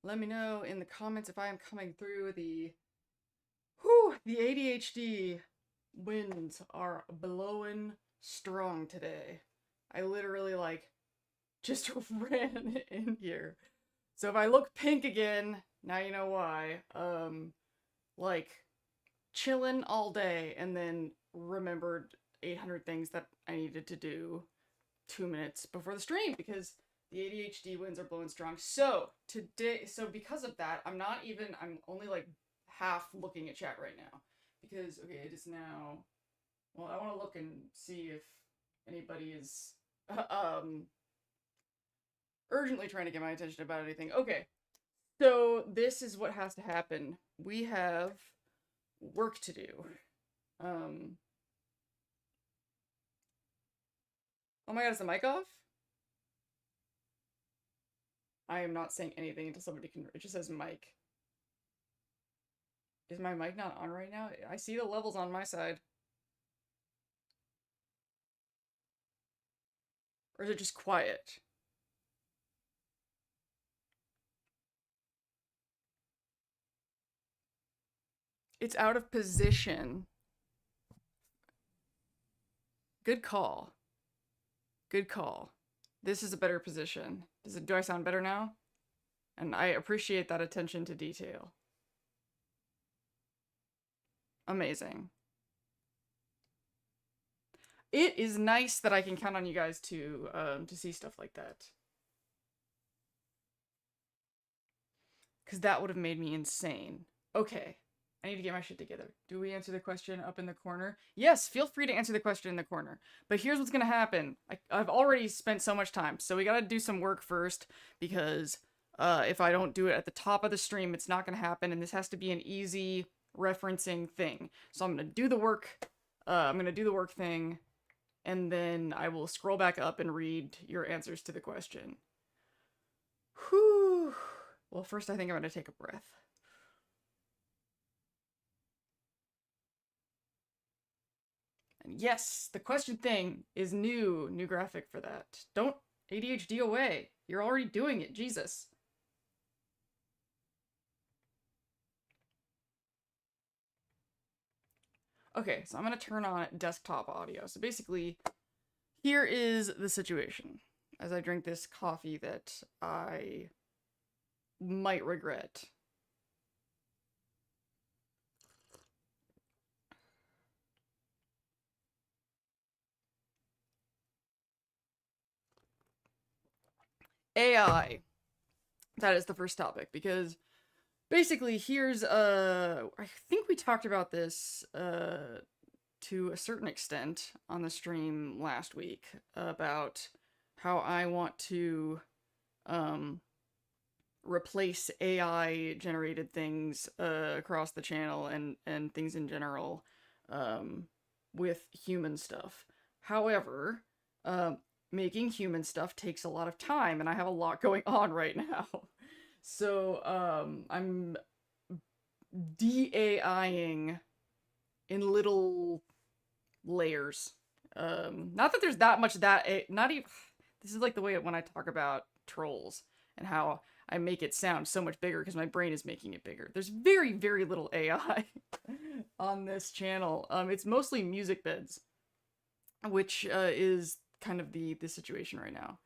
Let me know in the comments if I am coming through the ADHD winds are blowing strong today. I literally like just ran in here. So if I look pink again, now you know why. Like chilling all day and then remembered 800 things that I needed to do 2 minutes before the stream because the ADHD winds are blowing strong. So because of that, I'm only like half looking at chat right now because okay, it is now. Well, I want to look and see if anybody is um urgently trying to get my attention about anything. Okay, so this is what has to happen. We have work to do. Um. Oh my god, is the mic off? I am not saying anything until somebody can. It just says mic. Is my mic not on right now? I see the levels on my side. Or is it just quiet? It's out of position. Good call. Good call. This is a better position. Do I sound better now? And I appreciate that attention to detail. Amazing. It is nice that I can count on you guys to see stuff like that. Because that would have made me insane. Okay. I need to get my shit together. Do we answer the question up in the corner? Yes, feel free to answer the question in the corner. But here's what's gonna happen. I've already spent so much time, so we gotta do some work first, because if I don't do it at the top of the stream, it's not gonna happen, and this has to be an easy referencing thing. So I'm gonna do the work, thing, and then I will scroll back up and read your answers to the question. Whew. Well, first I think I'm gonna take a breath. And yes, the question thing is new graphic for that. Don't ADHD away. You're already doing it, Jesus. Okay, so I'm gonna turn on desktop audio. So basically, here is the situation. As I drink this coffee that I might regret. AI. That is the first topic, because basically here's I think we talked about this to a certain extent on the stream last week about how I want to replace AI generated things across the channel and things in general with human stuff. However, making human stuff takes a lot of time, and I have a lot going on right now. So I'm de-AIing in little layers. Not that there's that much not even. This is like the way when I talk about trolls and how I make it sound so much bigger because my brain is making it bigger. There's very, very little AI on this channel. It's mostly music beds, which is kind of the situation right now.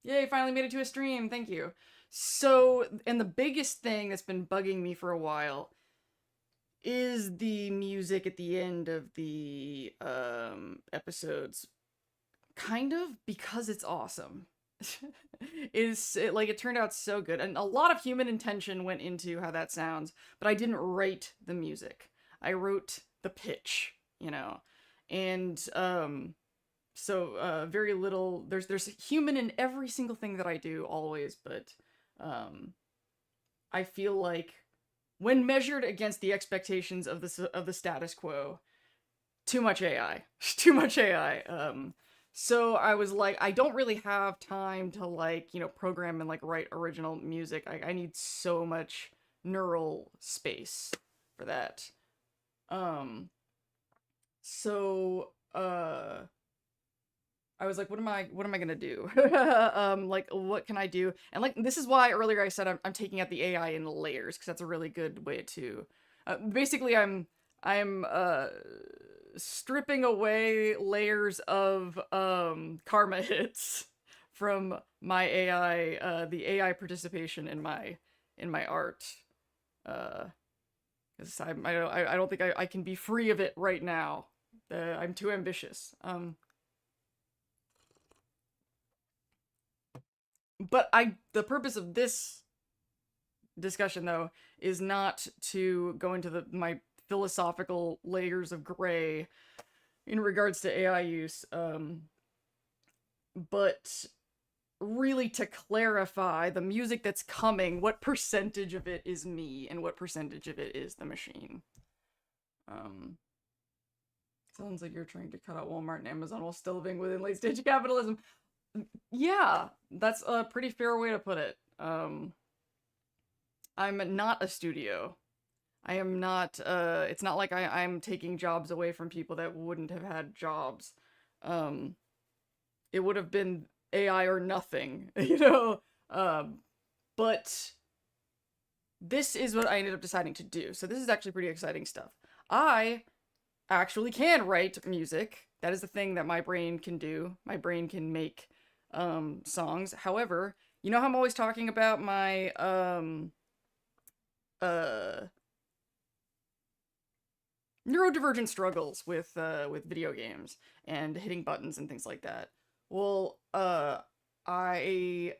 Yay, finally made it to a stream. Thank you. So, and the biggest thing that's been bugging me for a while is the music at the end of the episodes. Kind of because it's awesome. It turned out so good, and a lot of human intention went into how that sounds, but I didn't write the music. I wrote the pitch, and so very little. There's human in every single thing that I do always, but I feel like when measured against the expectations of the status quo, too much AI, too much AI. So I was like, I don't really have time to program and write original music. I need so much neural space for that. So I was like, what am I gonna do? Like, what can I do? And like, this is why earlier I said I'm taking out the AI in layers, because that's a really good way to, basically I'm stripping away layers of, karma hits from my AI, the AI participation in my art. Because I don't think I can be free of it right now. I'm too ambitious. But the purpose of this discussion though is not to go into my philosophical layers of gray in regards to AI use, but really to clarify the music that's coming, what percentage of it is me and what percentage of it is the machine. Sounds like you're trying to cut out Walmart and Amazon while still living within late stage capitalism. Yeah, that's a pretty fair way to put it. I'm not a studio. I am not, it's not like I'm taking jobs away from people that wouldn't have had jobs. It would have been AI or nothing, you know? But this is what I ended up deciding to do. So this is actually pretty exciting stuff. I actually can write music. That is the thing that my brain can do. My brain can make songs. However, you know how I'm always talking about my neurodivergent struggles with video games and hitting buttons and things like that. Well, I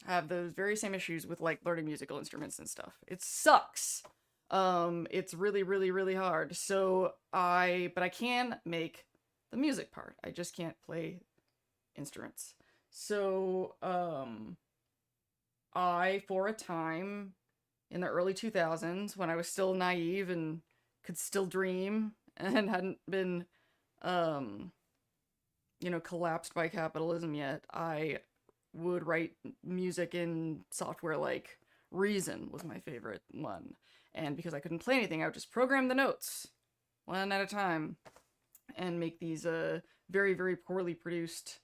have those very same issues with like learning musical instruments and stuff. It sucks. It's really, really, really hard. So but I can make the music part. I just can't play instruments. So, I, for a time in the early 2000s, when I was still naive and could still dream and hadn't been, collapsed by capitalism yet, I would write music in software like Reason was my favorite one. And because I couldn't play anything, I would just program the notes one at a time and make these very, very poorly produced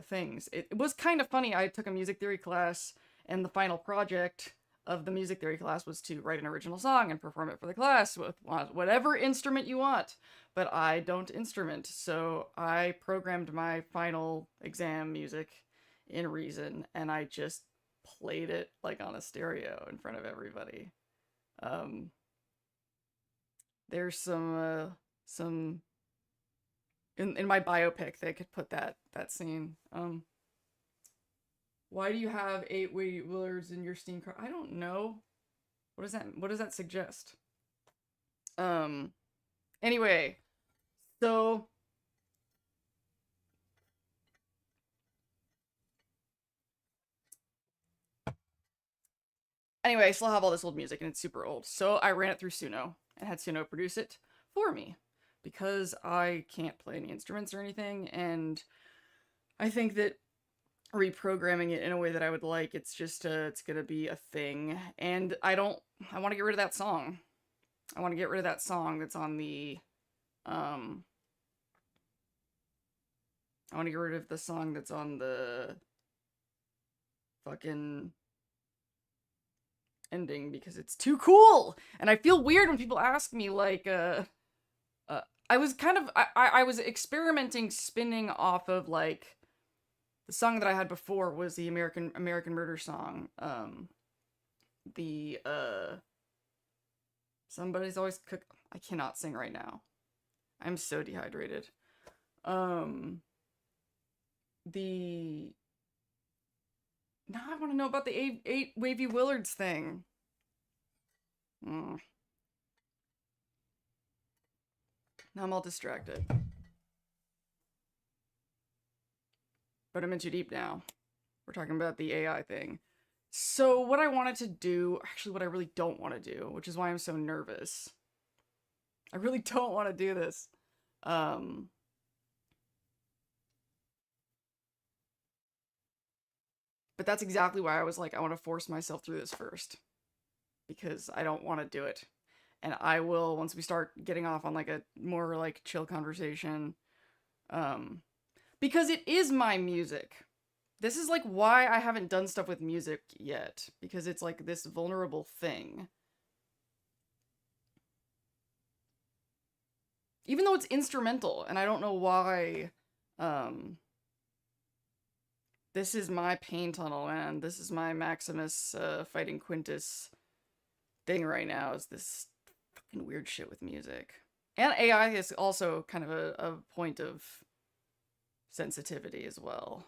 things. It was kind of funny. I took a music theory class, and the final project of the music theory class was to write an original song and perform it for the class with whatever instrument you want. But I don't instrument, so I programmed my final exam music in Reason, and I just played it like on a stereo in front of everybody. There's some in my biopic they could put that scene. Why do you have 8 wheelers in your Steam car? I don't know. What does that suggest? Anyway, so anyway, I still have all this old music and it's super old. So I ran it through Suno and had Suno produce it for me because I can't play any instruments or anything, and I think that reprogramming it in a way that I would like, it's just it's gonna be a thing. And I want to get rid of that song. I want to get rid of that song that's on the I want to get rid of the song that's on the fucking ending because it's too cool. And I feel weird when people ask me like I was kind of I was experimenting spinning off of like the song that I had before was the American Murder song. The Somebody's Always Cook. I cannot sing right now. I'm so dehydrated. Now I want to know about the 8 Wavy Willards thing. Now I'm all distracted. But I'm in too deep now. We're talking about the AI thing. So what I wanted to do, actually what I really don't want to do, which is why I'm so nervous. I really don't want to do this. But that's exactly why I was like, I want to force myself through this first. Because I don't want to do it. And I will, once we start getting off on like a more like chill conversation, because it is my music. This is like why I haven't done stuff with music yet, because it's like this vulnerable thing. Even though it's instrumental, and I don't know why, this is my pain tunnel, man. This is my Maximus, fighting Quintus thing right now, is this fucking weird shit with music. And AI is also kind of a point of sensitivity as well,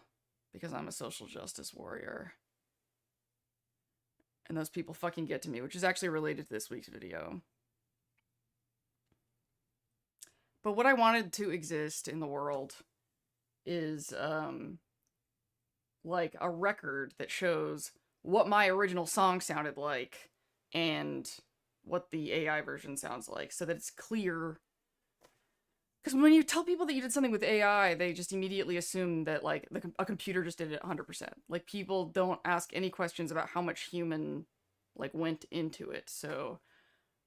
because I'm a social justice warrior. And those people fucking get to me, which is actually related to this week's video. But what I wanted to exist in the world is, like, a record that shows what my original song sounded like and what the AI version sounds like, so that it's clear. Because when you tell people that you did something with AI, they just immediately assume that, like, a computer just did it 100%. Like, people don't ask any questions about how much human, like, went into it. So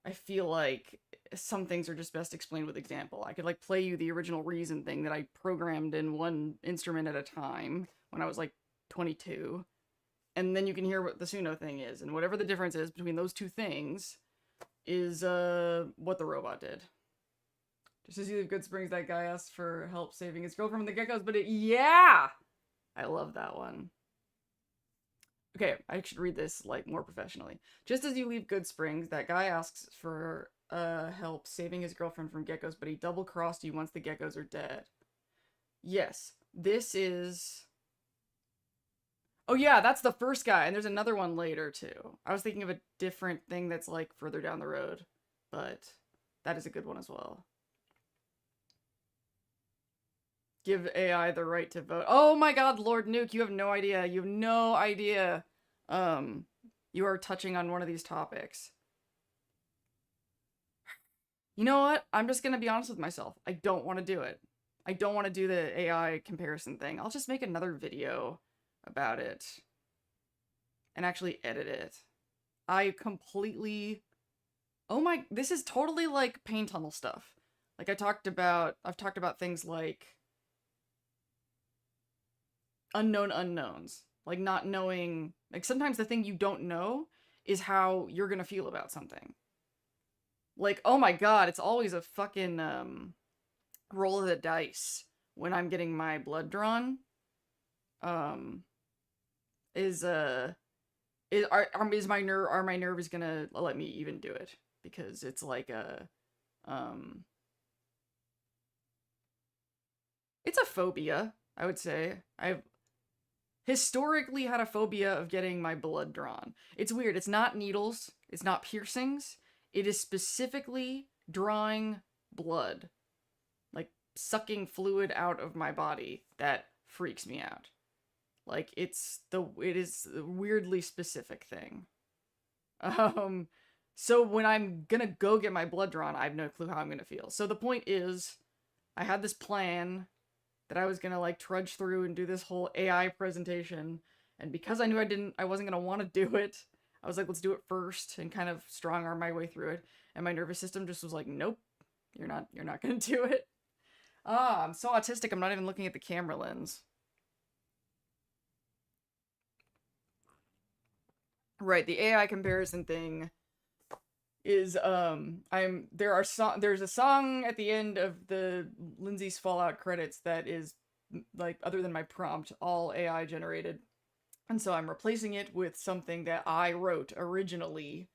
I feel like some things are just best explained with example. I could, like, play you the original Reason thing that I programmed in one instrument at a time when I was, like, 22. And then you can hear what the Suno thing is. And whatever the difference is between those two things is, what the robot did. Just as you leave Good Springs, that guy asked for help saving his girlfriend from the geckos, but yeah! I love that one. Okay, I should read this, like, more professionally. Just as you leave Good Springs, that guy asks for, help saving his girlfriend from geckos, but he double-crossed you once the geckos are dead. Yes, this is... Oh yeah, that's the first guy, and there's another one later, too. I was thinking of a different thing that's, like, further down the road, but that is a good one as well. Give AI the right to vote. Oh my god, Lord Nuke, you have no idea. You have no idea. You are touching on one of these topics. You know what? I'm just gonna be honest with myself. I don't want to do it. I don't want to do the AI comparison thing. I'll just make another video about it and actually edit it. I completely... Oh my... This is totally like pain tunnel stuff. Like I've talked about things like unknown unknowns. Like not knowing... Like sometimes the thing you don't know is how you're gonna feel about something. Like, oh my god, it's always a fucking, roll of the dice when I'm getting my blood drawn. Are my nerves gonna let me even do it? Because it's like a, it's a phobia, I would say. I've historically had a phobia of getting my blood drawn. It's weird, it's not needles, it's not piercings, it is specifically drawing blood. Like, sucking fluid out of my body that freaks me out. Like, it is a weirdly specific thing. So when I'm gonna go get my blood drawn, I have no clue how I'm gonna feel. So the point is, I had this plan that I was gonna, like, trudge through and do this whole AI presentation, and because I knew I wasn't gonna want to do it, I was like, let's do it first, and kind of strong-arm my way through it, and my nervous system just was like, nope, you're not gonna do it. Ah, I'm so autistic, I'm not even looking at the camera lens. Right, the AI comparison thing is, there's a song at the end of the Lindsay's Fallout credits that is, like, other than my prompt, all AI generated. And so I'm replacing it with something that I wrote originally.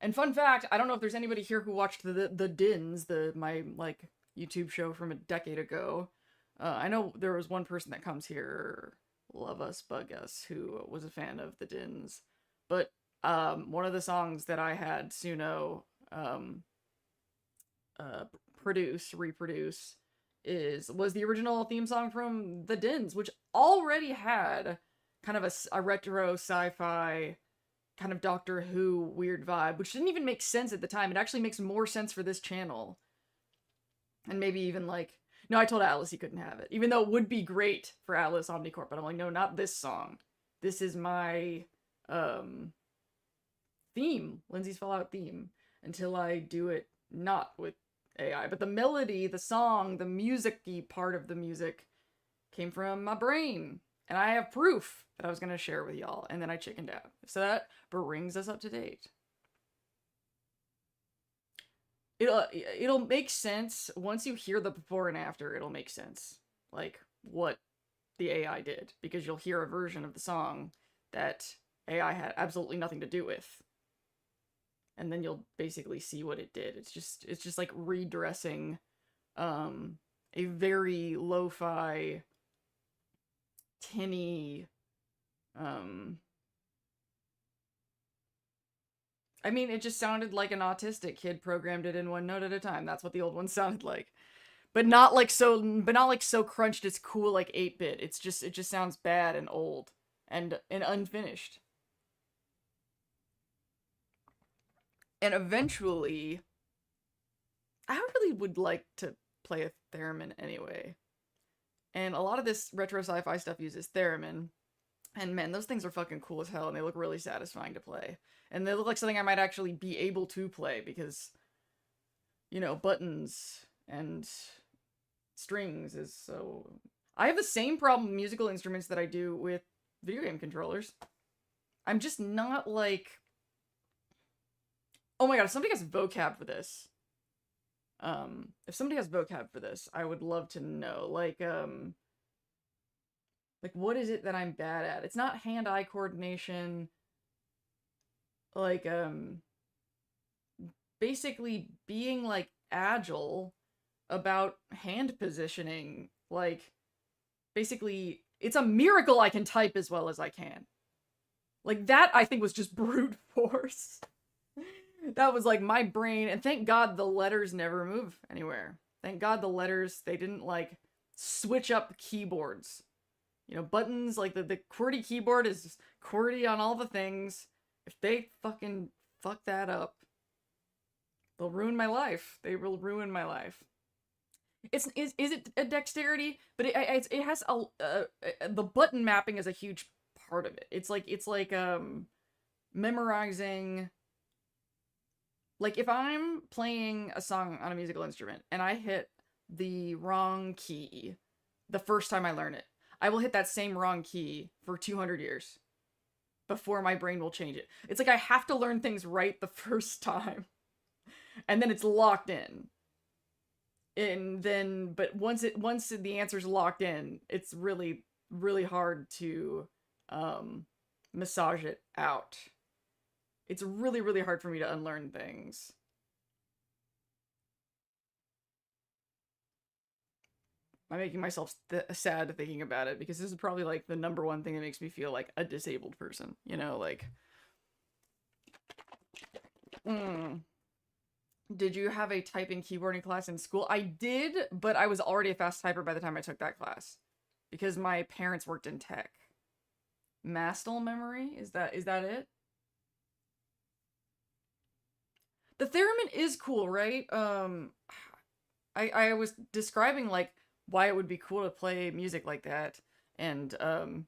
And fun fact, I don't know if there's anybody here who watched the Dins, my, like, YouTube show from a decade ago. I know there was one person that comes here, love us, bug us, who was a fan of the Dins. But one of the songs that I had Suno reproduce was the original theme song from the Dins, which already had kind of a retro sci-fi kind of Doctor Who weird vibe, which didn't even make sense at the time. It actually makes more sense for this channel. And maybe even, like... No, I told Alice he couldn't have it. Even though it would be great for Atlas Omnicorp, but I'm like, no, not this song. This is my, theme. Lindsay's Fallout theme. until I do it not with AI. But the melody, the song, the music-y part of the music came from my brain. And I have proof that I was going to share with y'all, and then I chickened out. So that brings us up to date. It'll make sense once you hear the before and after. It'll make sense, like what the AI did, because you'll hear a version of the song that AI had absolutely nothing to do with, and then you'll basically see what it did. It's just like redressing a very lo-fi, tinny, I mean, it just sounded like an autistic kid programmed it in one note at a time. That's what the old one sounded like. But not like so crunched it's cool like 8-bit. It just sounds bad and old and unfinished. And eventually I really would like to play a theremin anyway. And a lot of this retro sci-fi stuff uses theremin. And man, those things are fucking cool as hell, and they look really satisfying to play. And they look like something I might actually be able to play, because, you know, buttons and strings is so... I have the same problem with musical instruments that I do with video game controllers. I'm just not like... Oh my god, if somebody has vocab for this... if somebody has vocab for this, I would love to know. Like, what is it that I'm bad at? It's not hand-eye coordination. Like, basically being, like, agile about hand positioning. Like, basically, it's a miracle I can type as well as I can. Like, that, I think, was just brute force. That was, like, my brain, and thank God the letters never move anywhere. Thank God the letters, they didn't, like, switch up keyboards. You know, buttons, like, the QWERTY keyboard is QWERTY on all the things. If they fucking fuck that up, they'll ruin my life. They will ruin my life. Is it a dexterity? But it has the button mapping is a huge part of it. It's like memorizing. Like, if I'm playing a song on a musical instrument and I hit the wrong key the first time I learn it, I will hit that same wrong key for 200 years before my brain will change it. It's like I have to learn things right the first time, and then it's locked in. And then, but once the answer's locked in, it's really, really hard to massage it out. It's really, really hard for me to unlearn things. I'm making myself sad thinking about it, because this is probably, like, the number one thing that makes me feel like a disabled person. You know, like... Did you have a typing keyboarding class in school? I did, but I was already a fast typer by the time I took that class, because my parents worked in tech. Muscle memory? Is that it? The theremin is cool, right? I was describing, like, why it would be cool to play music like that, and and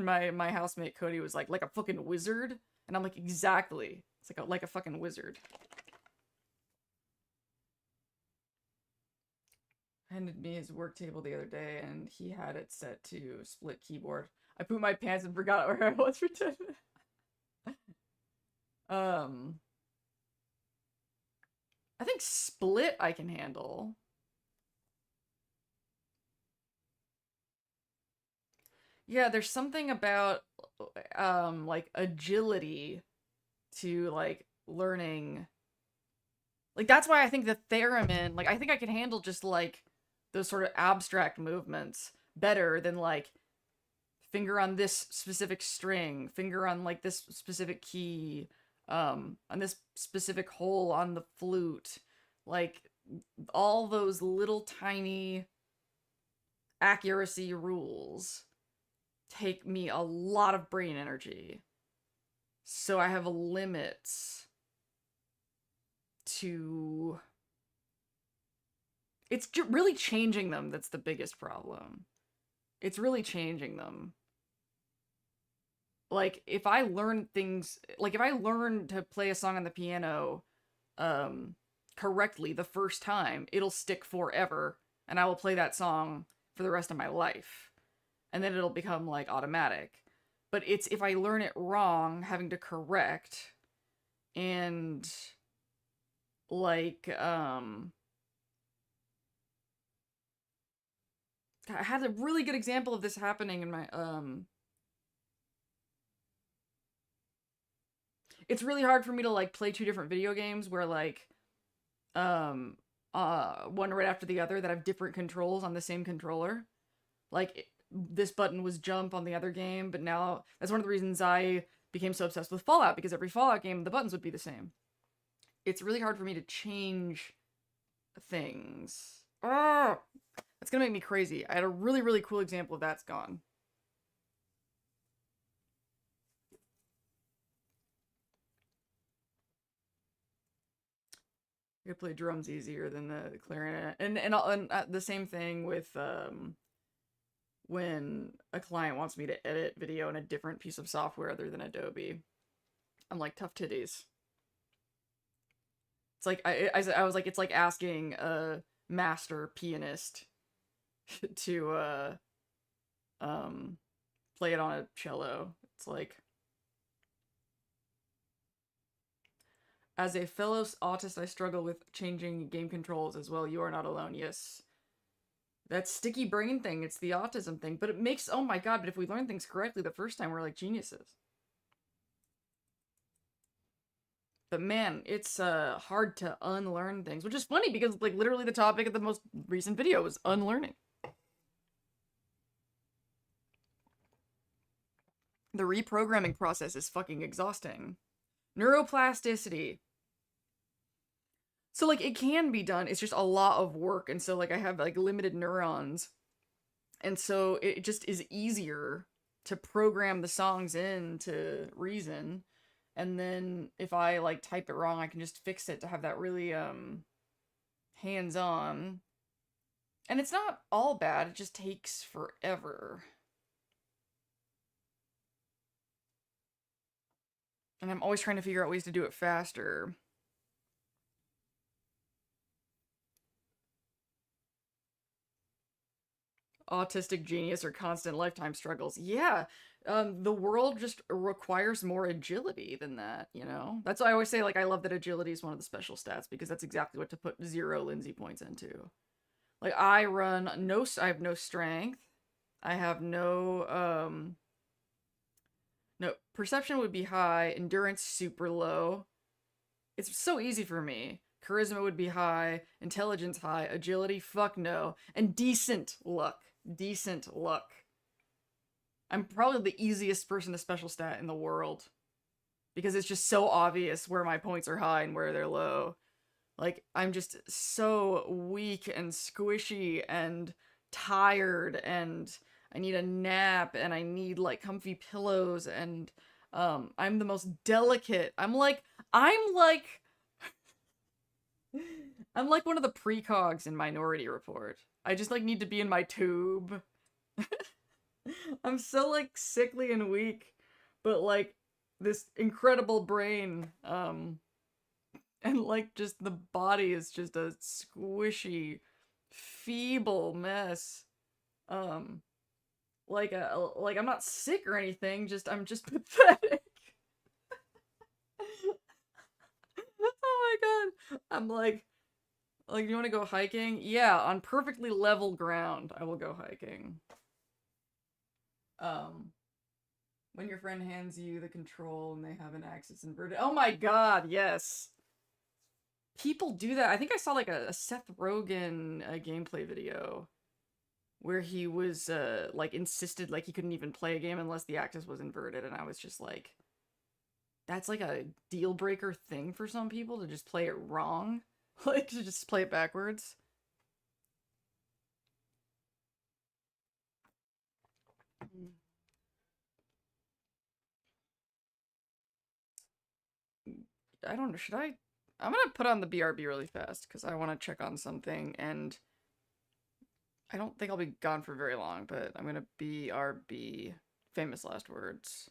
my housemate Cody was like a fucking wizard, and I'm like, exactly. It's like a fucking wizard. Handed me his work table the other day, and he had it set to split keyboard. I pooped my pants and forgot where I was for 10 minutes. I think split I can handle. Yeah, there's something about like agility to, like, learning. Like, that's why I think the theremin, like, I think I can handle just, like, those sort of abstract movements better than, like, finger on this specific string, finger on, like, this specific key, on this specific hole on the flute. Like, all those little tiny accuracy rules take me a lot of brain energy. So I have limits to... It's really changing them that's the biggest problem. It's really changing them. like if I learn things, like if I learn to play a song on the piano correctly the first time, it'll stick forever and I will play that song for the rest of my life. And then it'll become like automatic. But it's if I learn it wrong, having to correct and like I had a really good example of this happening in my it's really hard for me to like play two different video games where like one right after the other that have different controls on the same controller. Like this button was jump on the other game, but now that's one of the reasons I became so obsessed with Fallout, because every Fallout game the buttons would be the same. It's really hard for me to change things. Oh, that's gonna make me crazy. I had a really, really cool example of that's gone. I could play drums easier than the clarinet, and the same thing with when a client wants me to edit video in a different piece of software other than Adobe. I'm like, tough titties. It's like I was like, it's like asking a master pianist to play it on a cello. It's like, as a fellow autist, I struggle with changing game controls as well. You are not alone. Yes. That sticky brain thing, it's the autism thing. But it makes, oh my god, but if we learn things correctly the first time, we're like geniuses. But man, it's hard to unlearn things, which is funny because like literally the topic of the most recent video was unlearning. The reprogramming process is fucking exhausting. Neuroplasticity. So like it can be done, it's just a lot of work, and so like I have like limited neurons. And so it just is easier to program the songs in to Reason. And then if I like type it wrong, I can just fix it to have that really hands-on. And it's not all bad, it just takes forever. And I'm always trying to figure out ways to do it faster. Autistic genius or constant lifetime struggles. Yeah, the world just requires more agility than that, you know? That's why I always say, like, I love that agility is one of the special stats, because that's exactly what to put 0 Lindsay points into. Like, I have no strength. I have no, no, perception would be high, endurance super low. It's so easy for me. Charisma would be high, intelligence high, agility, fuck no, and decent luck. Decent luck. I'm probably the easiest person to special stat in the world, because it's just so obvious where my points are high and where they're low. Like, I'm just so weak and squishy and tired, and I need a nap, and I need like comfy pillows, and I'm the most delicate. I'm like one of the precogs in Minority Report. I just like need to be in my tube. I'm so like sickly and weak, but like this incredible brain, and like just the body is just a squishy, feeble mess. Like I'm not sick or anything, I'm just pathetic. Oh my god. I'm like, you want to go hiking? Yeah, on perfectly level ground, I will go hiking. When your friend hands you the control and they have an axis inverted. Oh my god, yes. People do that. I think I saw like a Seth Rogen gameplay video where he was like insisted like he couldn't even play a game unless the axis was inverted, and I was just like, that's like a deal breaker thing for some people, to just play it wrong. Like, to just play it backwards. I don't know, should I? I'm gonna put on the BRB really fast, because I want to check on something, and I don't think I'll be gone for very long, but I'm gonna BRB, famous last words.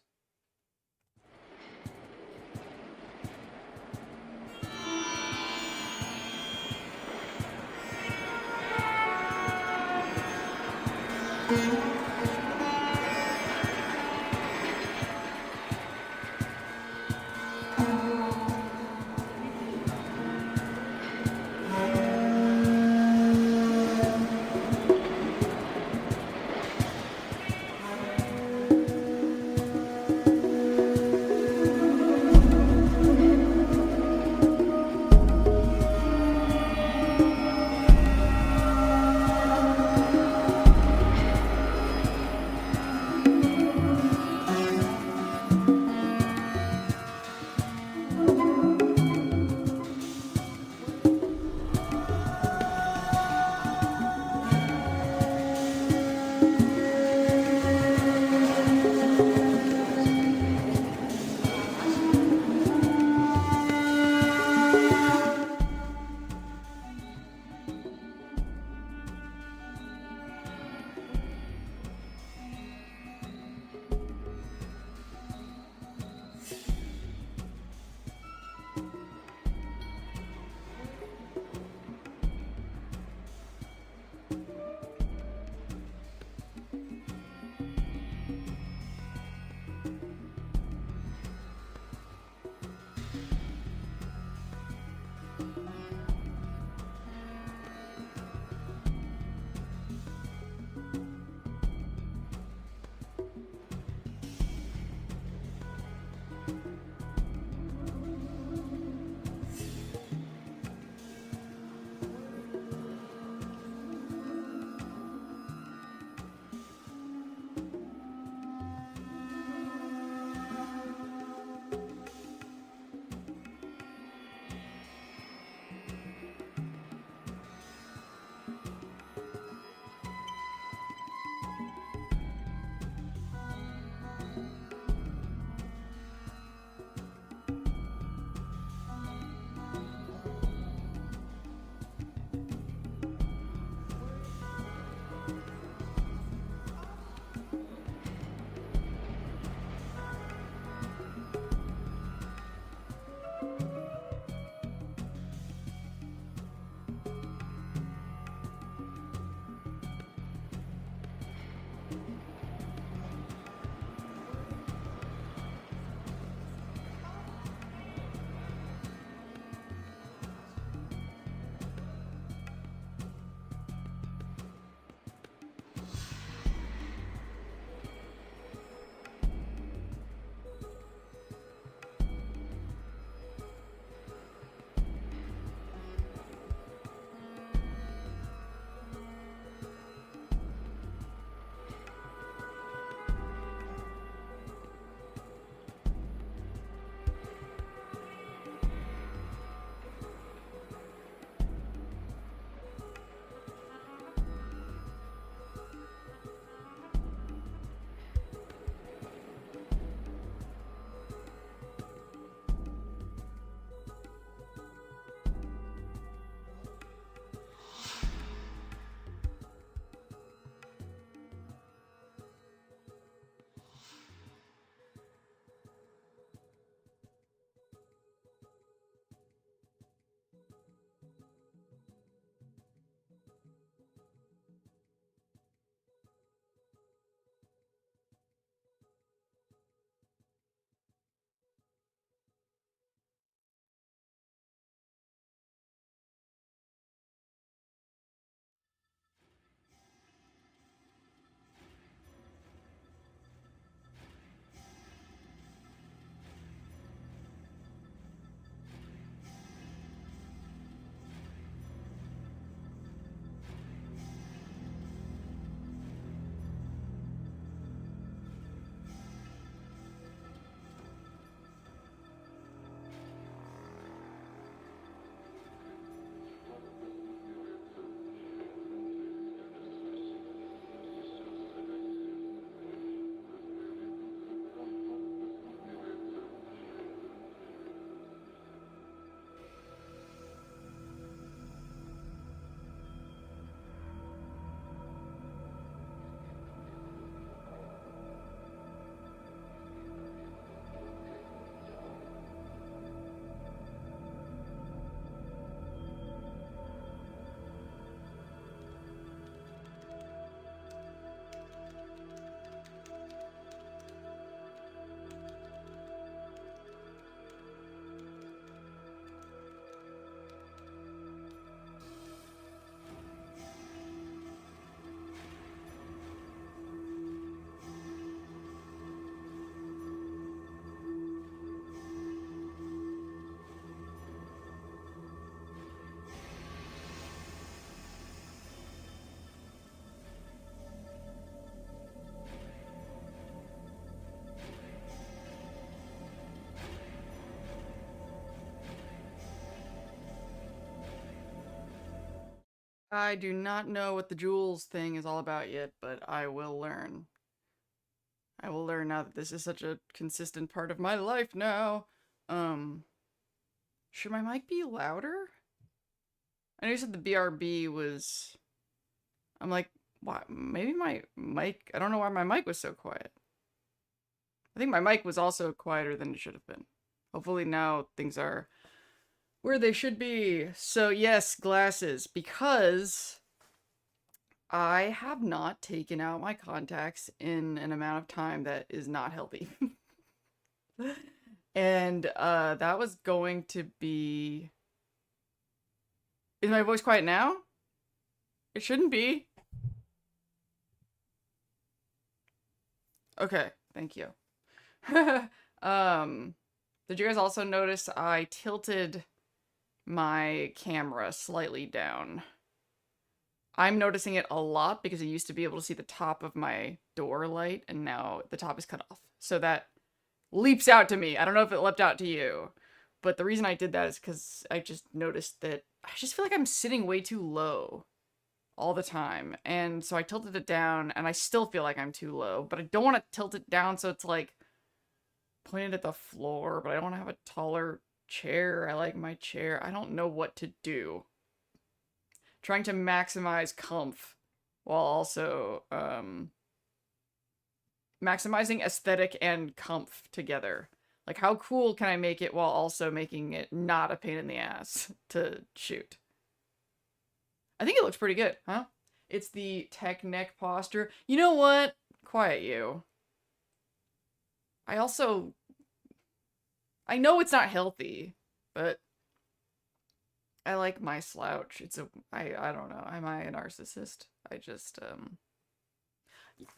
I do not know what the jewels thing is all about yet, but I will learn. I will learn now that this is such a consistent part of my life now. Um, should my mic be louder? I know you said the BRB was. I'm like, why? Maybe my mic. I don't know why my mic was so quiet. I think my mic was also quieter than it should have been. Hopefully now things are where they should be. So yes, glasses, because I have not taken out my contacts in an amount of time that is not healthy. And that was going to be. Is my voice quiet now? It shouldn't be. Okay, thank you. Did you guys also notice I tilted my camera slightly down? I'm noticing it a lot because I used to be able to see the top of my door light, and now the top is cut off. So that leaps out to me. I don't know if it leapt out to you, but the reason I did that is because I just noticed that I just feel like I'm sitting way too low all the time. And so I tilted it down, and I still feel like I'm too low, but I don't want to tilt it down so it's like pointed at the floor, but I don't want to have a taller chair. I like my chair. I don't know what to do. Trying to maximize comf while also maximizing aesthetic and comf together. Like, how cool can I make it while also making it not a pain in the ass to shoot? I think it looks pretty good, huh? It's the tech neck posture. You know what? Quiet you. I also... I know it's not healthy, but I like my slouch. It's a... I don't know. Am I a narcissist? I just,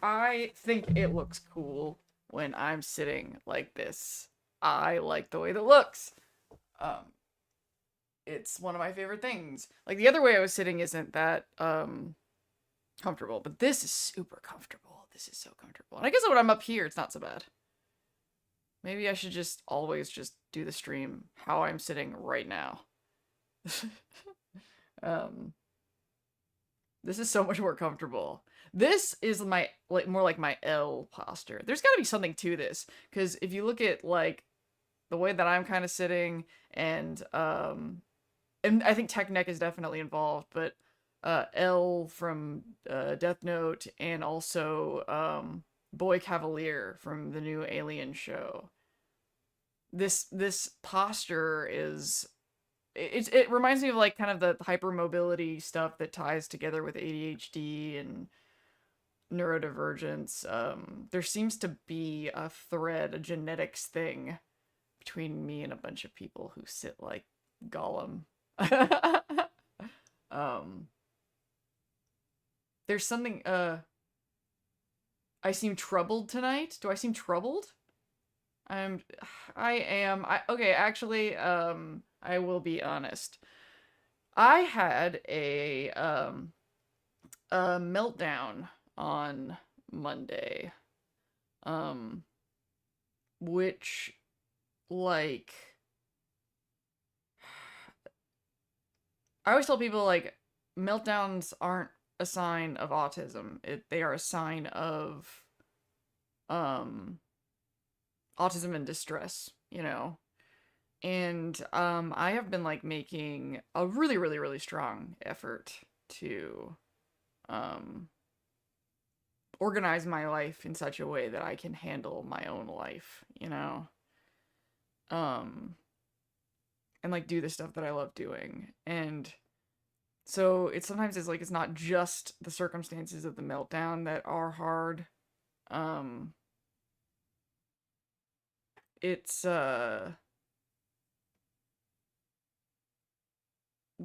I think it looks cool when I'm sitting like this. I like the way that looks. It's one of my favorite things. Like, the other way I was sitting isn't that, comfortable, but this is super comfortable. This is so comfortable. And I guess when I'm up here, it's not so bad. Maybe I should just always just do the stream how I'm sitting right now. This is so much more comfortable. This is my, like, more like my L posture. There's gotta be something to this, because if you look at, like, the way that I'm kind of sitting, and I think tech neck is definitely involved, but L from Death Note, and also Boy Cavalier from the new Alien show. This posture is it reminds me of, like, kind of the hypermobility stuff that ties together with ADHD and neurodivergence. There seems to be a thread, a genetics thing between me and a bunch of people who sit like Gollum. There's something, I seem troubled tonight? Do I seem troubled? I am, okay, actually, I will be honest. I had a meltdown on Monday, which, like, I always tell people, like, meltdowns aren't a sign of autism. They are a sign of, autism and distress, you know? And, I have been, like, making a really, really, really strong effort to, organize my life in such a way that I can handle my own life, you know? And, like, do the stuff that I love doing. And so it's sometimes it's like it's not just the circumstances of the meltdown that are hard. It's the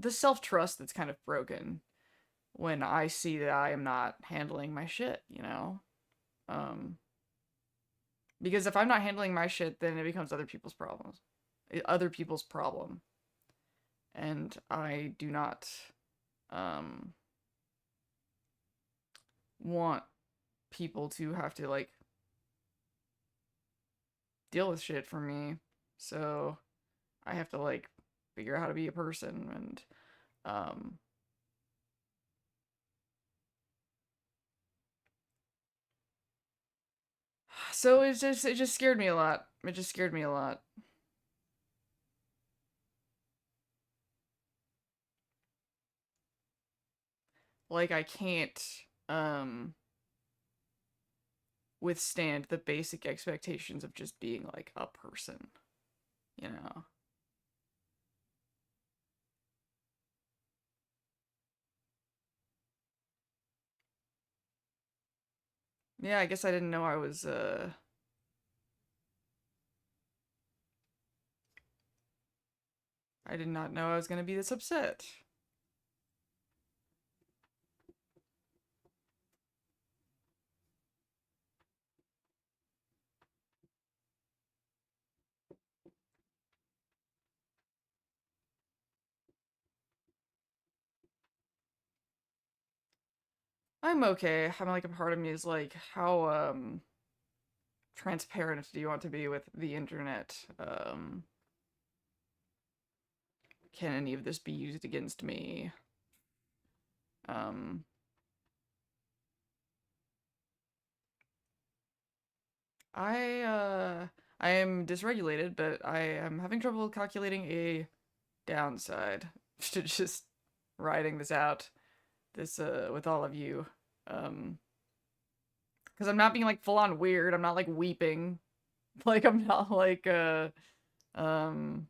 self-trust that's kind of broken when I see that I am not handling my shit, you know? Because if I'm not handling my shit, then it becomes other people's problems. Other people's problem. And I do not, want people to have to, like, deal with shit for me. So I have to, like, figure out how to be a person, and So it just scared me a lot. It just scared me a lot. Like I can't um withstand the basic expectations of just being like a person, you know. Yeah, I guess I didn't know I did not know I was going to be this upset. I'm okay. I'm like a part of me is like how transparent do you want to be with the internet? Can any of this be used against me? Um I I am dysregulated, but I am having trouble calculating a downside to just riding this out this with all of you. Um because I'm not being like full on weird. I'm not like weeping. Like I'm not like um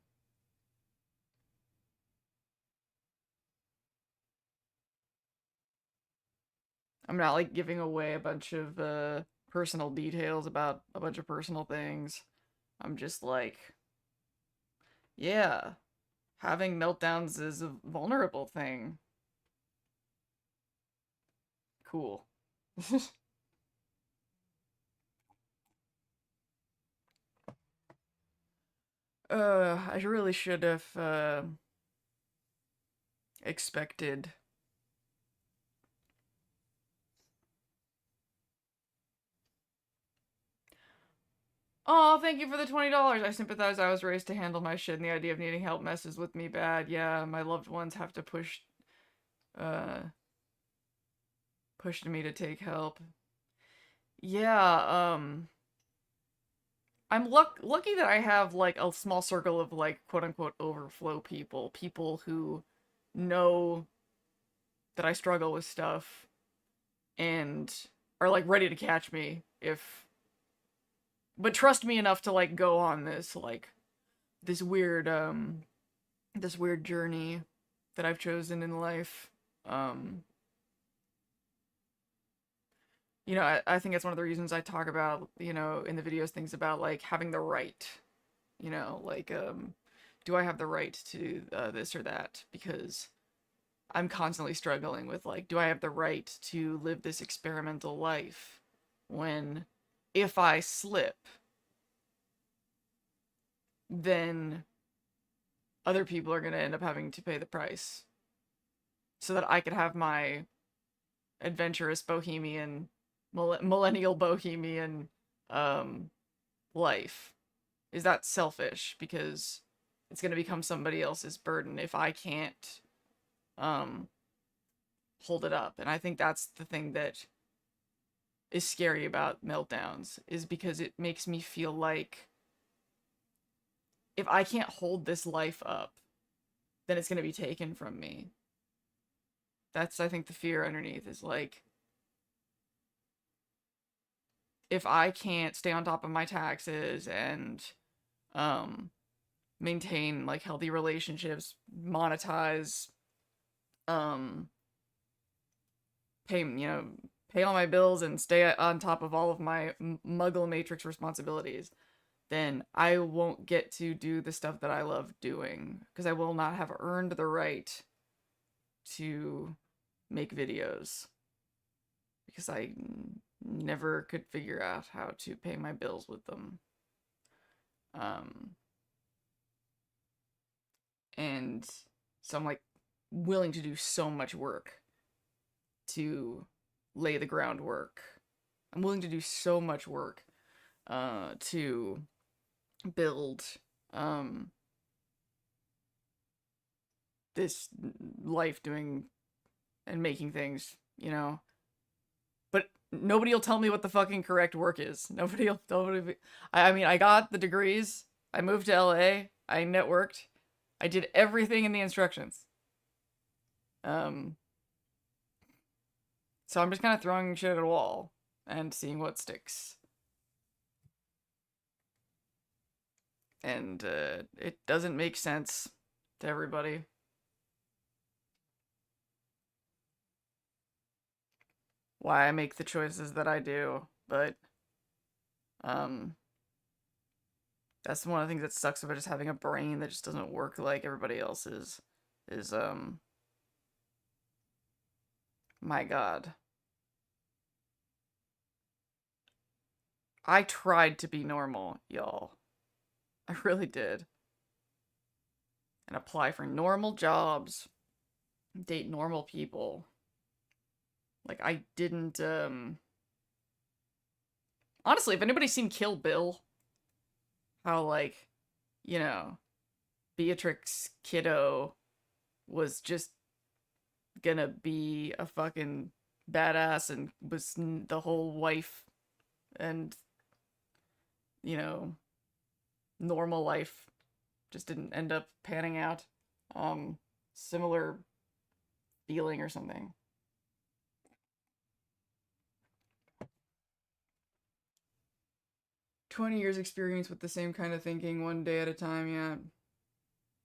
I'm not like giving away a bunch of personal details about a bunch of personal things. I'm just like, yeah, having meltdowns is a vulnerable thing. Cool. I really should have expected. Oh, thank you for the $20. I sympathize. I was raised to handle my shit, and the idea of needing help messes with me bad. Yeah, my loved ones have to uh, pushed me to take help. Yeah, I'm lucky that I have like a small circle of like quote unquote overflow people, people who know that I struggle with stuff and are like ready to catch me if but trust me enough to like go on this weird this weird journey that I've chosen in life. Um I think it's one of the reasons I talk about, in the videos things about like having the right, like do I have the right to this or that? Because I'm constantly struggling with like, do I have the right to live this experimental life when if I slip, then other people are going to end up having to pay the price so that I could have my adventurous bohemian, millennial bohemian um, life. Is that selfish? Because it's going to become somebody else's burden if I can't um, hold it up. And I think that's the thing that is scary about meltdowns is because it makes me feel like if I can't hold this life up, then it's going to be taken from me. That's I think the fear underneath is like if I can't stay on top of my taxes and um maintain like healthy relationships, monetize um pay all my bills and stay on top of all of my muggle matrix responsibilities, then I won't get to do the stuff that I love doing because I will not have earned the right to make videos because I never could figure out how to pay my bills with them. Um, and so I'm like willing to do so much work to lay the groundwork. I'm willing to do so much work to build um, this life doing and making things, But Nobody will tell me what the fucking correct work is. Nobody. I mean, I got the degrees. I moved to LA. I networked. I did everything in the instructions. Um, so I'm just kind of throwing shit at a wall and seeing what sticks. And it doesn't make sense to everybody. Why I make the choices that I do, but um that's one of the things that sucks about just having a brain that just doesn't work like everybody else's. Is my god. I tried to be normal, y'all. I really did. And apply for normal jobs. Date normal people. Like I didn't honestly, if anybody's seen Kill Bill, how like, you know, Beatrix Kiddo was just gonna be a fucking badass and was the whole wife and, you know, normal life just didn't end up panning out. Similar feeling or something. "20 years experience with the same kind of thinking, one day at a time," yeah.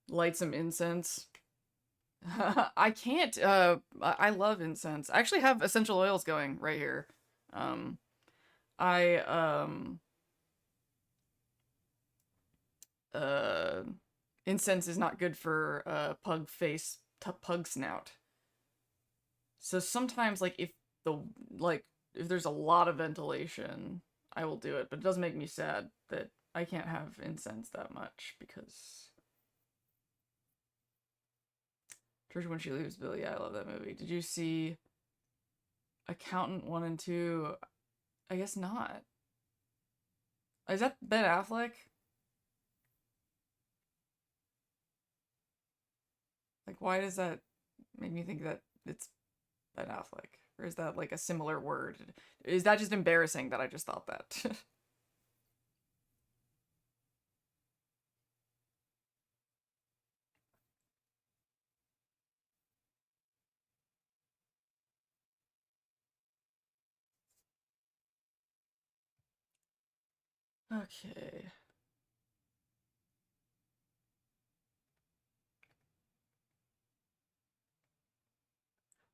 Light some incense. I can't, I love incense. I actually have essential oils going right here. Um, I, uh, incense is not good for, pug face, pug snout. So sometimes, like, if there's a lot of ventilation, I will do it, but it does make me sad that I can't have incense that much because Trisha When She Leaves Billy, yeah, I love that movie. Did you see Accountant 1 and 2? I guess not. Is that Ben Affleck? Like, why does that make me think that it's Ben Affleck? Or is that like a similar word? Is that just embarrassing that I just thought that? Okay.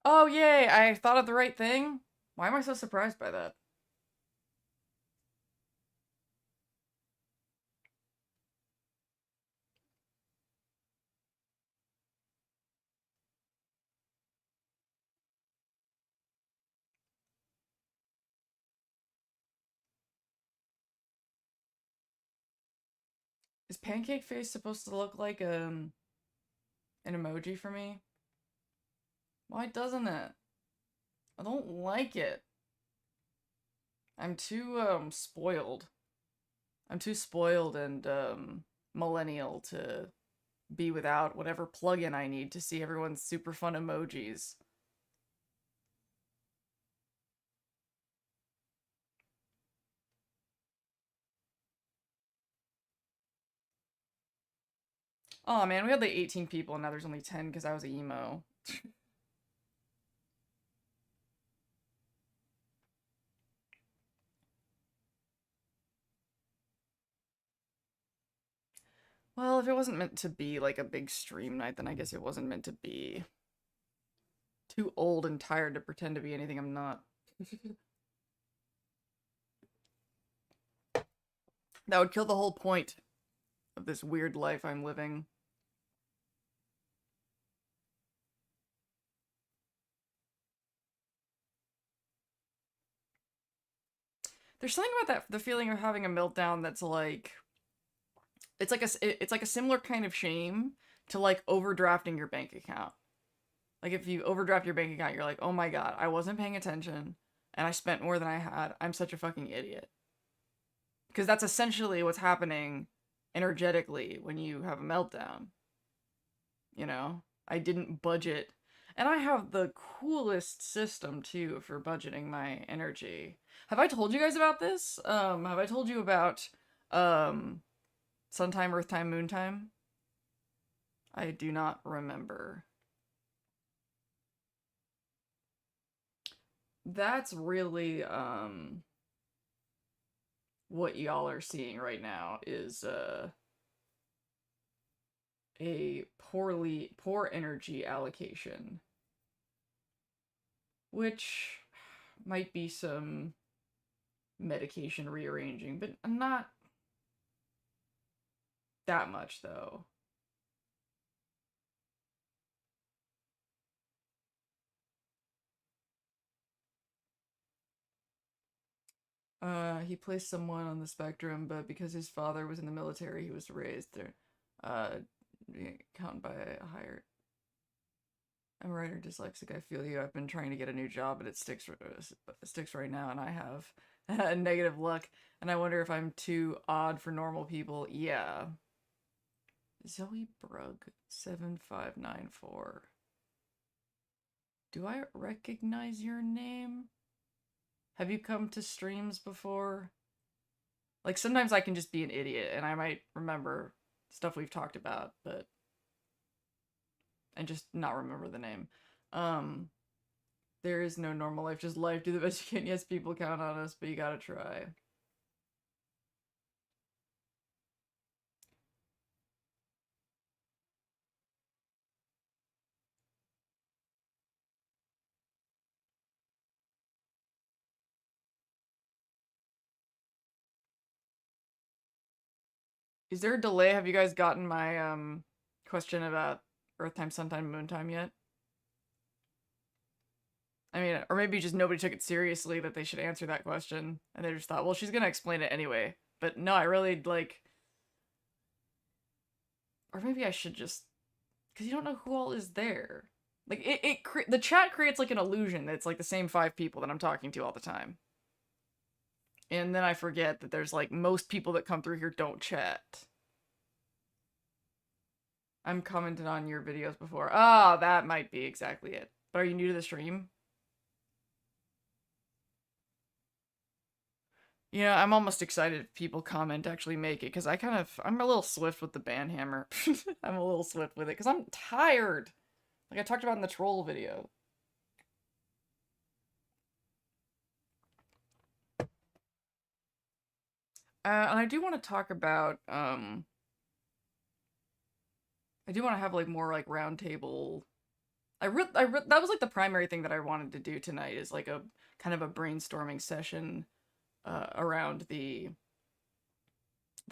Oh, yay! I thought of the right thing? Why am I so surprised by that? Is pancake face supposed to look like an emoji for me? Why doesn't it? I don't like it. I'm too spoiled. I'm too spoiled and millennial to be without whatever plugin I need to see everyone's super fun emojis. Oh man, we had like 18 people and now there's only 10 because I was a emo. Well, if it wasn't meant to be like a big stream night, then I guess it wasn't meant to be. Too old and tired to pretend to be anything I'm not. That would kill the whole point of this weird life I'm living. There's something about that, the feeling of having a meltdown that's like, it's like a similar kind of shame to like overdrafting your bank account. Like if you overdraft your bank account, you're like, oh my god, I wasn't paying attention and I spent more than I had. I'm such a fucking idiot. Because that's essentially what's happening energetically when you have a meltdown. You know? I didn't budget. And I have the coolest system too for budgeting my energy. Have I told you guys about this? Have I told you about sun time, earth time, moon time? I do not remember. That's really what y'all are seeing right now is a poor energy allocation, which might be some medication rearranging, but not that much though. He placed someone on the spectrum, but because his father was in the military, he was raised there. Counted by a higher. I'm a writer dyslexic. I feel you. I've been trying to get a new job, but it sticks right now, and I have negative luck. And I wonder if I'm too odd for normal people. Yeah. Zoe Brugg 7594. Do I recognize your name? Have you come to streams before? Like, sometimes I can just be an idiot, and I might remember stuff we've talked about, but... and just not remember the name. There is no normal life, just life. Do the best you can. Yes, people count on us, but you gotta try. Is there a delay? Have you guys gotten my question about Earth time, sun time, moon time yet? I mean, or maybe just nobody took it seriously that they should answer that question, and they just thought, well, she's gonna explain it anyway. But no, I really, like... or maybe I should just... because you don't know who all is there. Like, the chat creates, like, an illusion that it's, like, the same 5 people that I'm talking to all the time. And then I forget that there's, like, most people that come through here don't chat. I'm commented on your videos before. Ah, that might be exactly it. But are you new to the stream? You know, I'm almost excited if people comment actually make it, because I'm a little swift with the band hammer. I'm a little swift with it, because I'm tired. Like I talked about in the troll video. And I do want to talk about, I do want to have, like, more, like, round table. That was, like, the primary thing that I wanted to do tonight, is, like, a kind of a brainstorming session around the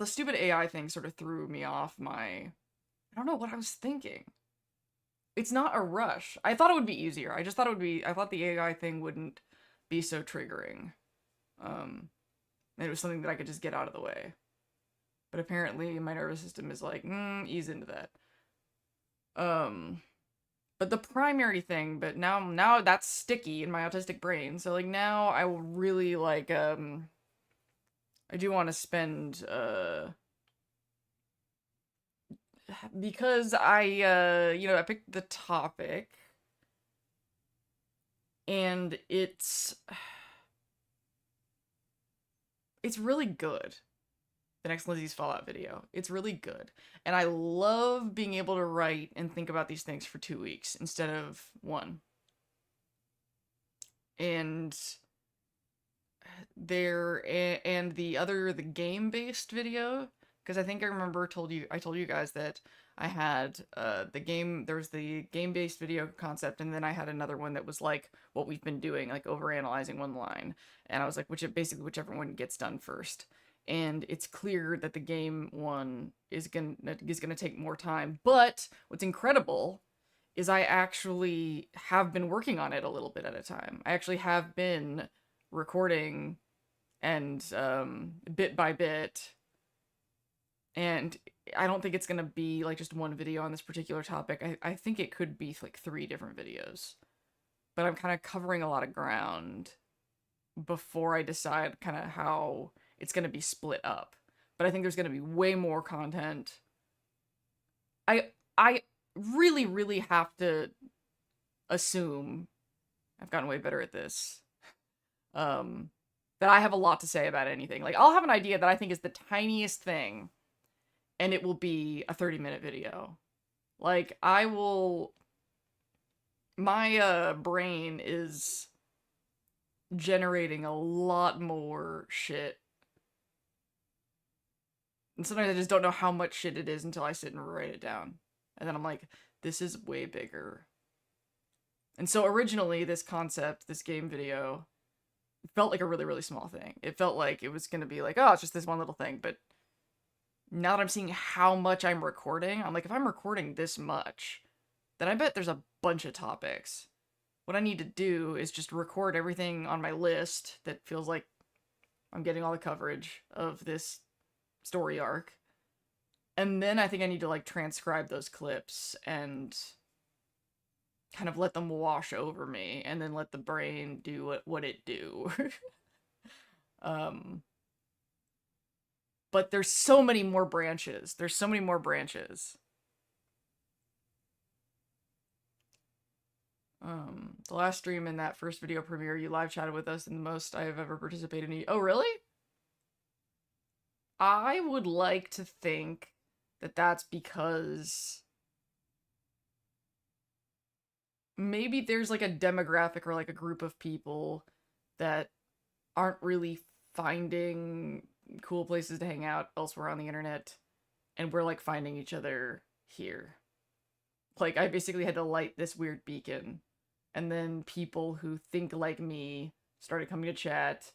stupid AI thing sort of threw me off my... I don't know what I was thinking. It's not a rush. I thought it would be easier. I just thought it would be... I thought the AI thing wouldn't be so triggering. And it was something that I could just get out of the way. But apparently my nervous system is like, ease into that. But the primary thing, but now that's sticky in my autistic brain. So, like, now I will really, like, I do want to spend, because I picked the topic, and it's really good. The next Lindsay's Fallout video. It's really good. And I love being able to write and think about these things for 2 weeks instead of 1. And the game-based video, because I think I remember I told you guys that I had there was the game-based video concept, and then I had another one that was like what we've been doing, like overanalyzing one line. And I was like, whichever one gets done first. And it's clear that the game one is gonna take more time. But what's incredible is I actually have been working on it a little bit at a time. I actually have been recording and bit by bit. And I don't think it's gonna be like just one video on this particular topic. I think it could be like 3 different videos. But I'm kind of covering a lot of ground before I decide kind of how it's going to be split up. But I think there's going to be way more content. I really, really have to assume, I've gotten way better at this, that I have a lot to say about anything. Like, I'll have an idea that I think is the tiniest thing, and it will be a 30-minute video. Like, my brain is generating a lot more shit. And sometimes I just don't know how much shit it is until I sit and write it down. And then I'm like, this is way bigger. And so originally, this concept, this game video, felt like a really, really small thing. It felt like it was going to be like, oh, it's just this one little thing. But now that I'm seeing how much I'm recording, I'm like, if I'm recording this much, then I bet there's a bunch of topics. What I need to do is just record everything on my list that feels like I'm getting all the coverage of this story arc. And then I think I need to, like, transcribe those clips and kind of let them wash over me, and then let the brain do what it do. But there's so many more branches. There's so many more branches. The last stream in that first video premiere, you live chatted with us, and the most I have ever participated in. Oh, really? I would like to think that that's because maybe there's like a demographic or like a group of people that aren't really finding cool places to hang out elsewhere on the internet, and we're like finding each other here. Like, I basically had to light this weird beacon, and then people who think like me started coming to chat.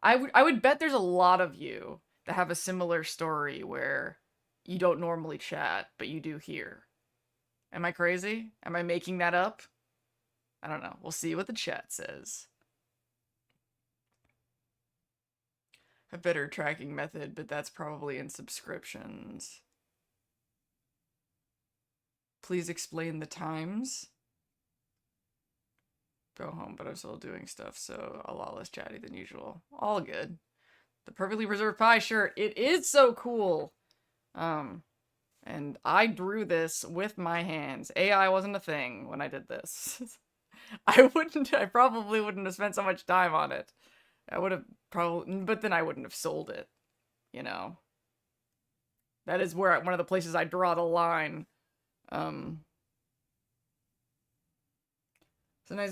I would bet there's a lot of you that have a similar story where you don't normally chat, but you do here. Am I crazy? Am I making that up? I don't know. We'll see what the chat says. A better tracking method, but that's probably in subscriptions. Please explain the times. Go home, but I'm still doing stuff, so a lot less chatty than usual. All good. The perfectly reserved pie shirt. It is so cool. And I drew this with my hands. AI wasn't a thing when I did this. I probably wouldn't have spent so much time on it. I would have probably, but then I wouldn't have sold it, you know? That is where, one of the places I draw the line. Sometimes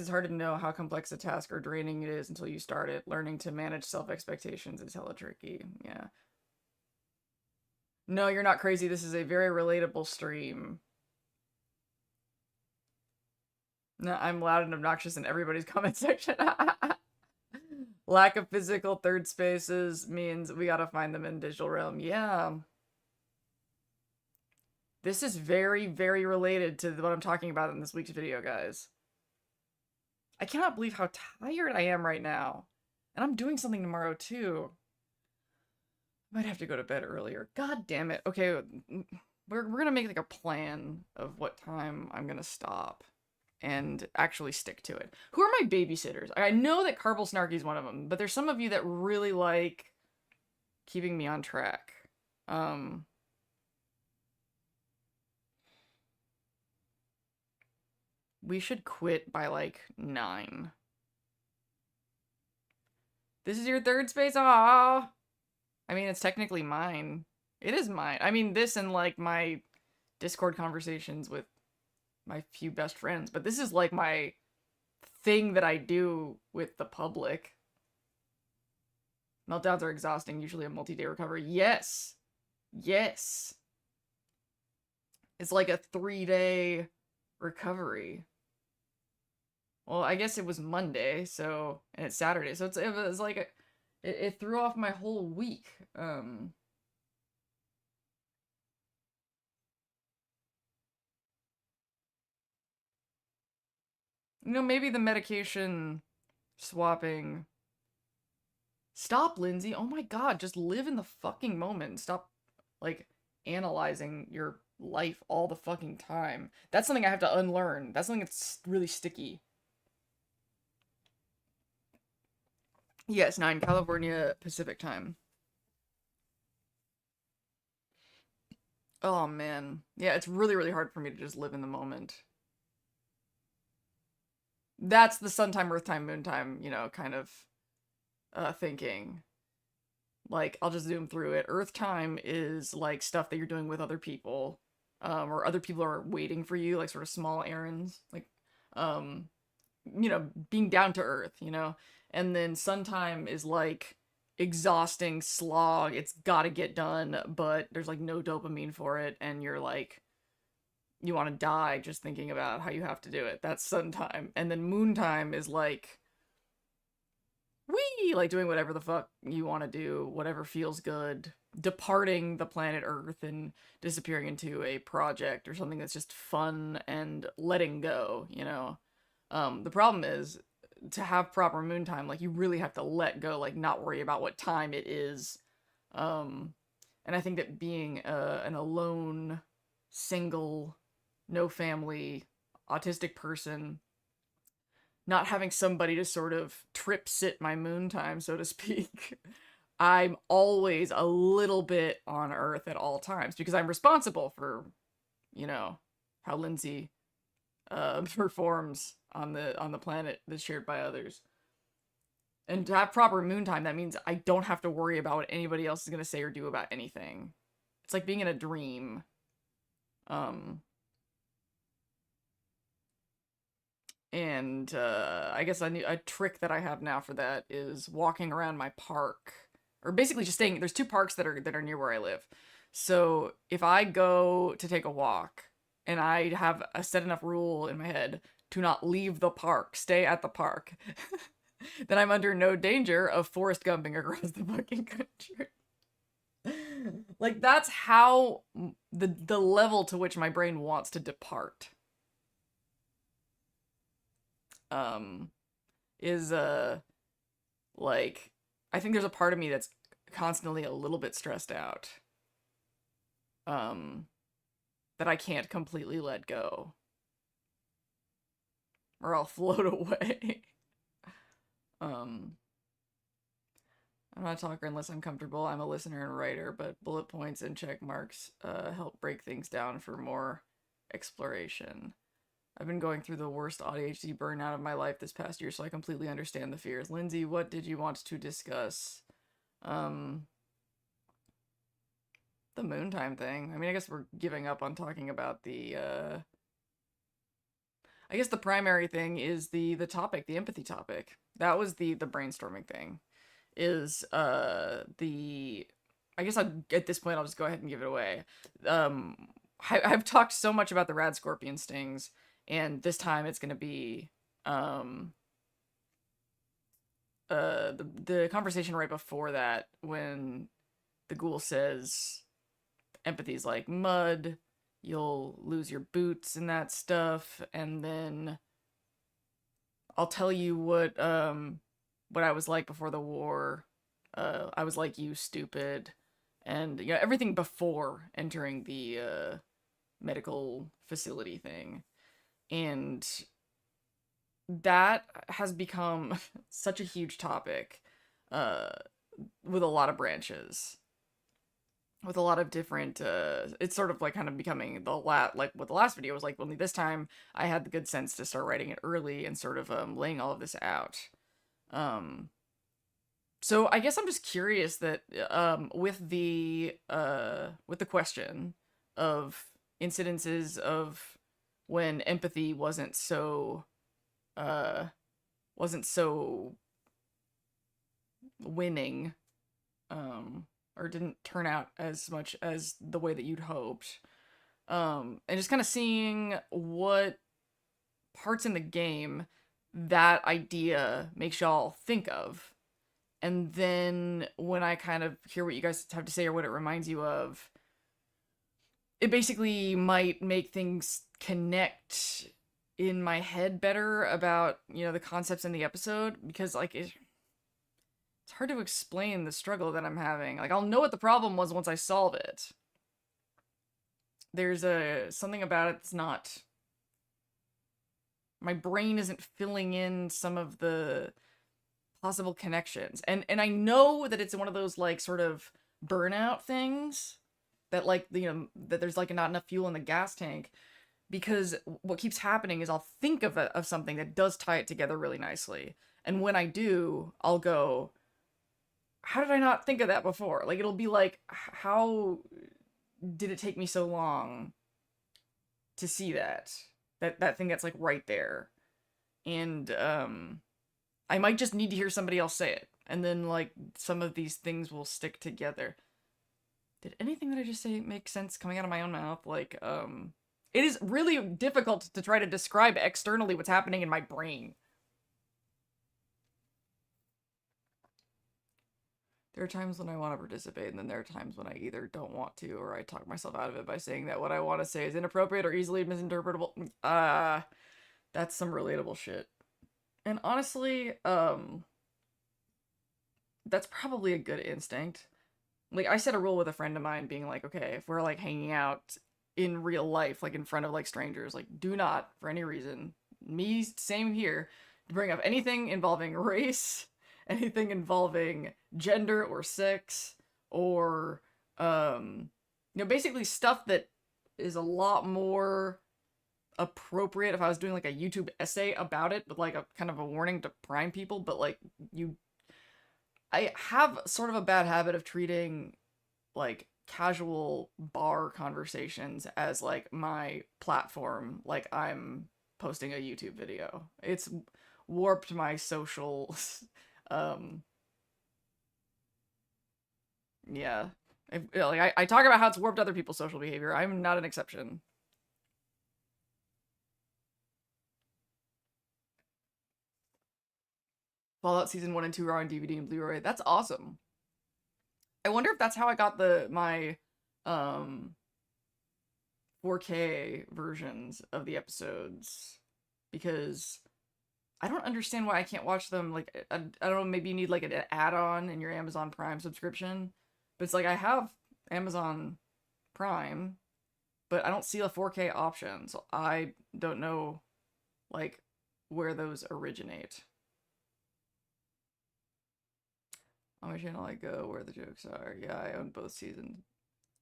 it's hard to know how complex a task or draining it is until you start it. Learning to manage self-expectations is hella tricky. Yeah. No, you're not crazy. This is a very relatable stream. No, I'm loud and obnoxious in everybody's comment section. Lack of physical third spaces means we gotta find them in digital realm. Yeah. This is very, very related to what I'm talking about in this week's video, guys. I cannot believe how tired I am right now. And I'm doing something tomorrow, too. Might have to go to bed earlier. God damn it. Okay, we're gonna make, like, a plan of what time I'm gonna stop and actually stick to it. Who are my babysitters? I know that Carbal Snarky is one of them, but there's some of you that really like keeping me on track. We should quit by, like, 9. This is your third space? Aww! I mean, it's technically mine. It is mine. I mean, this and, like, my Discord conversations with my few best friends, but this is, like, my thing that I do with the public. Meltdowns are exhausting, usually a multi-day recovery. Yes! Yes! It's like a 3-day recovery. Well, I guess it was Monday, so, and it's Saturday, so it was like, it threw off my whole week. You know, maybe the medication swapping. Stop, Lindsay. Oh my god, just live in the fucking moment. Stop, like, analyzing your life all the fucking time. That's something I have to unlearn. That's something that's really sticky. Yes, 9 California Pacific time. Oh man. Yeah, it's really, really hard for me to just live in the moment. that's the sun time, earth time, moon time, you know, kind of thinking. Like, I'll just zoom through it. Earth time is like stuff that you're doing with other people, or other people are waiting for you, like sort of small errands, like, um, you know, being down to earth, you know. And then sun time is like exhausting slog. It's gotta get done, but there's like no dopamine for it, and you're like, you want to die just thinking about how you have to do it. That's sun time. And then moon time is like, wee, like doing whatever the fuck you want to do, whatever feels good, departing the planet Earth and disappearing into a project or something that's just fun and letting go, you know. The problem is, to have proper moon time, like, you really have to let go, like, not worry about what time it is. And I think that being an alone, single, no family, autistic person, not having somebody to sort of trip sit my moon time, so to speak, I'm always a little bit on Earth at all times because I'm responsible for, you know, how Lindsay performs on the planet that's shared by others. And to have proper moon time, that means I don't have to worry about what anybody else is gonna say or do about anything. It's like being in a dream. And I guess a trick that I have now for that is walking around my park, or basically just staying. There's two parks that are near where I live. So if I go to take a walk and I have a set enough rule in my head to not leave the park, stay at the park, then I'm under no danger of Forrest Gumping across the fucking country. Like, that's how the level to which my brain wants to depart. Is like, I think there's a part of me that's constantly a little bit stressed out. That I can't completely let go. Or I'll float away. I'm not a talker unless I'm comfortable. I'm a listener and writer, but bullet points and check marks help break things down for more exploration. I've been going through the worst ADHD burnout of my life this past year, so I completely understand the fears. Lindsay, what did you want to discuss? The moontime thing. I mean, I guess we're giving up on talking about the, I guess the primary thing is the topic, the empathy topic. That was the brainstorming thing. Is, I guess at this point I'll just go ahead and give it away. I've talked so much about the rad scorpion stings, and this time it's gonna be, the conversation right before that, when the ghoul says empathy's like mud, you'll lose your boots and that stuff, and then I'll tell you what I was like before the war. I was like you, stupid. And, you know, everything before entering the medical facility thing. And that has become such a huge topic with a lot of branches. With a lot of different, it's sort of like kind of becoming like what the last video was like, only this time I had the good sense to start writing it early and sort of laying all of this out. So I guess I'm just curious that with the question of incidences of when empathy wasn't so winning, or didn't turn out as much as the way that you'd hoped, and just kind of seeing what parts in the game that idea makes y'all think of. And then when I kind of hear what you guys have to say or what it reminds you of, it basically might make things connect in my head better about, you know, the concepts in the episode, because, like, it's hard to explain the struggle that I'm having. Like, I'll know what the problem was once I solve it. There's something about it that's not... My brain isn't filling in some of the possible connections. And I know that it's one of those, like, sort of burnout things that, like, you know, that there's, like, not enough fuel in the gas tank. because what keeps happening is I'll think of something that does tie it together really nicely. And when I do, I'll go, how did I not think of that before? Like, it'll be like, how did it take me so long to see that thing that's like right there? And I might just need to hear somebody else say it, and then like some of these things will stick together. Did anything that I just say make sense coming out of my own mouth? Like, it is really difficult to try to describe externally what's happening in my brain. There are times when I want to participate, and then there are times when I either don't want to, or I talk myself out of it by saying that what I want to say is inappropriate or easily misinterpretable. That's some relatable shit. And honestly, that's probably a good instinct. Like, I set a rule with a friend of mine being like, okay, if we're like hanging out in real life, like in front of like strangers, like do not, for any reason, me, same here, bring up anything involving race, anything involving gender or sex, or basically stuff that is a lot more appropriate if I was doing like a YouTube essay about it, with like a kind of a warning to prime people. But like, I have sort of a bad habit of treating like casual bar conversations as like my platform, like I'm posting a YouTube video. It's warped my social yeah. I talk about how it's warped other people's social behavior. I'm not an exception. Fallout Season 1 and 2 are on DVD and Blu-ray. That's awesome. I wonder if that's how I got my 4K versions of the episodes, because I don't understand why I can't watch them. Like, I don't know, maybe you need like an add-on in your Amazon Prime subscription, but it's like I have Amazon Prime, but I don't see a 4K option, so I don't know like where those originate. On my channel, I go where the jokes are. Yeah, I own both seasons.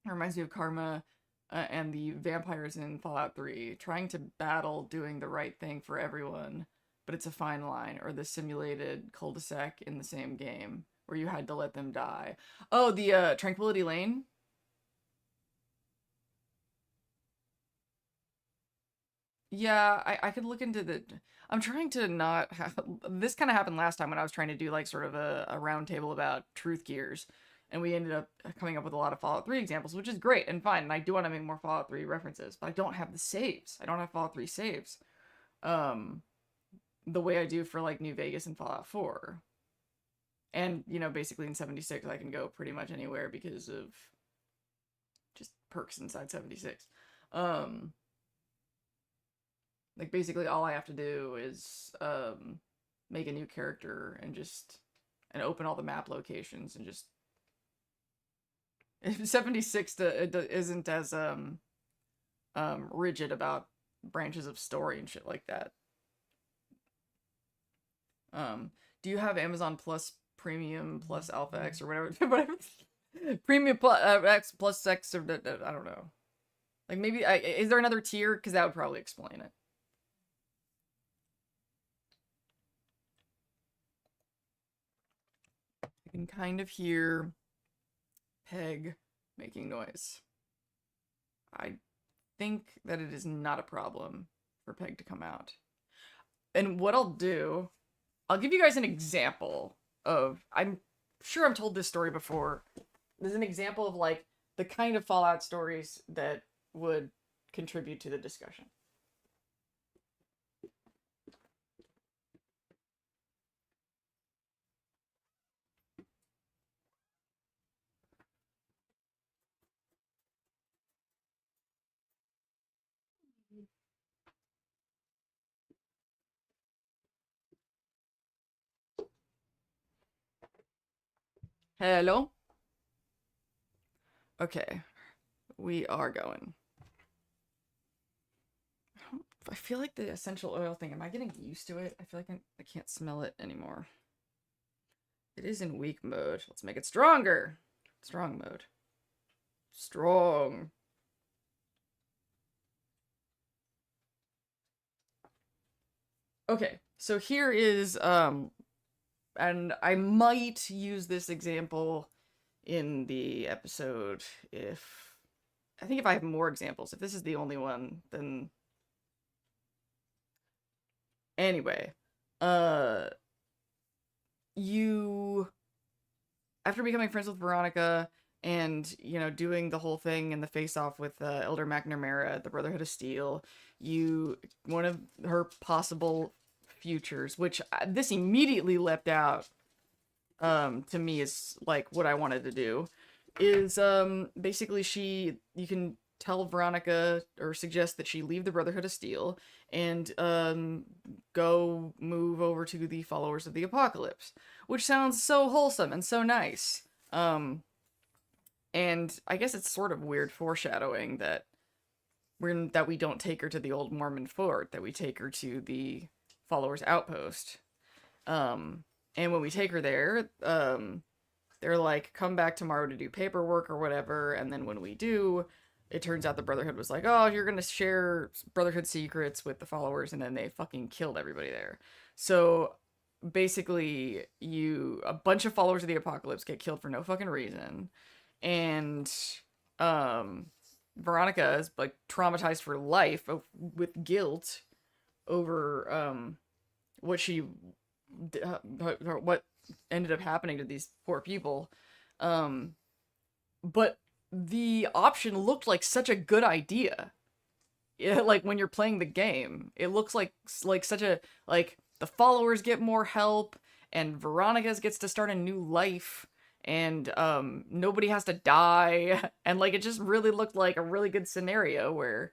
It reminds me of Karma and the vampires in Fallout 3, trying to battle doing the right thing for everyone, but it's a fine line, or the simulated cul-de-sac in the same game, where you had to let them die. Oh, the Tranquility Lane? Yeah, I could look into the... I'm trying to not have... This kind of happened last time when I was trying to do like sort of a round table about truth gears, and we ended up coming up with a lot of Fallout 3 examples, which is great and fine, and I do want to make more Fallout 3 references, but I don't have the saves. I don't have Fallout 3 saves. The way I do for like New Vegas and Fallout 4. And, basically in 76 I can go pretty much anywhere because of just perks inside 76. Like, basically all I have to do is make a new character and open all the map locations and just... 76 isn't as rigid about branches of story and shit like that. Do you have Amazon Plus Premium Plus Alpha X or whatever Premium Plus X Plus X, or I don't know. Like, maybe is there another tier? Because that would probably explain it. I can kind of hear Peg making noise. I think that it is not a problem for Peg to come out. And what I'll do, I'll give you guys an example of... I'm sure I've told this story before. There's an example of like the kind of Fallout stories that would contribute to the discussion. Hello? Okay, we are going. I feel like the essential oil thing, am I getting used to it? I feel like I can't smell it anymore. It is in weak mode. Let's make it stronger. Strong mode. Strong. Okay, so here is and I might use this example in the episode if I think if I have more examples. If this is the only one, then anyway, uh you after becoming friends with Veronica and doing the whole thing in the face off with Elder McNamara, the Brotherhood of Steel, you one of her possible futures, which this immediately leapt out to me is like what I wanted to do, is basically you can tell Veronica or suggest that she leave the Brotherhood of Steel and go move over to the Followers of the Apocalypse, which sounds so wholesome and so nice. And I guess it's sort of weird foreshadowing that we don't take her to the old Mormon fort, that we take her to the Followers Outpost. And when we take her there, they're like, come back tomorrow to do paperwork or whatever, and then when we do, it turns out the Brotherhood was like, oh, you're gonna share Brotherhood secrets with the followers, and then they fucking killed everybody there. So basically, a bunch of followers of the Apocalypse get killed for no fucking reason, and Veronica is like traumatized for life with guilt over what ended up happening to these poor people. But the option looked like such a good idea. Yeah, like when you're playing the game, it looks like such a the followers get more help and Veronica's gets to start a new life and nobody has to die and like it just really looked like a really good scenario where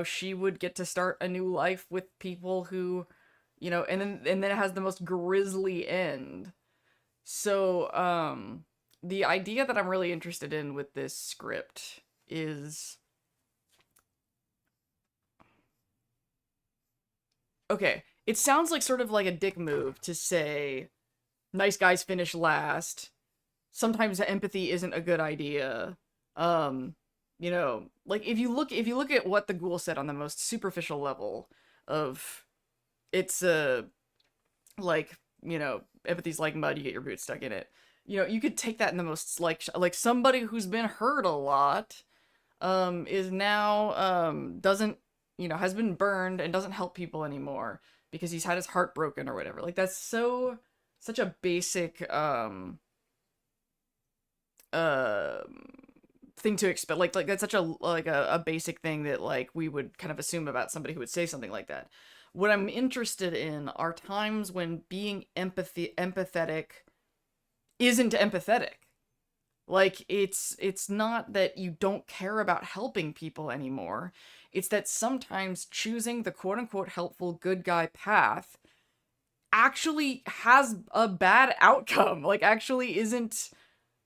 she would get to start a new life with people who and then it has the most grisly end. So the idea that I'm really interested in with this script is okay, it sounds like sort of like a dick move to say nice guys finish last. Sometimes empathy isn't a good idea. Like if you look at what the ghoul said on the most superficial level of it's like, empathy's like mud, you get your boots stuck in it. You could take that in the most like somebody who's been hurt a lot is now doesn't has been burned and doesn't help people anymore because he's had his heart broken or whatever. Like that's such a basic thing to expect. Like that's such a basic thing that like we would kind of assume about somebody who would say something like that. What I'm interested in are times when being empathetic isn't empathetic. Like it's not that you don't care about helping people anymore. It's that sometimes choosing the quote unquote helpful good guy path actually has a bad outcome. Like actually isn't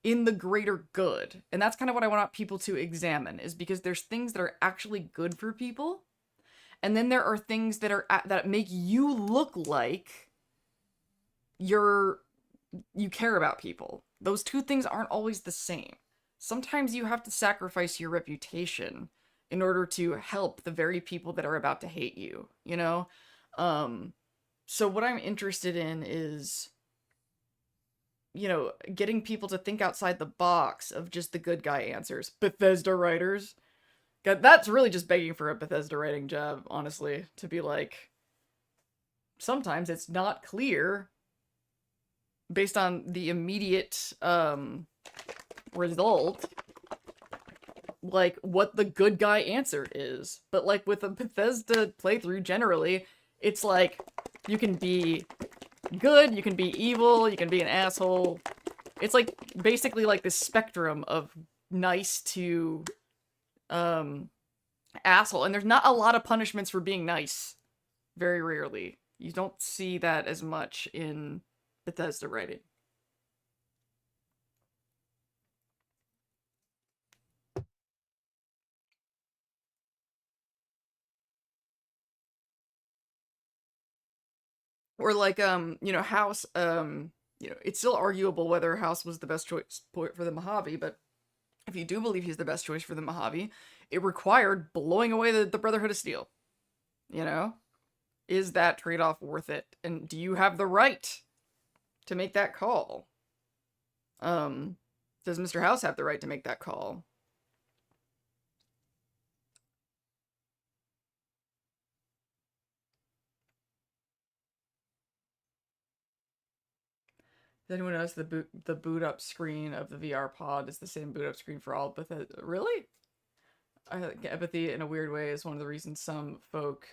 in the greater good. And that's kind of what I want people to examine, is because there's things that are actually good for people. And then there are things that make you look like you care about people. Those two things aren't always the same. Sometimes you have to sacrifice your reputation in order to help the very people that are about to hate you, So what I'm interested in is, getting people to think outside the box of just the good guy answers. Bethesda writers. God, that's really just begging for a Bethesda writing job, honestly, to be like, sometimes it's not clear based on the immediate result, like what the good guy answer is. But like with a Bethesda playthrough generally, it's like you can be good, you can be evil, you can be an asshole. It's like basically like this spectrum of nice to asshole, and there's not a lot of punishments for being nice. Very rarely. You don't see that as much in Bethesda writing. Or like House, it's still arguable whether House was the best choice for the Mojave, but if you do believe he's the best choice for the Mojave, it required blowing away the Brotherhood of Steel. Is that trade-off worth it? And do you have the right to make that call? Does Mr. House have the right to make that call? Does anyone notice the boot up screen of the VR pod is the same boot up screen for all but really? I think empathy in a weird way is one of the reasons some folk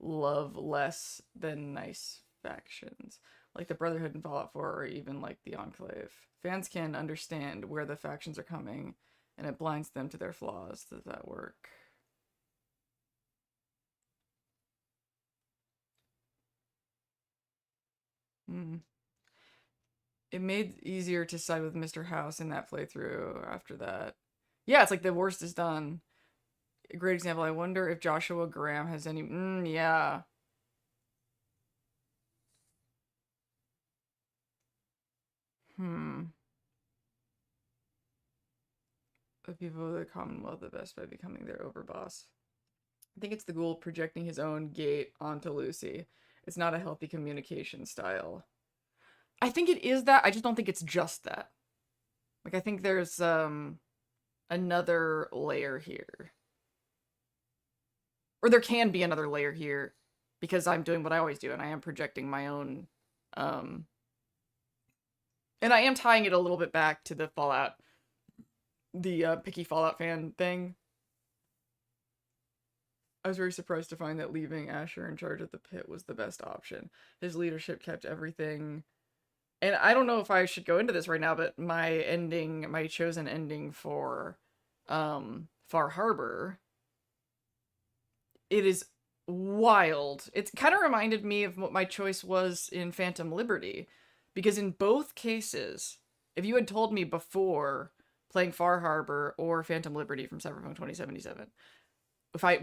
love less than nice factions, like the Brotherhood in Fallout 4 or even like the Enclave. Fans can understand where the factions are coming and it blinds them to their flaws. Does that work? Hmm. It made it easier to side with Mr. House in that playthrough after that. Yeah, it's like the worst is done. A great example. I wonder if Joshua Graham has any. Yeah. Hmm. The people of the Commonwealth the best by becoming their overboss. I think it's the ghoul projecting his own gate onto Lucy. It's not a healthy communication style. I think it is that. I just don't think it's just that. Like, I think there's another layer here. Or there can be another layer here because I'm doing what I always do and I am projecting my own and I am tying it a little bit back to the Fallout, the picky Fallout fan thing. I was very surprised to find that leaving Asher in charge of the pit was the best option. His leadership kept everything. And I don't know if I should go into this right now, but my chosen ending for Far Harbor, it is wild. It kind of reminded me of what my choice was in Phantom Liberty. Because in both cases, if you had told me before playing Far Harbor or Phantom Liberty from Cyberpunk 2077,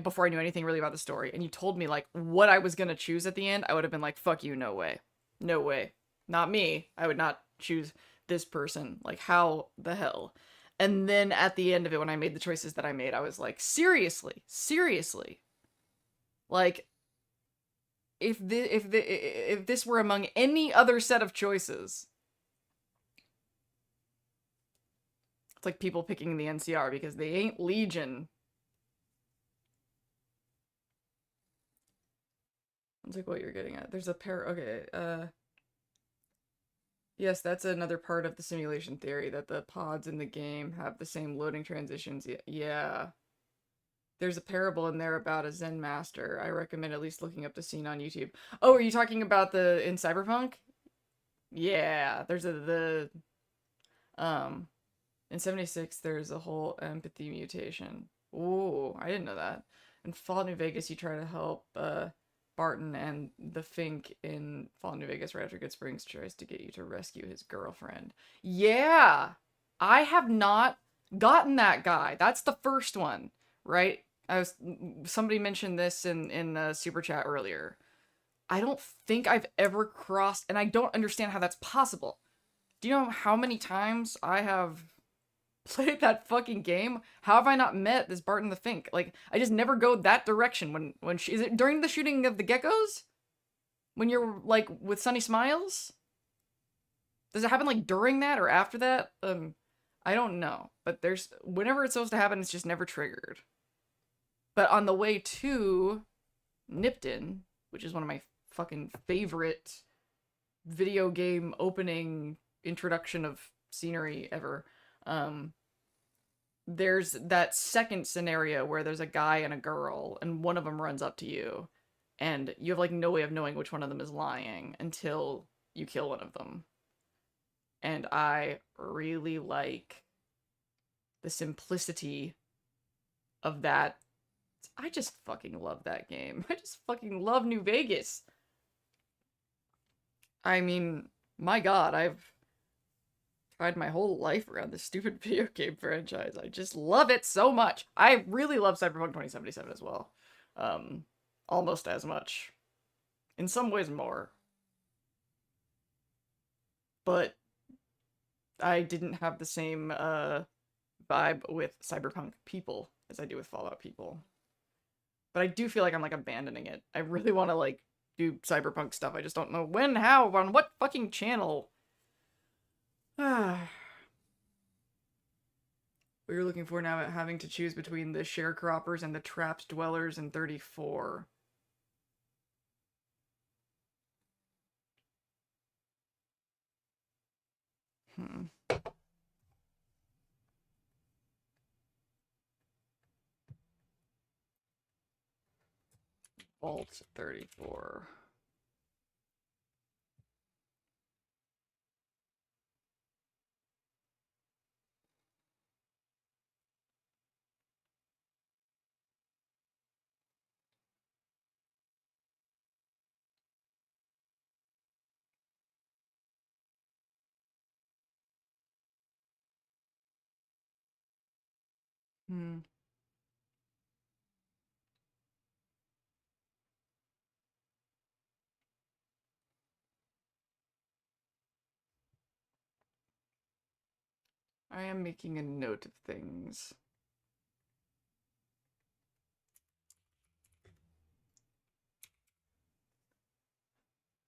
before I knew anything really about the story, and you told me like what I was gonna choose at the end, I would have been like, fuck you, no way. No way. Not me. I would not choose this person. Like, how the hell? And then at the end of it, when I made the choices that I made, I was like, seriously? Seriously? Like, if this were among any other set of choices, it's like people picking the NCR because they ain't Legion. It's like what you're getting at. There's a pair. Okay. Yes, that's another part of the simulation theory that the pods in the game have the same loading transitions. Yeah. There's a parable in there about a Zen master. I recommend at least looking up the scene on YouTube. Oh, are you talking about in Cyberpunk? Yeah, there's in 76 there's a whole empathy mutation. Ooh, I didn't know that. In Fallout New Vegas, you try to help Barton, and the Fink in Fallout New Vegas right after Good Springs tries to get you to rescue his girlfriend. Yeah! I have not gotten that guy. That's the first one, right? Somebody mentioned this in the super chat earlier. I don't think I've ever crossed, and I don't understand how that's possible. Do you know how many times I have played that fucking game? How have I not met this Barton the Fink? Like, I just never go that direction when she, is it during the shooting of the geckos? When you're, like, with Sunny Smiles? Does it happen, like, during that or after that? I don't know. But whenever it's supposed to happen, it's just never triggered. But on the way to Nipton, which is one of my fucking favorite video game opening introduction of scenery ever, there's that second scenario where there's a guy and a girl, and one of them runs up to you, and you have, like, no way of knowing which one of them is lying until you kill one of them. And I really like the simplicity of that. I just fucking love that game. I just fucking love New Vegas. I mean, my god, I've tried my whole life around this stupid video game franchise. I just love it so much. I really love Cyberpunk 2077 as well. Almost as much. In some ways more. But I didn't have the same vibe with Cyberpunk people as I do with Fallout people. But I do feel like I'm, like, abandoning it. I really want to, like, do cyberpunk stuff. I just don't know when, how, on what fucking channel. What you're looking for now, having to choose between the sharecroppers and the trapped dwellers in 34. Vault 34. I am making a note of things.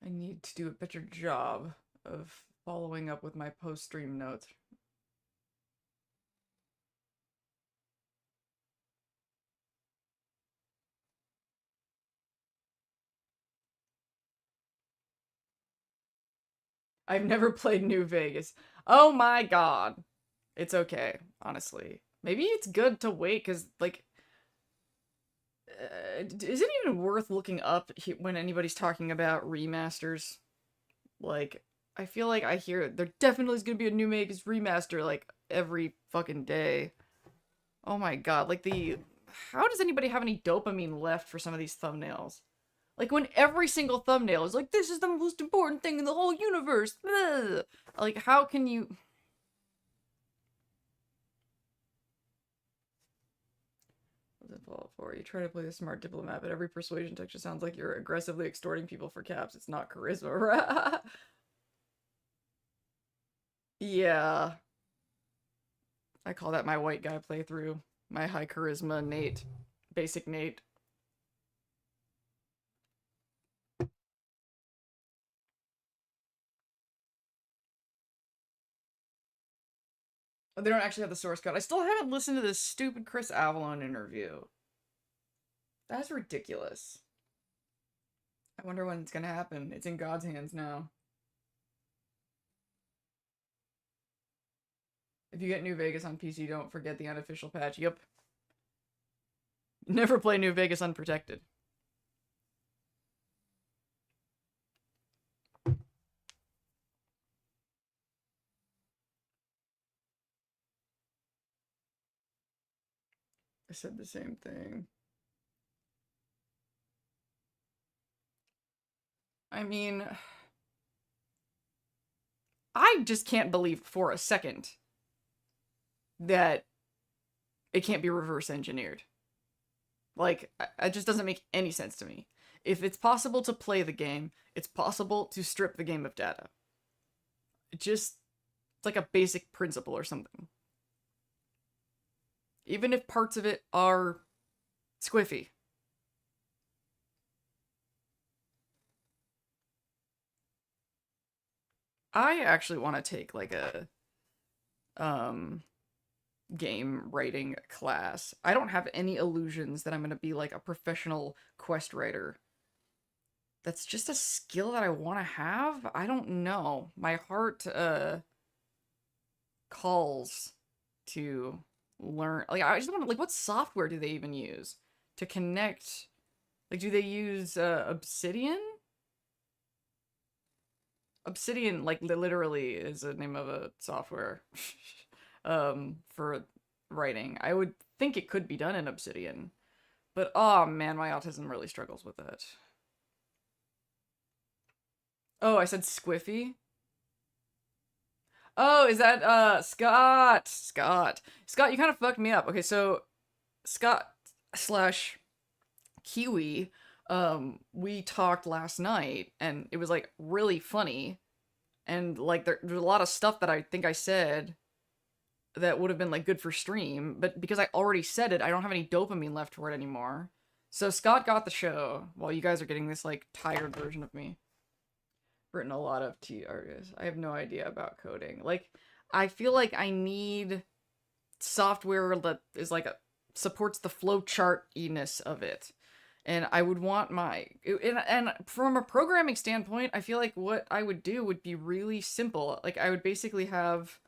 I need to do a better job of following up with my post-stream notes. I've never played New Vegas. Oh my god. It's okay, honestly. Maybe it's good to wait, because, like, is it even worth looking up when anybody's talking about remasters? Like, I feel like I hear there definitely is gonna be a New Vegas remaster, like, every fucking day. Oh my god, like how does anybody have any dopamine left for some of these thumbnails? Like, when every single thumbnail is like, this is the most important thing in the whole universe. Ugh. Like, how can you... What's it fall for? You try to play the smart diplomat, but every persuasion text just sounds like you're aggressively extorting people for caps. It's not charisma. Yeah. I call that my white guy playthrough. My high charisma Nate. Basic Nate. They don't actually have the source code. I still haven't listened to this stupid Chris Avalon interview. That's ridiculous. I wonder when it's gonna happen. It's in God's hands now. If you get New Vegas on PC, don't forget the unofficial patch. Yep. Never play New Vegas unprotected. I said the same thing. I mean, I just can't believe for a second that it can't be reverse engineered. Like, it just doesn't make any sense to me. If it's possible to play the game, it's possible to strip the game of data. It's like a basic principle or something. Even if parts of it are squiffy. I actually want to take like a game writing class. I don't have any illusions that I'm going to be like a professional quest writer. That's just a skill that I want to have. I don't know. My heart calls to learn. Like, I just want to, like, what software do they even use to connect? Like, do they use Obsidian? Obsidian, like, literally is the name of a software for writing. I would think it could be done in Obsidian. But, oh man, my autism really struggles with that. Oh, I said squiffy? Oh, is that, Scott? Scott, you kind of fucked me up. Okay, so, Scott slash Kiwi, we talked last night, and it was, like, really funny. And, like, there's a lot of stuff that I think I said that would have been, like, good for stream, but because I already said it, I don't have any dopamine left for it anymore. So Scott got the show while you guys are getting this like tired version of me. Written a lot of TRs. I have no idea about coding. Like, I feel like I need software that is like supports the flowchart-iness of it. And I would want and from a programming standpoint, I feel like what I would do would be really simple. Like I would basically have,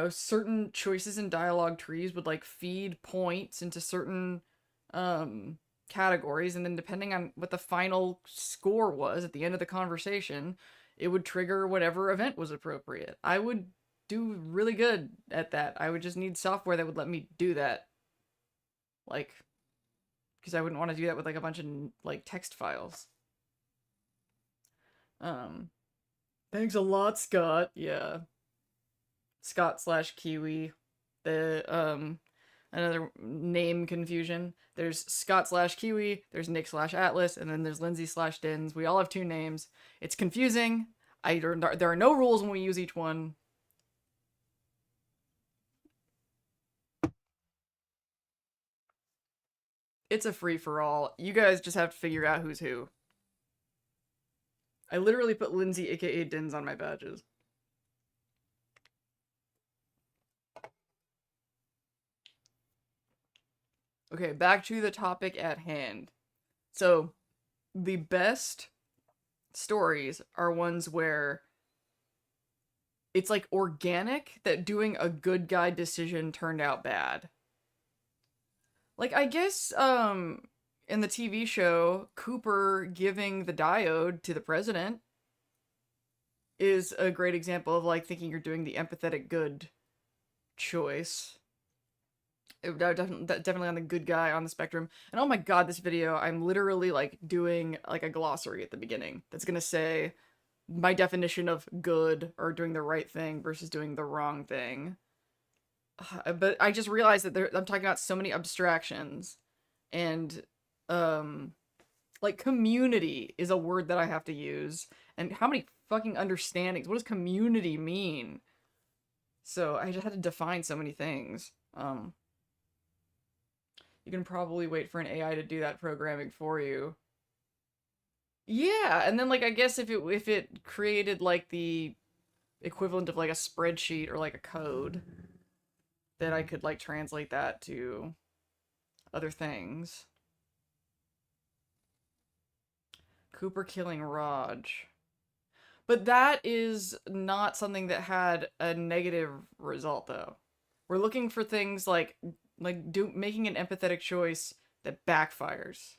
certain choices in dialogue trees would like feed points into certain categories, and then depending on what the final score was at the end of the conversation, it would trigger whatever event was appropriate. I would do really good at that. I would just need software that would let me do that. Like, because I wouldn't want to do that with like a bunch of like text files. Thanks a lot, Scott. Yeah. Scott/Kiwi. The another name confusion. There's Scott/Kiwi, there's Nick/Atlas, and then there's Lindsay/Dins. We all have two names. It's confusing. There are no rules when we use each one. It's a free-for-all. You guys just have to figure out who's who. I literally put Lindsay aka Dins on my badges. Okay, back to the topic at hand. So, the best stories are ones where it's like organic that doing a good guy decision turned out bad. Like, I guess, in the TV show, Cooper giving the diode to the president is a great example of, like, thinking you're doing the empathetic good choice. Definitely on the good guy on the spectrum. And oh my god, this video, I'm literally, like, doing, like, a glossary at the beginning that's gonna say my definition of good or doing the right thing versus doing the wrong thing. But I just realized that I'm talking about so many abstractions, and like community is a word that I have to use, and how many fucking understandings? What does community mean? So I just had to define so many things. You can probably wait for an AI to do that programming for you. Yeah, and then like I guess if it created like the equivalent of like a spreadsheet or like a code, that I could like translate that to other things. Cooper killing Raj. But that is not something that had a negative result though. We're looking for things like making an empathetic choice that backfires.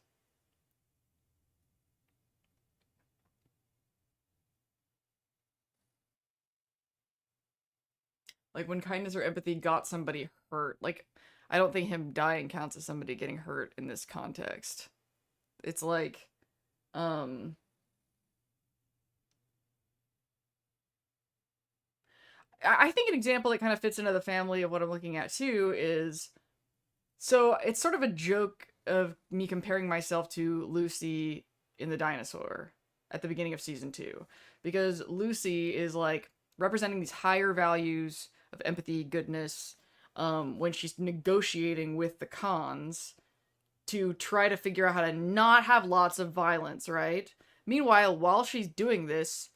Like when kindness or empathy got somebody hurt. Like, I don't think him dying counts as somebody getting hurt in this context. It's like, I think an example that kind of fits into the family of what I'm looking at too is, so it's sort of a joke of me comparing myself to Lucy in The Dinosaur at the beginning of season 2. Because Lucy is like representing these higher values of empathy, goodness, when she's negotiating with the cons to try to figure out how to not have lots of violence, right? Meanwhile, while she's doing this,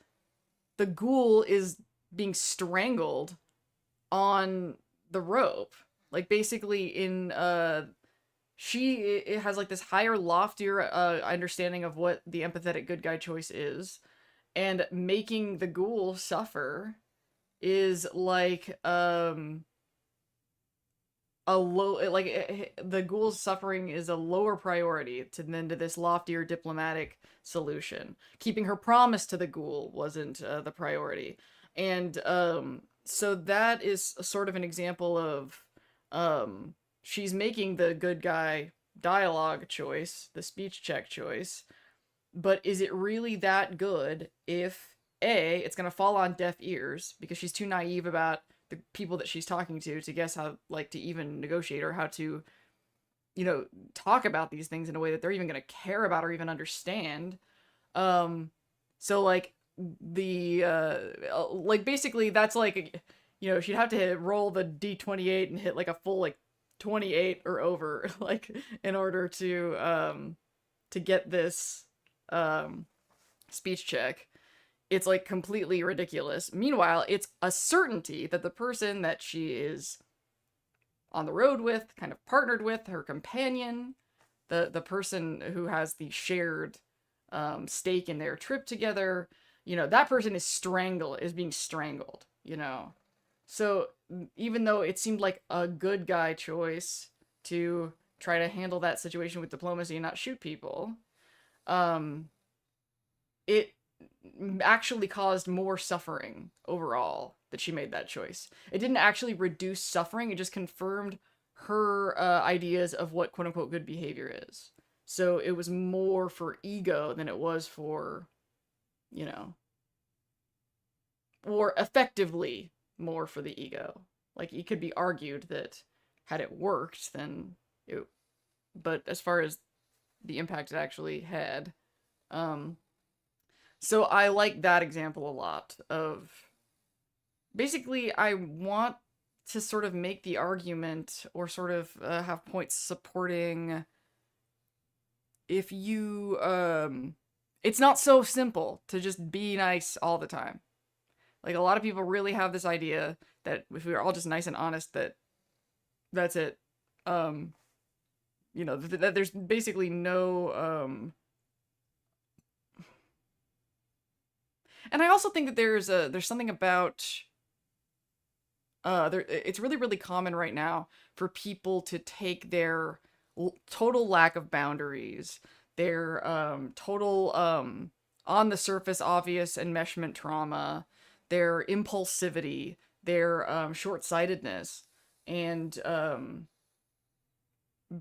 the ghoul is being strangled on the rope. Like, basically in, it has like this higher, loftier understanding of what the empathetic good guy choice is, and making the ghoul suffer is like a low, like the ghoul's suffering is a lower priority to this loftier diplomatic solution. Keeping her promise to the ghoul wasn't the priority. And so that is sort of an example of she's making the good guy dialogue choice, the speech check choice, but is it really that good if A, it's gonna fall on deaf ears because she's too naive about the people that she's talking to guess how, like, to even negotiate or how to, talk about these things in a way that they're even gonna care about or even understand. So like the like basically that's like, she'd have to roll the D28 and hit like a full like 28 or over, like, in order to get this speech check. It's like completely ridiculous. Meanwhile, it's a certainty that the person that she is on the road with, kind of partnered with, her companion, the person who has the shared stake in their trip together, you know, that person is being strangled, you know. So even though it seemed like a good guy choice to try to handle that situation with diplomacy and not shoot people, it actually caused more suffering overall that she made that choice. It didn't actually reduce suffering, it just confirmed her ideas of what quote unquote good behavior is. So it was more for ego than it was for, you know, or effectively more for the ego. Like, it could be argued that had it worked, then it, but as far as the impact it actually had, so I like that example a lot of, basically, I want to sort of make the argument or sort of have points supporting if you, it's not so simple to just be nice all the time. Like, a lot of people really have this idea that if we were all just nice and honest, that's it. You know, that there's basically no, and I also think that there's something about, it's really, really common right now for people to take their total lack of boundaries, their, total, on the surface obvious enmeshment trauma, their impulsivity, their, short-sightedness, and,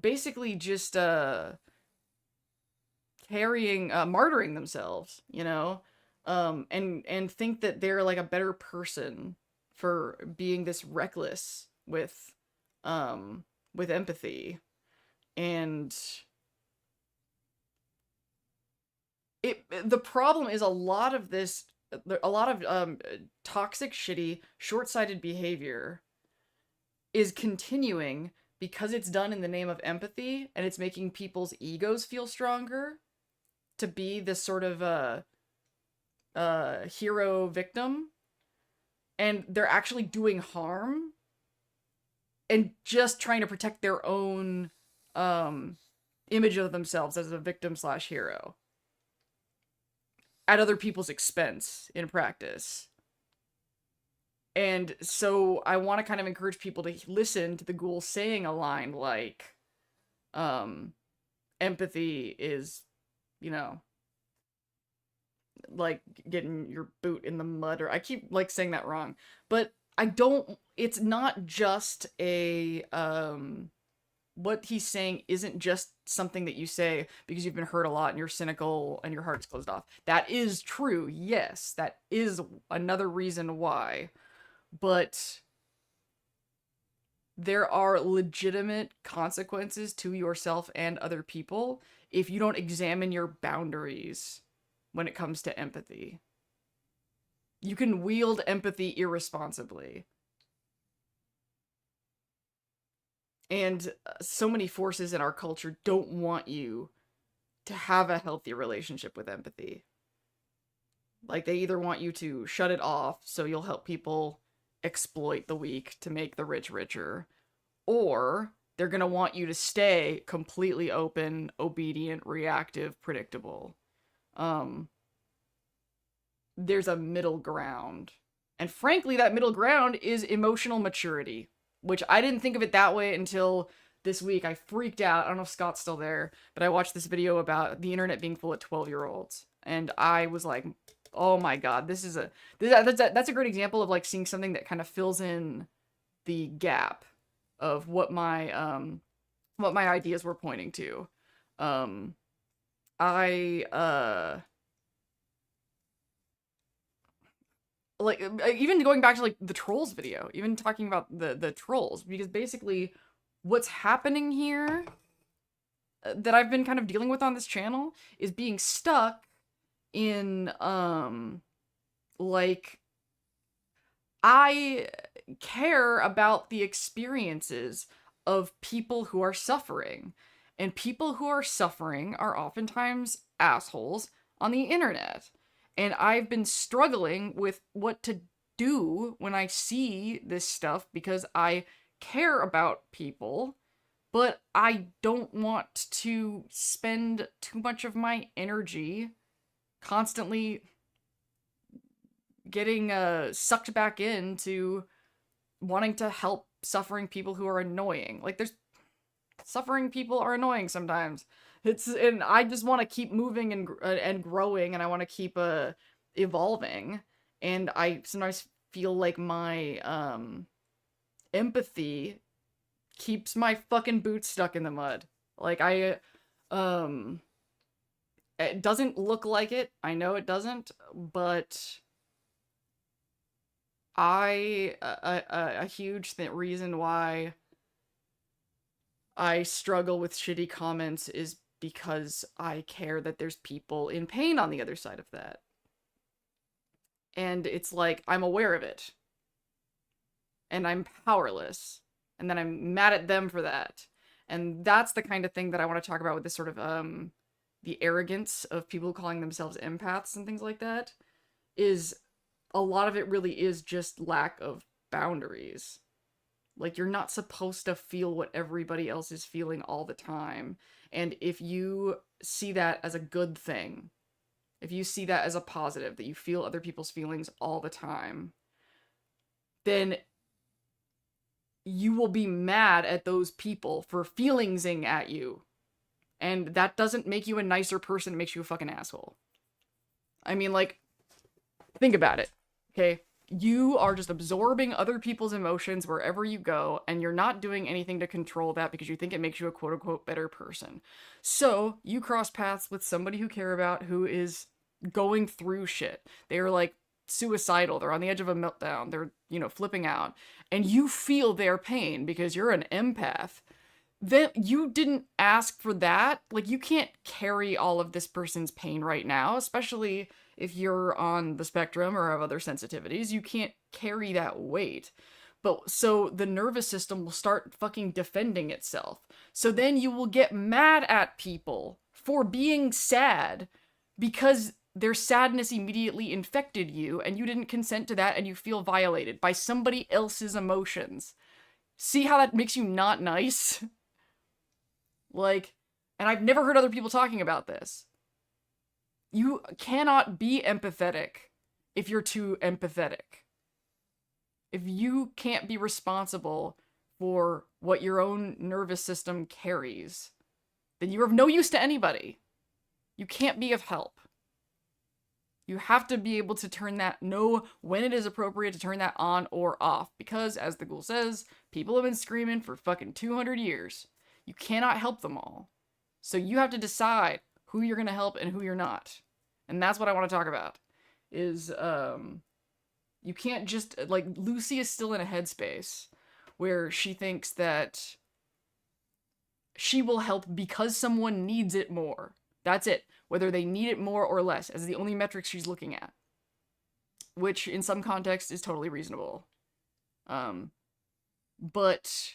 basically just, martyring themselves, you know? And think that they're like a better person for being this reckless with empathy. And the problem is a lot of toxic, shitty, short-sighted behavior is continuing because it's done in the name of empathy, and it's making people's egos feel stronger to be this sort of hero victim, and they're actually doing harm and just trying to protect their own image of themselves as a victim slash hero at other people's expense in practice. And so I want to kind of encourage people to listen to the ghoul saying a line like, empathy is, you know, like getting your boot in the mud, or I keep like saying that wrong, but it's not just a, what he's saying isn't just something that you say because you've been hurt a lot and you're cynical and your heart's closed off. That is true, yes, that is another reason why, but there are legitimate consequences to yourself and other people if you don't examine your boundaries when it comes to empathy. You can wield empathy irresponsibly. And so many forces in our culture don't want you to have a healthy relationship with empathy. Like, they either want you to shut it off so you'll help people exploit the weak to make the rich richer, or they're gonna want you to stay completely open, obedient, reactive, predictable. There's a middle ground. And frankly, that middle ground is emotional maturity, which I didn't think of it that way until this week. I freaked out. I don't know if Scott's still there, but I watched this video about the internet being full of 12-year-olds. And I was like, oh my God, that's a great example of like seeing something that kind of fills in the gap of what my ideas were pointing to. Like, even going back to like the trolls video, even talking about the trolls, because basically what's happening here that I've been kind of dealing with on this channel is being stuck in like, I care about the experiences of people who are suffering. And people who are suffering are oftentimes assholes on the internet. And I've been struggling with what to do when I see this stuff because I care about people, but I don't want to spend too much of my energy constantly getting sucked back into wanting to help suffering people who are annoying. Like, there's suffering people are annoying sometimes. And I just want to keep moving and growing, and I want to keep evolving. And I sometimes feel like my empathy keeps my fucking boots stuck in the mud. Like, it doesn't look like it. I know it doesn't, but a huge reason why I struggle with shitty comments is because I care that there's people in pain on the other side of that. And it's like, I'm aware of it. And I'm powerless. And then I'm mad at them for that. And that's the kind of thing that I want to talk about with this sort of, the arrogance of people calling themselves empaths and things like that, is a lot of it really is just lack of boundaries. Like, you're not supposed to feel what everybody else is feeling all the time. And if you see that as a good thing, if you see that as a positive, that you feel other people's feelings all the time, then you will be mad at those people for feelingsing at you. And that doesn't make you a nicer person, it makes you a fucking asshole. I mean, like, think about it, okay? You are just absorbing other people's emotions wherever you go, and you're not doing anything to control that because you think it makes you a quote-unquote better person. So, you cross paths with somebody who care about who is going through shit. They are, like, suicidal. They're on the edge of a meltdown. They're, flipping out. And you feel their pain because you're an empath. Then you didn't ask for that. Like, you can't carry all of this person's pain right now, especially if you're on the spectrum or have other sensitivities. You can't carry that weight. But so the nervous system will start fucking defending itself. So then you will get mad at people for being sad because their sadness immediately infected you and you didn't consent to that and you feel violated by somebody else's emotions. See how that makes you not nice? Like, and I've never heard other people talking about this. You cannot be empathetic if you're too empathetic. If you can't be responsible for what your own nervous system carries, then you're of no use to anybody. You can't be of help. You have to be able to know when it is appropriate to turn that on or off. Because, as the ghoul says, people have been screaming for fucking 200 years. You cannot help them all. So you have to decide who you're going to help and who you're not. And that's what I want to talk about. Is, you can't just, like, Lucy is still in a headspace where she thinks that she will help because someone needs it more. That's it. Whether they need it more or less, as the only metrics she's looking at. Which, in some context, is totally reasonable. But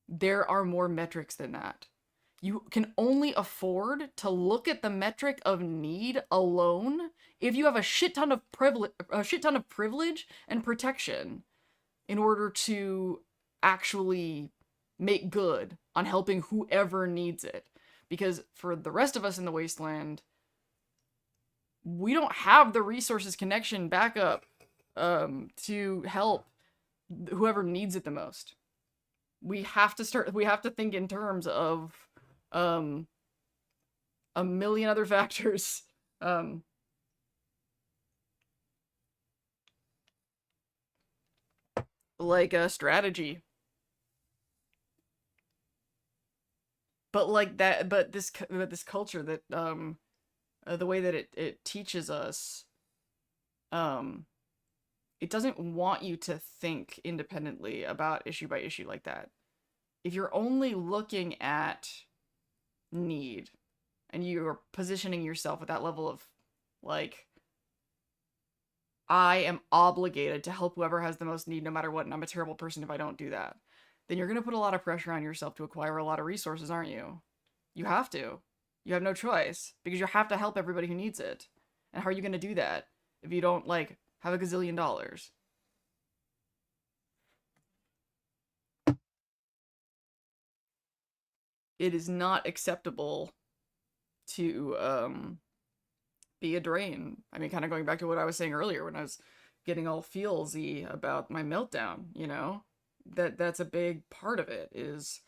there are more metrics than that. You can only afford to look at the metric of need alone if you have a shit ton of privilege and protection in order to actually make good on helping whoever needs it. Because for the rest of us in the wasteland, we don't have the resources, connection, backup to help whoever needs it the most. We have to think in terms of a million other factors. Like a strategy. But like that, but this culture that, the way that it teaches us, it doesn't want you to think independently about issue by issue like that. If you're only looking at need, and you're positioning yourself at that level of, like, I am obligated to help whoever has the most need no matter what, and I'm a terrible person if I don't do that, then you're going to put a lot of pressure on yourself to acquire a lot of resources, aren't you? You have to. You have no choice because you have to help everybody who needs it. And how are you going to do that if you don't, like, have a gazillion dollars? It is not acceptable to be a drain. I mean, kind of going back to what I was saying earlier when I was getting all feelsy about my meltdown, you know? That's a big part of it is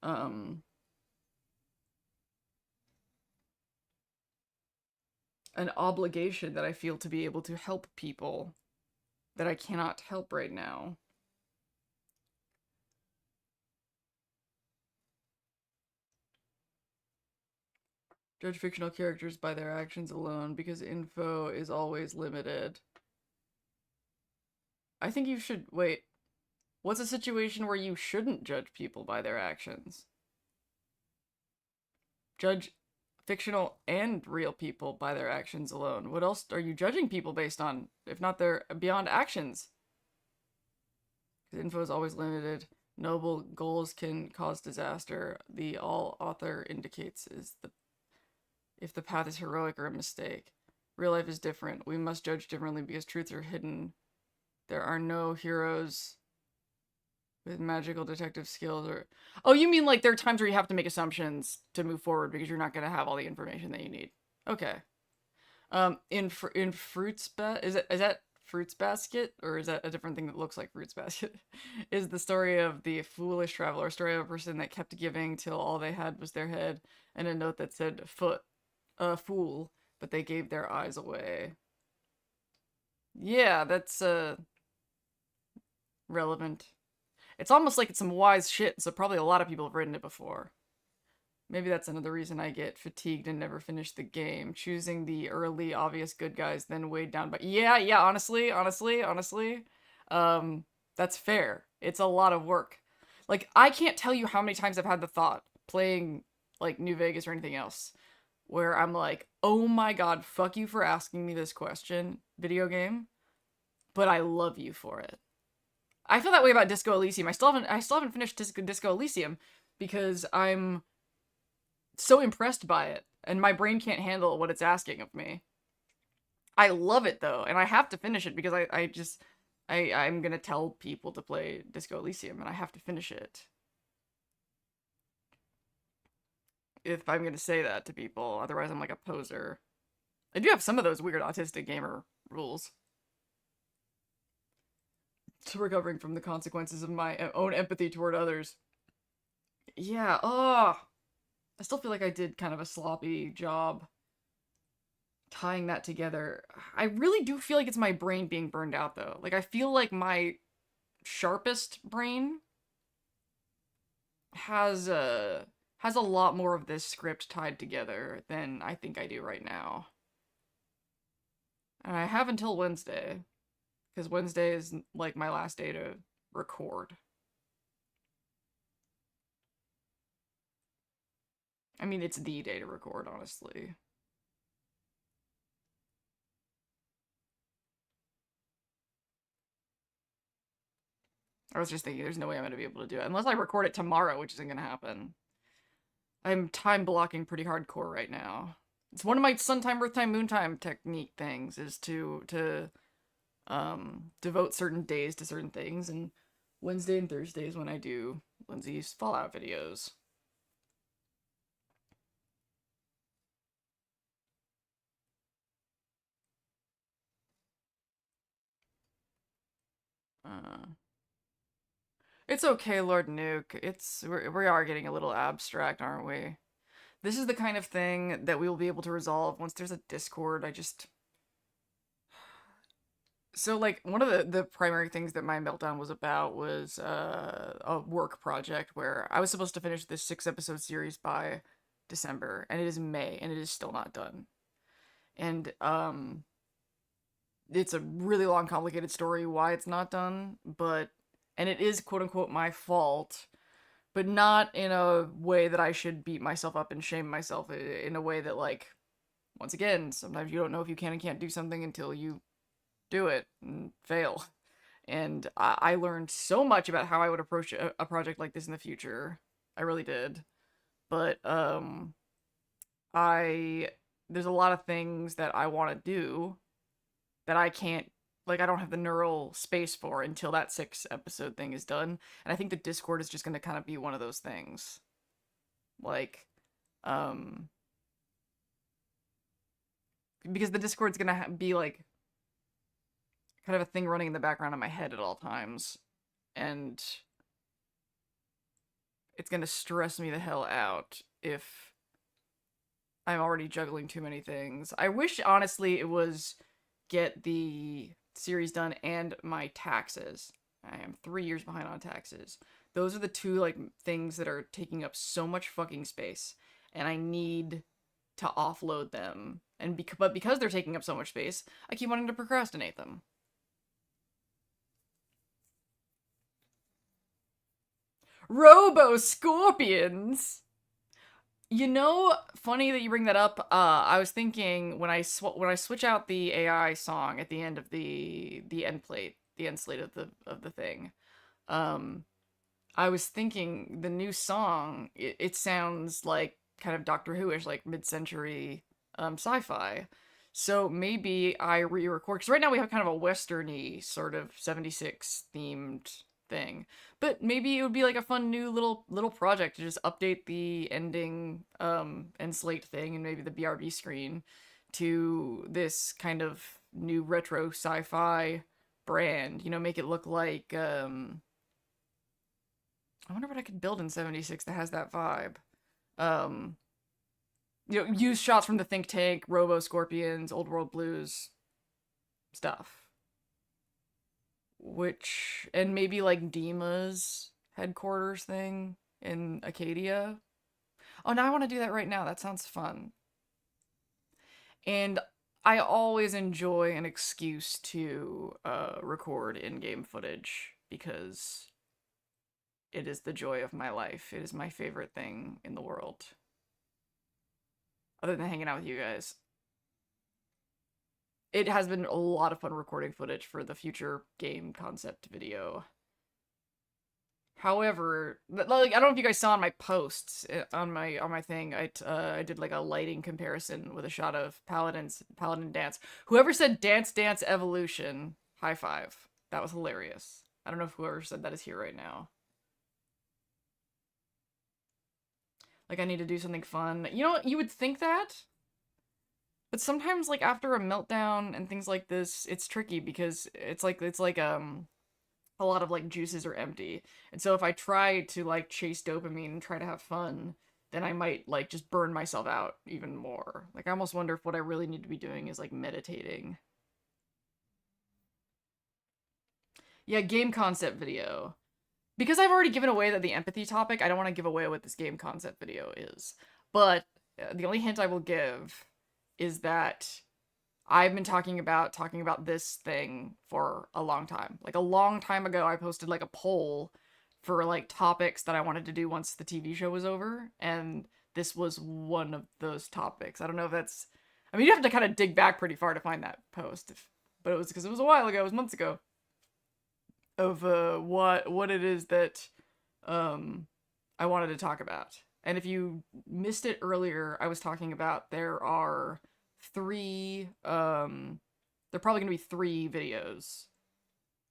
um an obligation that I feel to be able to help people that I cannot help right now. Judge fictional characters by their actions alone because info is always limited. I think you should wait. What's a situation where you shouldn't judge people by their actions? Judge fictional and real people by their actions alone. What else are you judging people based on, if not their beyond actions? Because info is always limited. Noble goals can cause disaster. The all author indicates is the if the path is heroic or a mistake. Real life is different. We must judge differently because truths are hidden. There are no heroes with magical detective skills or... Oh, you mean like there are times where you have to make assumptions to move forward because you're not going to have all the information that you need. Okay. In Fruits is that Fruits Basket, or is that a different thing that looks like Fruits Basket? Is the story of the foolish traveler, a story of a person that kept giving till all they had was their head and a note that said fool, but they gave their eyes away. Yeah, that's relevant. It's almost like it's some wise shit, so probably a lot of people have written it before. Maybe that's another reason I get fatigued and never finish the game. Choosing the early, obvious good guys, then weighed down by... Yeah, honestly. That's fair. It's a lot of work. Like, I can't tell you how many times I've had the thought, playing, like, New Vegas or anything else, where I'm like, oh my god, fuck you for asking me this question, video game, but I love you for it. I feel that way about Disco Elysium. I still haven't finished Disco Elysium because I'm so impressed by it, and my brain can't handle what it's asking of me. I love it though, and I have to finish it because I'm gonna tell people to play Disco Elysium, and I have to finish it. If I'm gonna say that to people, otherwise I'm like a poser. I do have some of those weird autistic gamer rules. To recovering from the consequences of my own empathy toward others. Yeah, I still feel like I did kind of a sloppy job tying that together. I really do feel like it's my brain being burned out, though. Like, I feel like my sharpest brain has a lot more of this script tied together than I think I do right now. And I have until Wednesday, because Wednesday is, like, my last day to record. I mean, it's the day to record, honestly. I was just thinking, there's no way I'm going to be able to do it. Unless I record it tomorrow, which isn't going to happen. I'm time blocking pretty hardcore right now. It's one of my sun time, earth time, moon time technique things, is to devote certain days to certain things, and Wednesday and Thursday is when I do Lindsay's Fallout videos. It's okay, Lord Nuke. We are getting a little abstract, aren't we? This is the kind of thing that we will be able to resolve once there's a Discord. So, like, one of the primary things that my meltdown was about was a work project where I was supposed to finish this 6-episode series by December, and it is May, and it is still not done. And, it's a really long, complicated story why it's not done, and it is quote-unquote my fault, but not in a way that I should beat myself up and shame myself, in a way that, like, once again, sometimes you don't know if you can and can't do something until you do it and fail. and I learned so much about how I would approach a project like this in the future. I really did. But I there's a lot of things that I want to do that I can't, like, I don't have the neural space for until that 6 episode thing is done. And I think the Discord is just going to kind of be one of those things. Like, um because the Discord's going to be like kind of a thing running in the background of my head at all times, and it's going to stress me the hell out if I'm already juggling too many things. I wish, honestly, it was get the series done and my taxes. I am 3 years behind on taxes. Those are the two, like, things that are taking up so much fucking space, and I need to offload them. And but because they're taking up so much space, I keep wanting to procrastinate them. Robo Scorpions. You know, funny that you bring that up. I was thinking when I switch out the AI song at the end of the end plate, the end slate of the thing. Um, I was thinking the new song. It sounds like kind of Doctor Who-ish, like mid-century sci-fi. So maybe I re-record, because right now we have kind of a westerny sort of 76 themed thing. But maybe it would be like a fun new little project to just update the ending and slate thing and maybe the BRB screen to this kind of new retro sci-fi brand. You know, make it look like I wonder what I could build in 76 that has that vibe. Um you know, use shots from the Think Tank, Robo Scorpions, Old World Blues stuff. Which, and maybe like Dima's headquarters thing in Acadia. Oh, now I want to do that right now. That sounds fun. And I always enjoy an excuse to record in-game footage because it is the joy of my life. It is my favorite thing in the world. Other than hanging out with you guys. It has been a lot of fun recording footage for the future game concept video. However, like, I don't know if you guys saw on my posts on my thing, I did like a lighting comparison with a shot of Paladin Dance. Whoever said Dance Dance Evolution, high five. That was hilarious. I don't know if whoever said that is here right now. Like, I need to do something fun. You know, you would think that, but sometimes, like, after a meltdown and things like this, it's tricky because it's like a lot of like juices are empty. And so if I try to like chase dopamine and try to have fun, then I might like just burn myself out even more. Like, I almost wonder if what I really need to be doing is like meditating. Yeah, game concept video. Because I've already given away that the empathy topic, I don't want to give away what this game concept video is. But the only hint I will give is that I've been talking about this thing for a long time. Like, a long time ago, I posted like a poll for like topics that I wanted to do once the TV show was over, and this was one of those topics. I don't know if that's, I mean, you have to kind of dig back pretty far to find that post, but it was because it was a while ago, it was months ago, of what it is that I wanted to talk about. And if you missed it earlier, I was talking about there are three, they're probably gonna be 3 videos.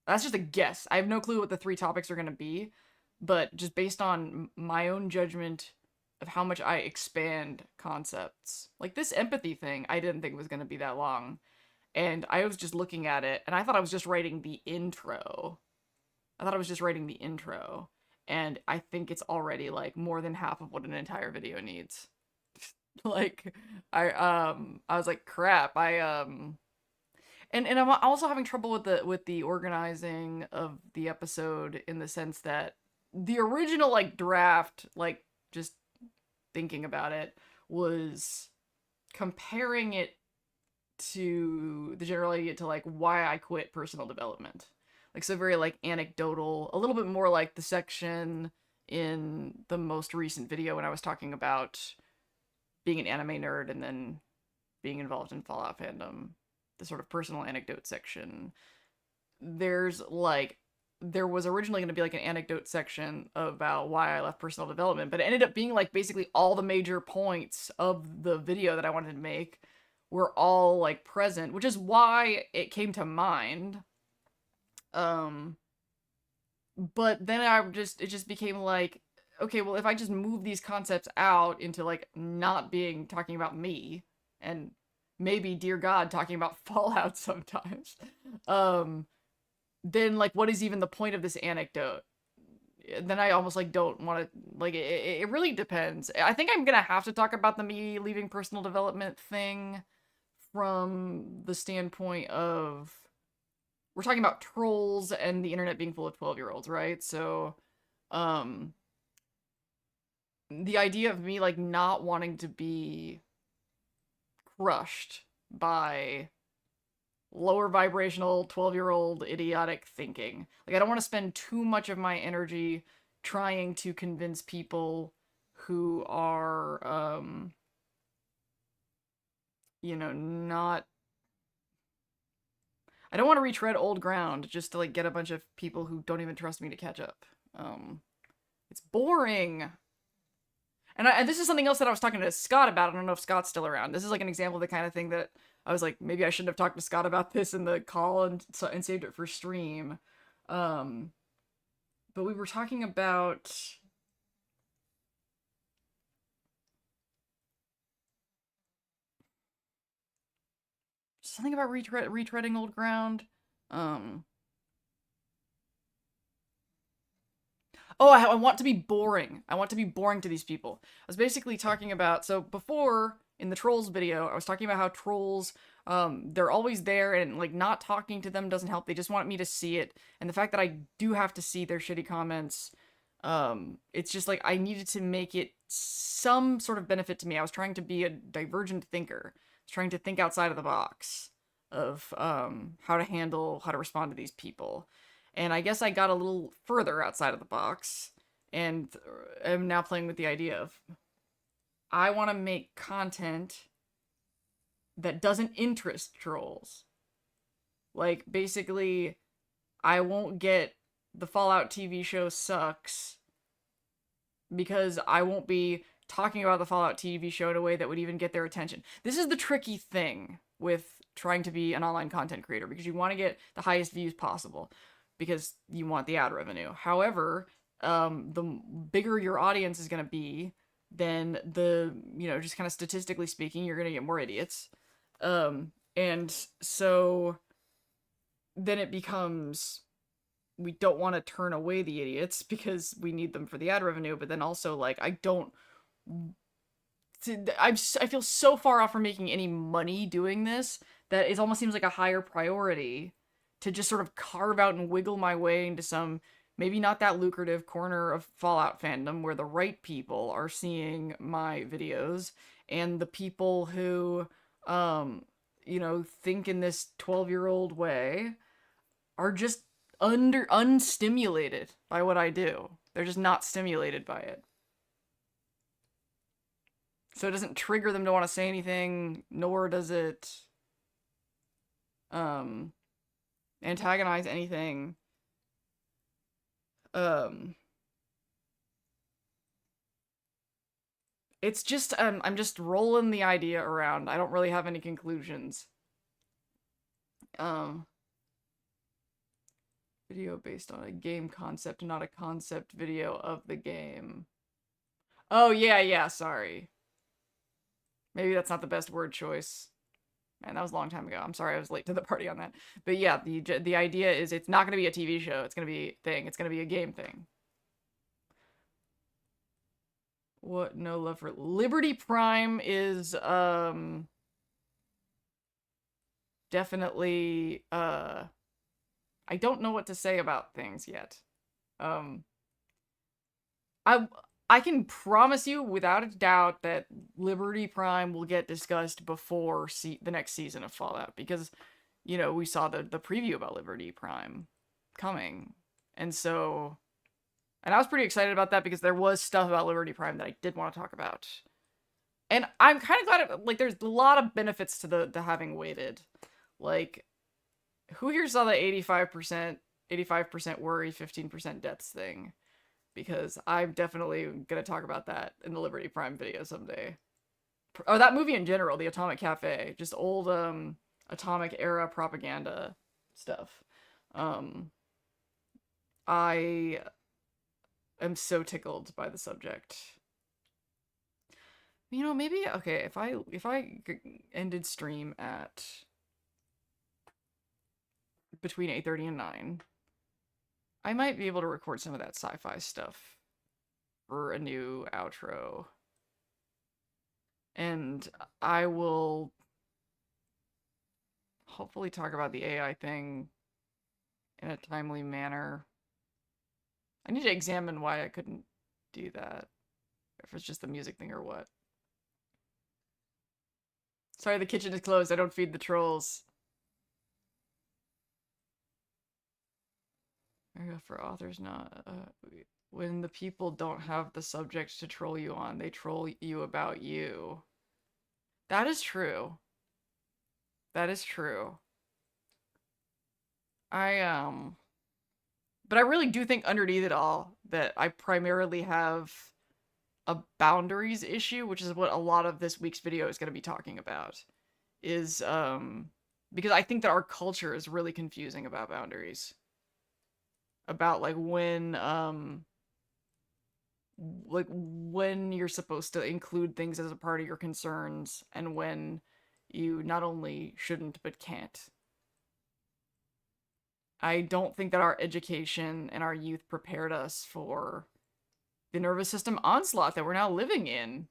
That's just a guess. I have no clue what the 3 topics are gonna be, but just based on my own judgment of how much I expand concepts. Like, this empathy thing, I didn't think was gonna be that long. And I was just looking at it, and I thought I was just writing the intro. And I think it's already, like, more than half of what an entire video needs. Like, I was like, crap, and I'm also having trouble with the organizing of the episode, in the sense that the original, like, draft, like, just thinking about it, was comparing it to the general idea to, like, why I quit personal development. Like, so very, like, anecdotal, a little bit more like the section in the most recent video when I was talking about being an anime nerd and then being involved in Fallout fandom, the sort of personal anecdote section. there's like there was originally going to be like an anecdote section about why I left personal development, but it ended up being like basically all the major points of the video that I wanted to make were all like present, which is why it came to mind. Um, but then it just became like, okay, well, if I just move these concepts out into like not being talking about me and maybe, dear God, talking about Fallout sometimes, um, then like what is even the point of this anecdote? Then I almost like don't want to like it really depends. I think I'm gonna have to talk about the me leaving personal development thing from the standpoint of we're talking about trolls and the internet being full of 12-year-olds, right? So um the idea of me like not wanting to be crushed by lower vibrational 12-year-old idiotic thinking. Like I don't want to spend too much of my energy trying to convince people who are not I don't want to retread old ground just to like get a bunch of people who don't even trust me to catch up. It's boring. And this is something else that I was talking to Scott about. I don't know if Scott's still around. This is like an example of the kind of thing that I was like, maybe I shouldn't have talked to Scott about this in the call and saved it for stream. But we were talking about something about retreading old ground. Oh, I want to be boring. I want to be boring to these people. I was basically talking about, so before in the trolls video, I was talking about how trolls, they're always there and like not talking to them doesn't help. They just want me to see it. And the fact that I do have to see their shitty comments, it's just like I needed to make it some sort of benefit to me. I was trying to be a divergent thinker. I was trying to think outside of the box of how to respond to these people. And I guess I got a little further outside of the box and am now playing with the idea of I want to make content that doesn't interest trolls. Like, basically, I won't get the Fallout TV show sucks because I won't be talking about the Fallout TV show in a way that would even get their attention. This is the tricky thing with trying to be an online content creator because you want to get the highest views possible because you want the ad revenue. However, the bigger your audience is going to be, then just kind of statistically speaking, you're going to get more idiots. And so then it becomes, we don't want to turn away the idiots because we need them for the ad revenue, but then also like, I feel so far off from making any money doing this that it almost seems like a higher priority to just sort of carve out and wiggle my way into some maybe not that lucrative corner of Fallout fandom where the right people are seeing my videos and the people who, think in this 12-year-old way are just unstimulated by what I do. They're just not stimulated by it. So it doesn't trigger them to want to say anything, nor does it, antagonize anything. It's just, I'm just rolling the idea around. I don't really have any conclusions. Video based on a game concept, not a concept video of the game. Oh, yeah, sorry. Maybe that's not the best word choice. Man, that was a long time ago. I'm sorry I was late to the party on that. But yeah, the idea is it's not going to be a TV show. It's going to be a thing. It's going to be a game thing. What? No love for Liberty Prime is definitely I don't know what to say about things yet. I can promise you without a doubt that Liberty Prime will get discussed before the next season of Fallout because, we saw the preview about Liberty Prime coming. And so, and I was pretty excited about that because there was stuff about Liberty Prime that I did want to talk about. And I'm kind of glad, there's a lot of benefits to the having waited. Like, Who here saw the 85% worry, 15% deaths thing? Because I'm definitely gonna talk about that in the Liberty Prime video someday. Or that movie in general, The Atomic Cafe, just old atomic era propaganda stuff. Um, I am so tickled by the subject. You know, maybe okay, if I ended stream at between 8:30 and 9, I might be able to record some of that sci-fi stuff for a new outro. And I will hopefully talk about the AI thing in a timely manner. I need to examine why I couldn't do that. If it's just the music thing or what. Sorry, the kitchen is closed. I don't feed the trolls. For authors, not when the people don't have the subject to troll you on, they troll you about you. That is true. That is true. But I really do think underneath it all that I primarily have a boundaries issue, which is what a lot of this week's video is going to be talking about. Is because I think that our culture is really confusing about boundaries. About like when you're supposed to include things as a part of your concerns and when you not only shouldn't but can't. I don't think that our education and our youth prepared us for the nervous system onslaught that we're now living in.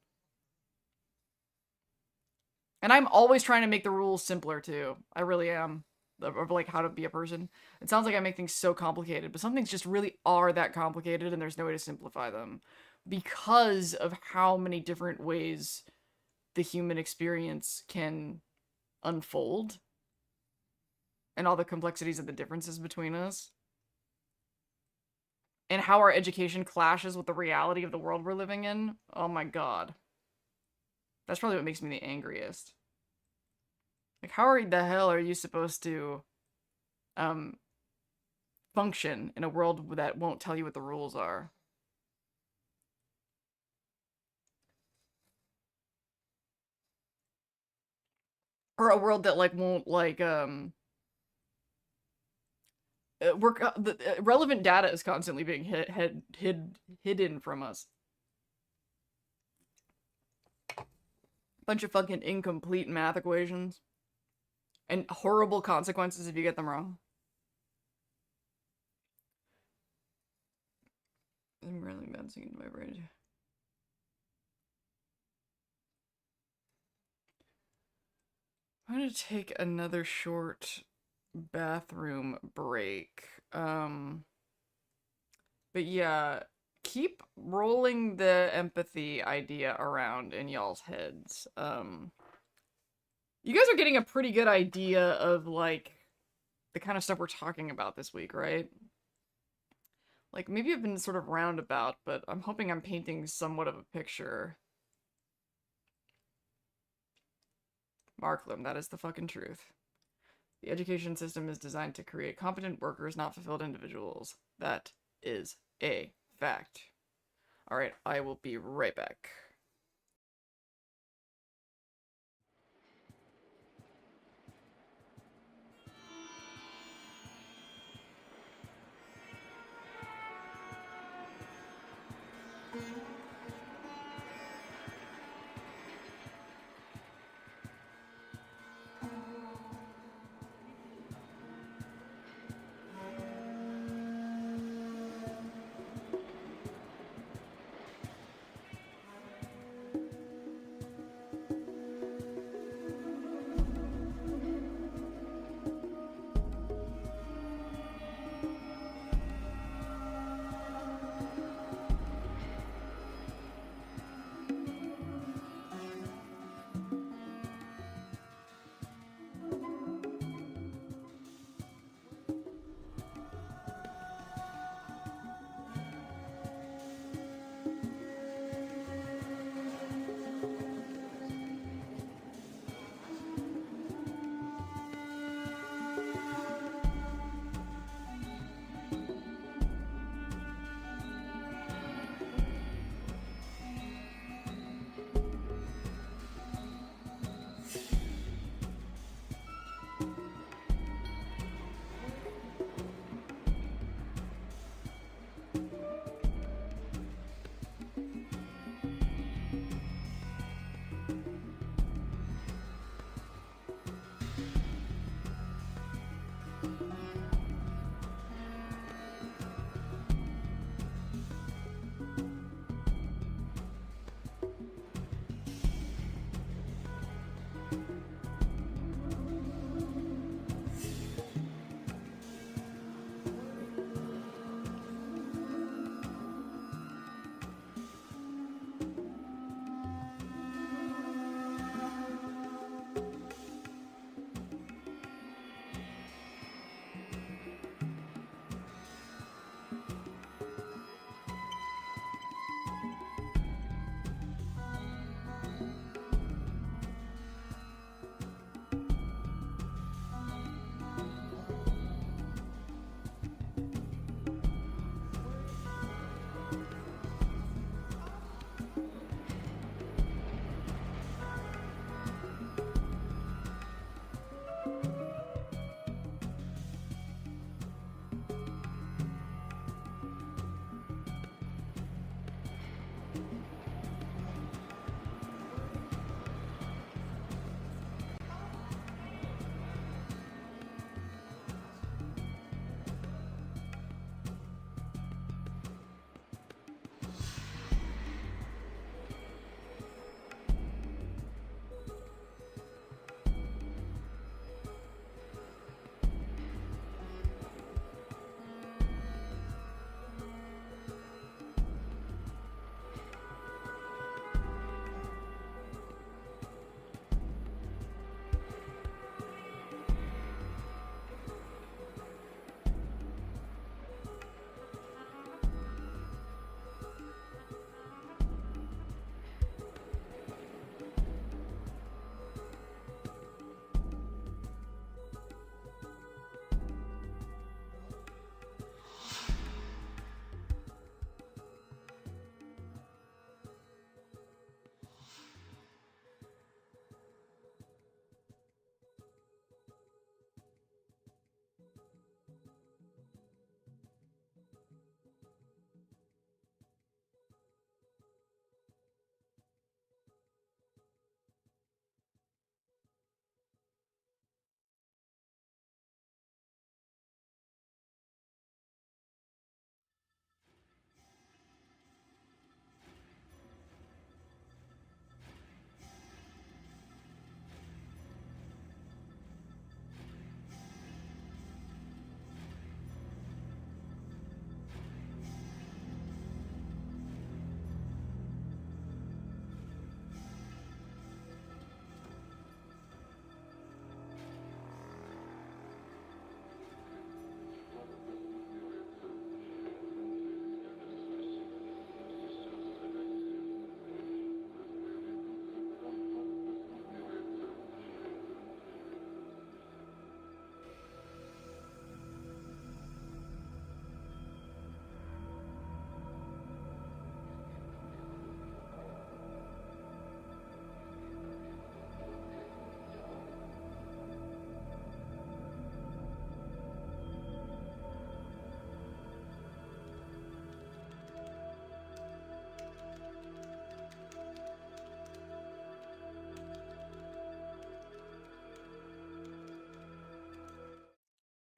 And I'm always trying to make the rules simpler too. I really am. Of like how to be a person. It sounds like I make things so complicated, but some things just really are that complicated and there's no way to simplify them because of how many different ways the human experience can unfold and all the complexities and the differences between us. And how our education clashes with the reality of the world we're living in. Oh my god. That's probably what makes me the angriest. Like, how the hell are you supposed to function in a world that won't tell you what the rules are? Or a world that like won't like the relevant data is constantly being hidden from us. Bunch of fucking incomplete math equations. And horrible consequences if you get them wrong. I'm really bouncing into my brain. I'm gonna take another short bathroom break. But yeah, keep rolling the empathy idea around in y'all's heads. You guys are getting a pretty good idea of, like, the kind of stuff we're talking about this week, right? Like, maybe I've been sort of roundabout, but I'm hoping I'm painting somewhat of a picture. Marklam, that is the fucking truth. The education system is designed to create competent workers, not fulfilled individuals. That is a fact. Alright, I will be right back.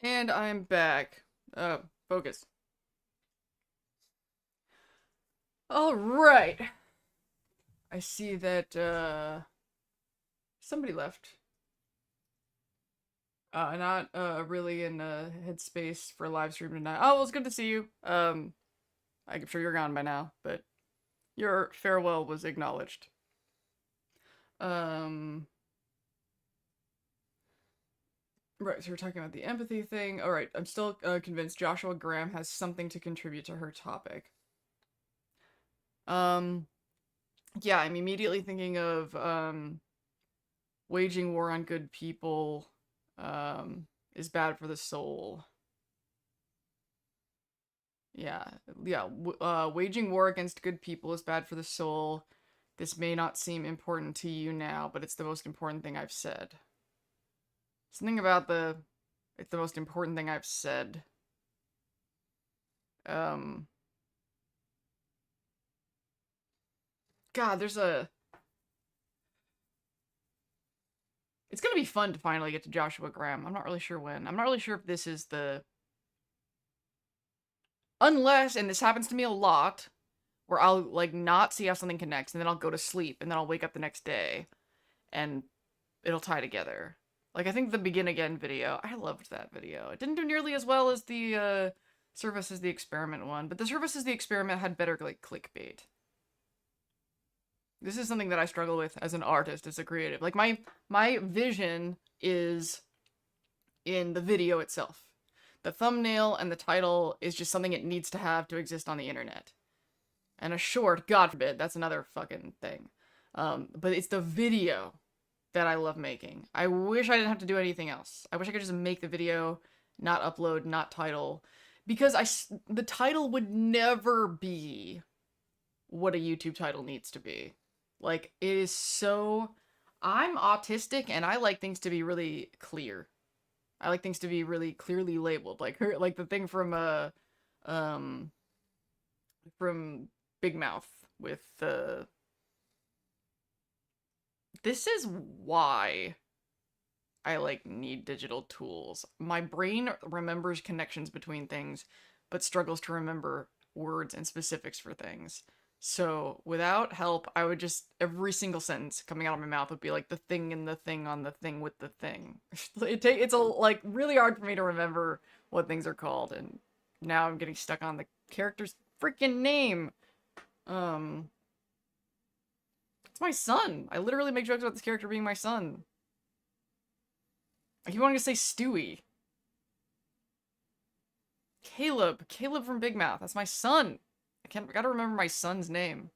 And I'm back. Focus. Alright. I see that, somebody left. Not, really in a headspace for a live stream tonight. Oh, well, it's good to see you. I'm sure you're gone by now, but your farewell was acknowledged. Right, so we're talking about the empathy thing. Alright, I'm still convinced Joshua Graham has something to contribute to her topic. Yeah, I'm immediately thinking of, waging war on good people, is bad for the soul. Yeah, waging war against good people is bad for the soul. This may not seem important to you now, but it's the most important thing I've said. Something about it's the most important thing I've said. God, it's gonna be fun to finally get to Joshua Graham. I'm not really sure when. I'm not really sure if this is unless, and this happens to me a lot, where I'll, like, not see how something connects, and then I'll go to sleep, and then I'll wake up the next day, and it'll tie together. Like, I think the Begin Again video, I loved that video. It didn't do nearly as well as the, Service is the Experiment one, but the Service is the Experiment had better, like, clickbait. This is something that I struggle with as an artist, as a creative. Like, my vision is in the video itself. The thumbnail and the title is just something it needs to have to exist on the internet. And a short, God forbid, that's another fucking thing. But it's the video that I love making. I wish I didn't have to do anything else. I wish I could just make the video, not upload, not title. Because the title would never be what a YouTube title needs to be. Like, it is so... I'm autistic, and I like things to be really clear. I like things to be really clearly labeled. Like the thing from Big Mouth with this is why I, like, need digital tools. My brain remembers connections between things, but struggles to remember words and specifics for things. So, without help, I would just, every single sentence coming out of my mouth would be like the thing and the thing on the thing with the thing. It's like, really hard for me to remember what things are called, and now I'm getting stuck on the character's freaking name. It's my son. I literally make jokes about this character being my son. I keep wanting to say Stewie. Caleb from Big Mouth. That's my son. I gotta remember my son's name.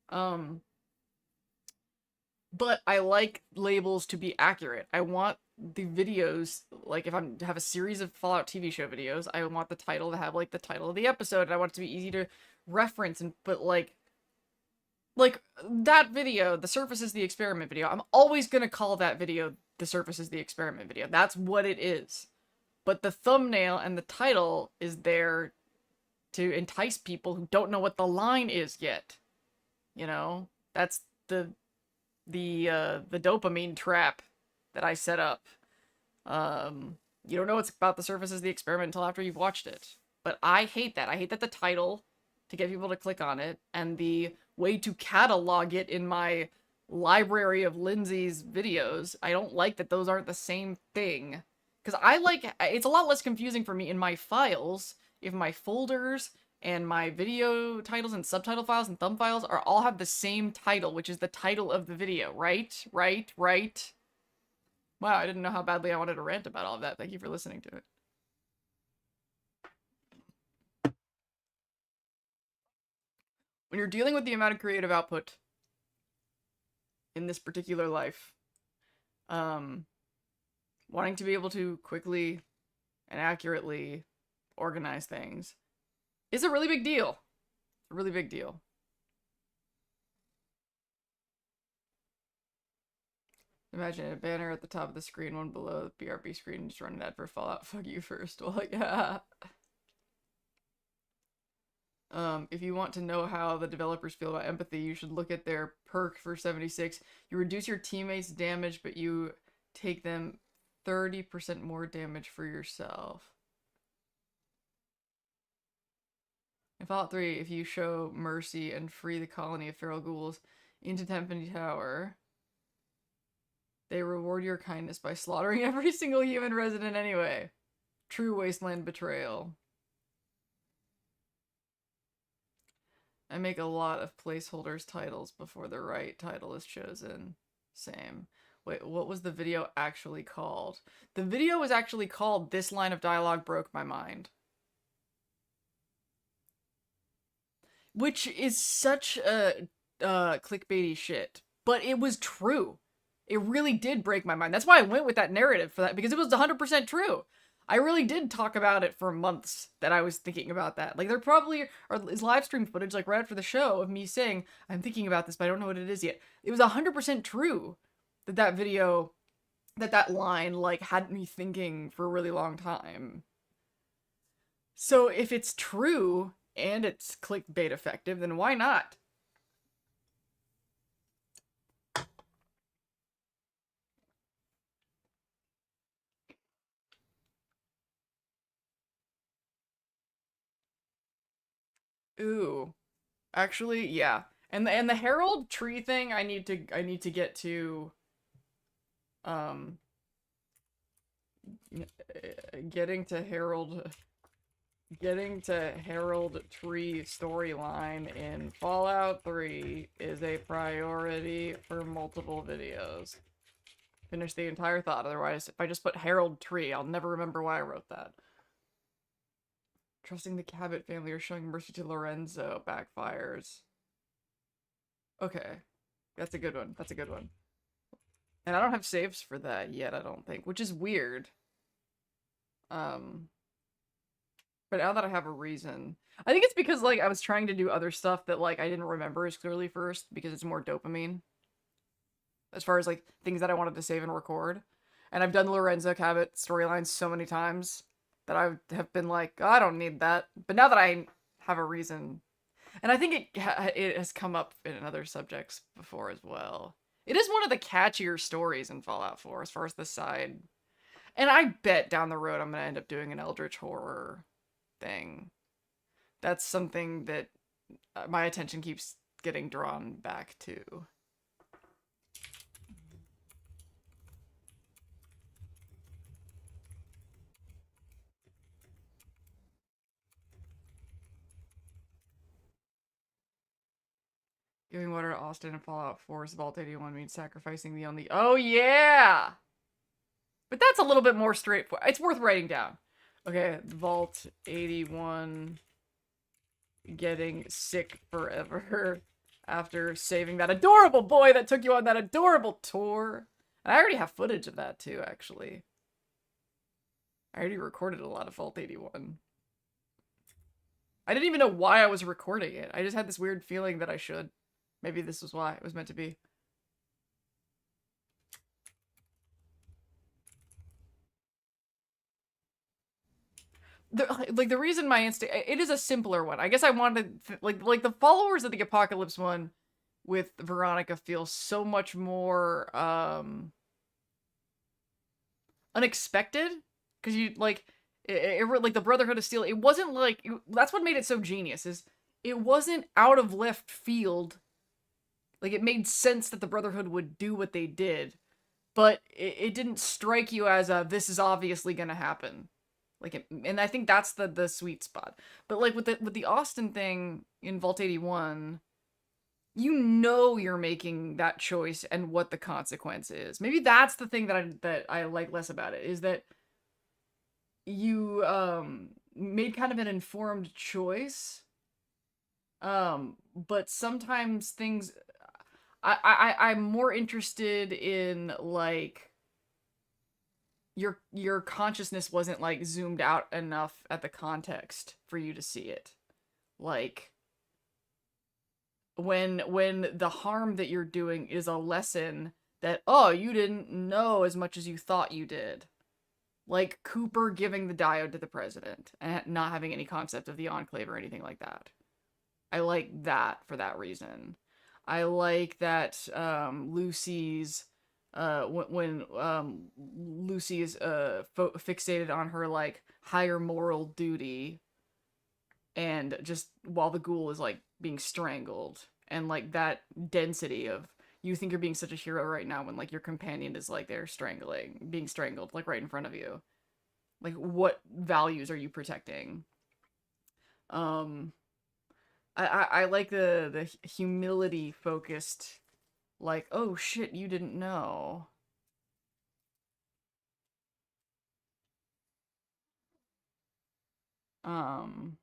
But I like labels to be accurate. I want the videos, like, if I have a series of Fallout TV show videos, I want the title to have, like, the title of the episode, and I want it to be easy to reference, but, like, that video, The Surface is the Experiment video, I'm always gonna call that video The Surface is the Experiment video. That's what it is. But the thumbnail and the title is there to entice people who don't know what the line is yet. You know? That's the dopamine trap that I set up. You don't know what's about The Surface is the Experiment until after you've watched it. But I hate that. I hate that the title, to get people to click on it, and the way to catalog it in my library of Lindsay's videos, I don't like that those aren't the same thing. Because it's a lot less confusing for me in my files if my folders and my video titles and subtitle files and thumb files all have the same title, which is the title of the video, right? Right? Wow, I didn't know how badly I wanted to rant about all of that. Thank you for listening to it. When you're dealing with the amount of creative output in this particular life, wanting to be able to quickly and accurately organize things is a really big deal. A really big deal. Imagine a banner at the top of the screen, one below the BRB screen, just run an ad for Fallout. Fuck you first. Well, yeah. If you want to know how the developers feel about empathy, you should look at their perk for 76. You reduce your teammates' damage, but you take them 30% more damage for yourself. In Fallout 3, if you show mercy and free the colony of feral ghouls into Timpani Tower, they reward your kindness by slaughtering every single human resident anyway. True wasteland betrayal. I make a lot of placeholders titles before the right title is chosen. Same. Wait, what was the video actually called? The video was actually called This Line of Dialogue Broke My Mind. Which is such a clickbaity shit. But it was true. It really did break my mind. That's why I went with that narrative for that, because it was 100% true. I really did talk about it for months that I was thinking about that. Like, there probably is live stream footage, like, right after the show of me saying, I'm thinking about this, but I don't know what it is yet. It was 100% true that that video, that line, like, had me thinking for a really long time. So if it's true and it's clickbait effective, then why not? Ooh. Actually, yeah. And the Herald tree thing I need to get to getting to Herald tree storyline in Fallout 3 is a priority for multiple videos. Finish the entire thought, otherwise if I just put Herald tree, I'll never remember why I wrote that. Trusting the Cabot family or showing mercy to Lorenzo backfires. Okay. That's a good one. That's a good one. And I don't have saves for that yet, I don't think, which is weird. But now that I have a reason, I think it's because, like, I was trying to do other stuff that, like, I didn't remember as clearly first because it's more dopamine. As far as, like, things that I wanted to save and record. And I've done the Lorenzo Cabot storylines so many times that I have been like, oh, I don't need that. But now that I have a reason, and I think it has come up in other subjects before as well. It is one of the catchier stories in Fallout 4 as far as the side. And I bet down the road I'm going to end up doing an Eldritch Horror thing. That's something that my attention keeps getting drawn back to. Giving water to Austin in Fallout 4's Vault 81 means sacrificing the only... Oh, yeah! But that's a little bit more straightforward. It's worth writing down. Okay, Vault 81 getting sick forever after saving that adorable boy that took you on that adorable tour. And I already have footage of that too, actually. I already recorded a lot of Vault 81. I didn't even know why I was recording it. I just had this weird feeling that I should. Maybe this was why it was meant to be. The reason my instinct, it is a simpler one. I guess I wanted, like the followers of the Apocalypse one with Veronica feels so much more, unexpected. Because you, like, like the Brotherhood of Steel, it wasn't like, that's what made it so genius, is it wasn't out of left field. Like, it made sense that the Brotherhood would do what they did, but it didn't strike you as a, this is obviously gonna happen. Like, and I think that's the sweet spot. But like with the Austin thing in Vault 81, you know you're making that choice and what the consequence is. Maybe that's the thing that I like less about it, is that you made kind of an informed choice. But sometimes things, I'm more interested in, like, your consciousness wasn't, like, zoomed out enough at the context for you to see it. Like, when the harm that you're doing is a lesson that, oh, you didn't know as much as you thought you did. Like Cooper giving the diode to the president and not having any concept of the Enclave or anything like that. I like that for that reason. I like that Lucy's when Lucy is fixated on her like higher moral duty, and just while the ghoul is like being strangled, and like that density of you think you're being such a hero right now when like your companion is like they're being strangled like right in front of you. Like what values are you protecting? Um I like the humility focused, like, oh shit, you didn't know. Um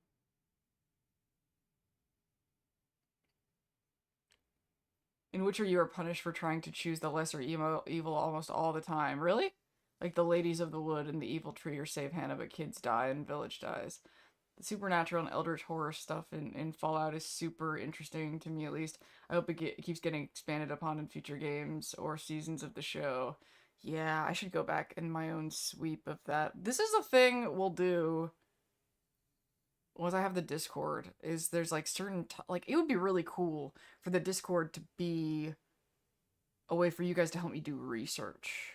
in Witcher you are punished for trying to choose the lesser evil almost all the time. Really? Like the ladies of the wood and the evil tree are safe Hannah, but kids die and village dies. The supernatural and eldritch horror stuff in Fallout is super interesting to me, at least. I hope it keeps getting expanded upon in future games or seasons of the show. Yeah, I should go back in my own sweep of that. This is a thing we'll do once I have the Discord. Is there's like certain like it would be really cool for the Discord to be a way for you guys to help me do research.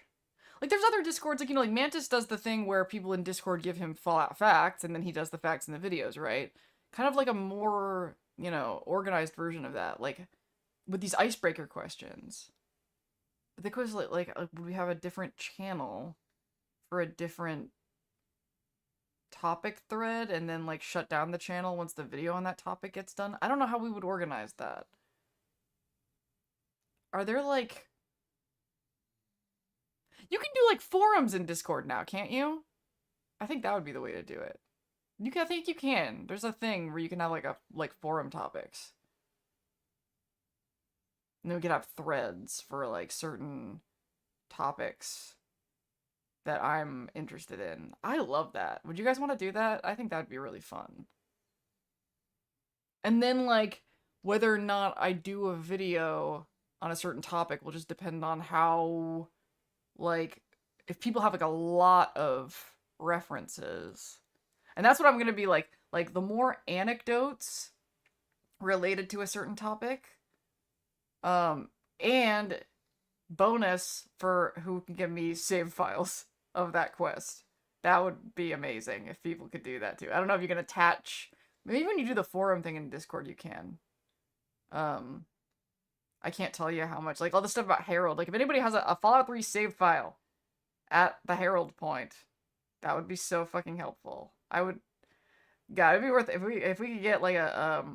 Like there's other Discords, like like Mantis does the thing where people in Discord give him Fallout facts, and then he does the facts in the videos, right? Kind of like a more organized version of that, like with these icebreaker questions. But the quiz would we have a different channel for a different topic thread, and then like shut down the channel once the video on that topic gets done? I don't know how we would organize that. Are there like you can do like forums in Discord now, can't you? I think that would be the way to do it. I think you can. There's a thing where you can have like forum topics. And then we could have threads for like certain topics that I'm interested in. I love that. Would you guys want to do that? I think that'd be really fun. And then like whether or not I do a video on a certain topic will just depend on how like if people have like a lot of references. And that's what I'm going to be like the more anecdotes related to a certain topic, and bonus for who can give me save files of that quest. That would be amazing if people could do that too. I don't know if you can attach, maybe when you do the forum thing in Discord you can. I can't tell you how much, like all the stuff about Herald, like if anybody has a Fallout 3 save file at the Herald point, that would be so fucking helpful. I would, God, it'd be worth it if we could get like a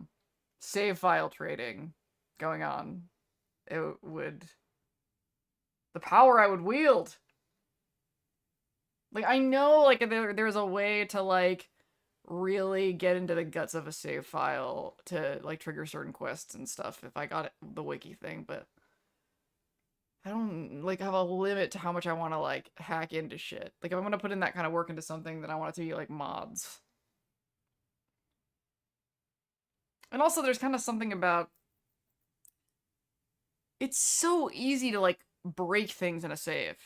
save file trading going on. It would, the power I would wield. Like I know like there's a way to like really get into the guts of a save file to like trigger certain quests and stuff if I got the wiki thing, but I don't like have a limit to how much I want to like hack into shit. Like if I'm gonna put in that kind of work into something, then I want it to be like mods. And also there's kind of something about it's so easy to like break things in a save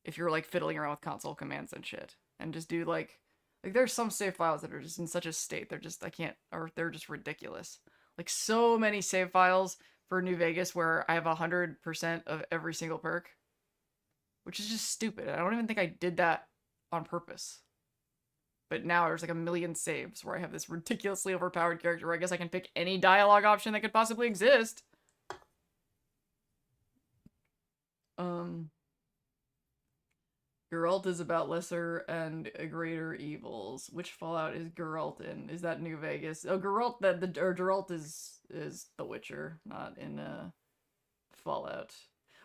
if you're like fiddling around with console commands and shit and just do like there's some save files that are just in such a state they're just I can't, or they're just ridiculous. Like so many save files for New Vegas where I have 100% of every single perk, which is just stupid. I don't even think I did that on purpose. But now there's like a million saves where I have this ridiculously overpowered character where I guess I can pick any dialogue option that could possibly exist. Geralt is about lesser and greater evils. Which Fallout is Geralt in? Is that New Vegas? Oh, Geralt, Geralt is The Witcher, not in Fallout.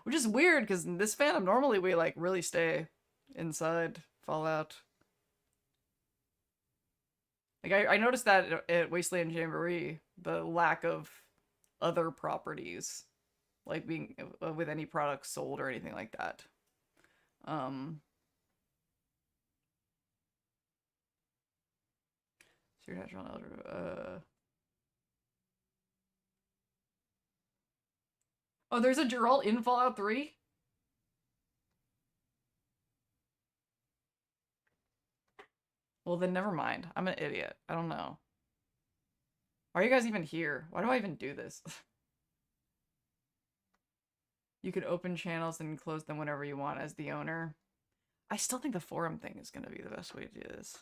Which is weird because in this fandom normally we like really stay inside Fallout. Like I noticed that at Wasteland Jamboree, the lack of other properties, like being with any product sold or anything like that. Supernatural Elder. Oh, there's a Geralt in Fallout 3? Well, then never mind. I'm an idiot. I don't know. Why are you guys even here? Why do I even do this? You could open channels and close them whenever you want as the owner. I still think the forum thing is going to be the best way to do this.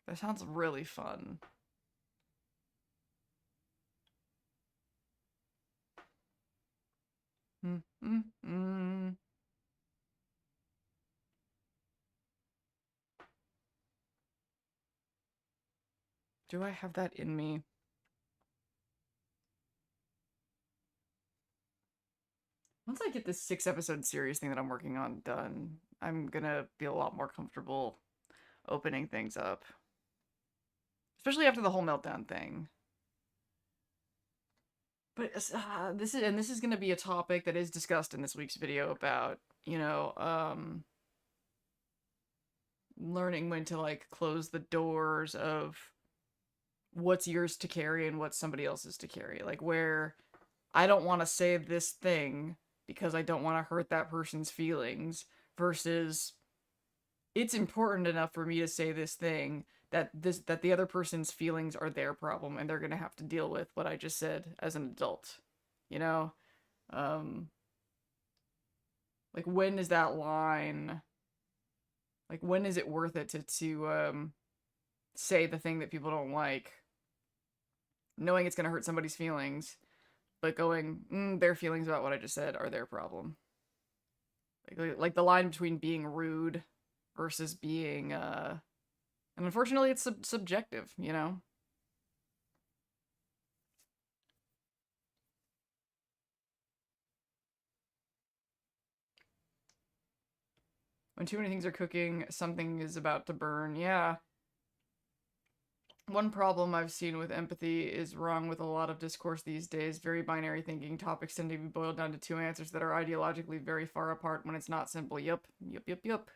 That sounds really fun. Mm, mm, mm. Do I have that in me? Once I get this 6-episode series thing that I'm working on done, I'm gonna be a lot more comfortable opening things up. Especially after the whole meltdown thing. But this is going to be a topic that is discussed in this week's video about, learning when to like close the doors of what's yours to carry and what's somebody else's to carry. Like where I don't want to say this thing because I don't want to hurt that person's feelings versus it's important enough for me to say this thing that the other person's feelings are their problem and they're gonna have to deal with what I just said as an adult, you know? Like when is that line? Like when is it worth it to say the thing that people don't like, knowing it's gonna hurt somebody's feelings, but going, their feelings about what I just said are their problem. Like the line between being rude versus being and unfortunately, it's subjective, you know? When too many things are cooking, something is about to burn. Yeah. One problem I've seen with empathy is wrong with a lot of discourse these days. Very binary thinking. Topics tend to be boiled down to two answers that are ideologically very far apart when it's not simple. Yup. Yup, yup, yup.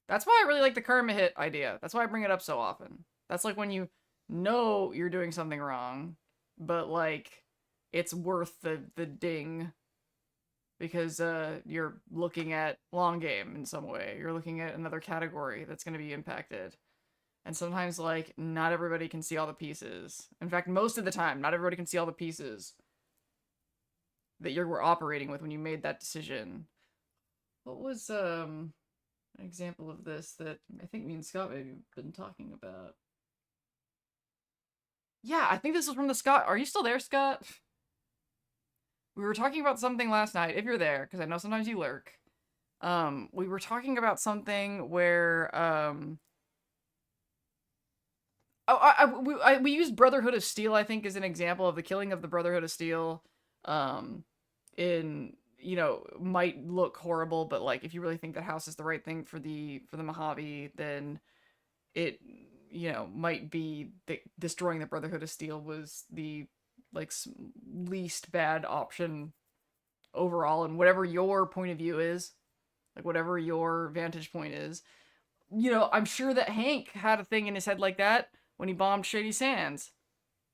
That's why I really like the karma hit idea. That's why I bring it up so often. That's like when you know you're doing something wrong, but like it's worth the ding because you're looking at long game in some way. You're looking at another category that's going to be impacted. And sometimes like not everybody can see all the pieces. In fact, most of the time, not everybody can see all the pieces that you were operating with when you made that decision. What was an example of this that I think me and Scott maybe have been talking about? Yeah, I think this was from the Scott. Are you still there, Scott? We were talking about something last night, if you're there, because I know sometimes you lurk. We were talking about something where, we used Brotherhood of Steel, I think, as an example of the killing of the Brotherhood of Steel, might look horrible, but like if you really think that house is the right thing for the Mojave, then it might be that destroying the Brotherhood of Steel was the like least bad option overall. And whatever your point of view is, like whatever your vantage point is, I'm sure that Hank had a thing in his head like that when he bombed Shady Sands,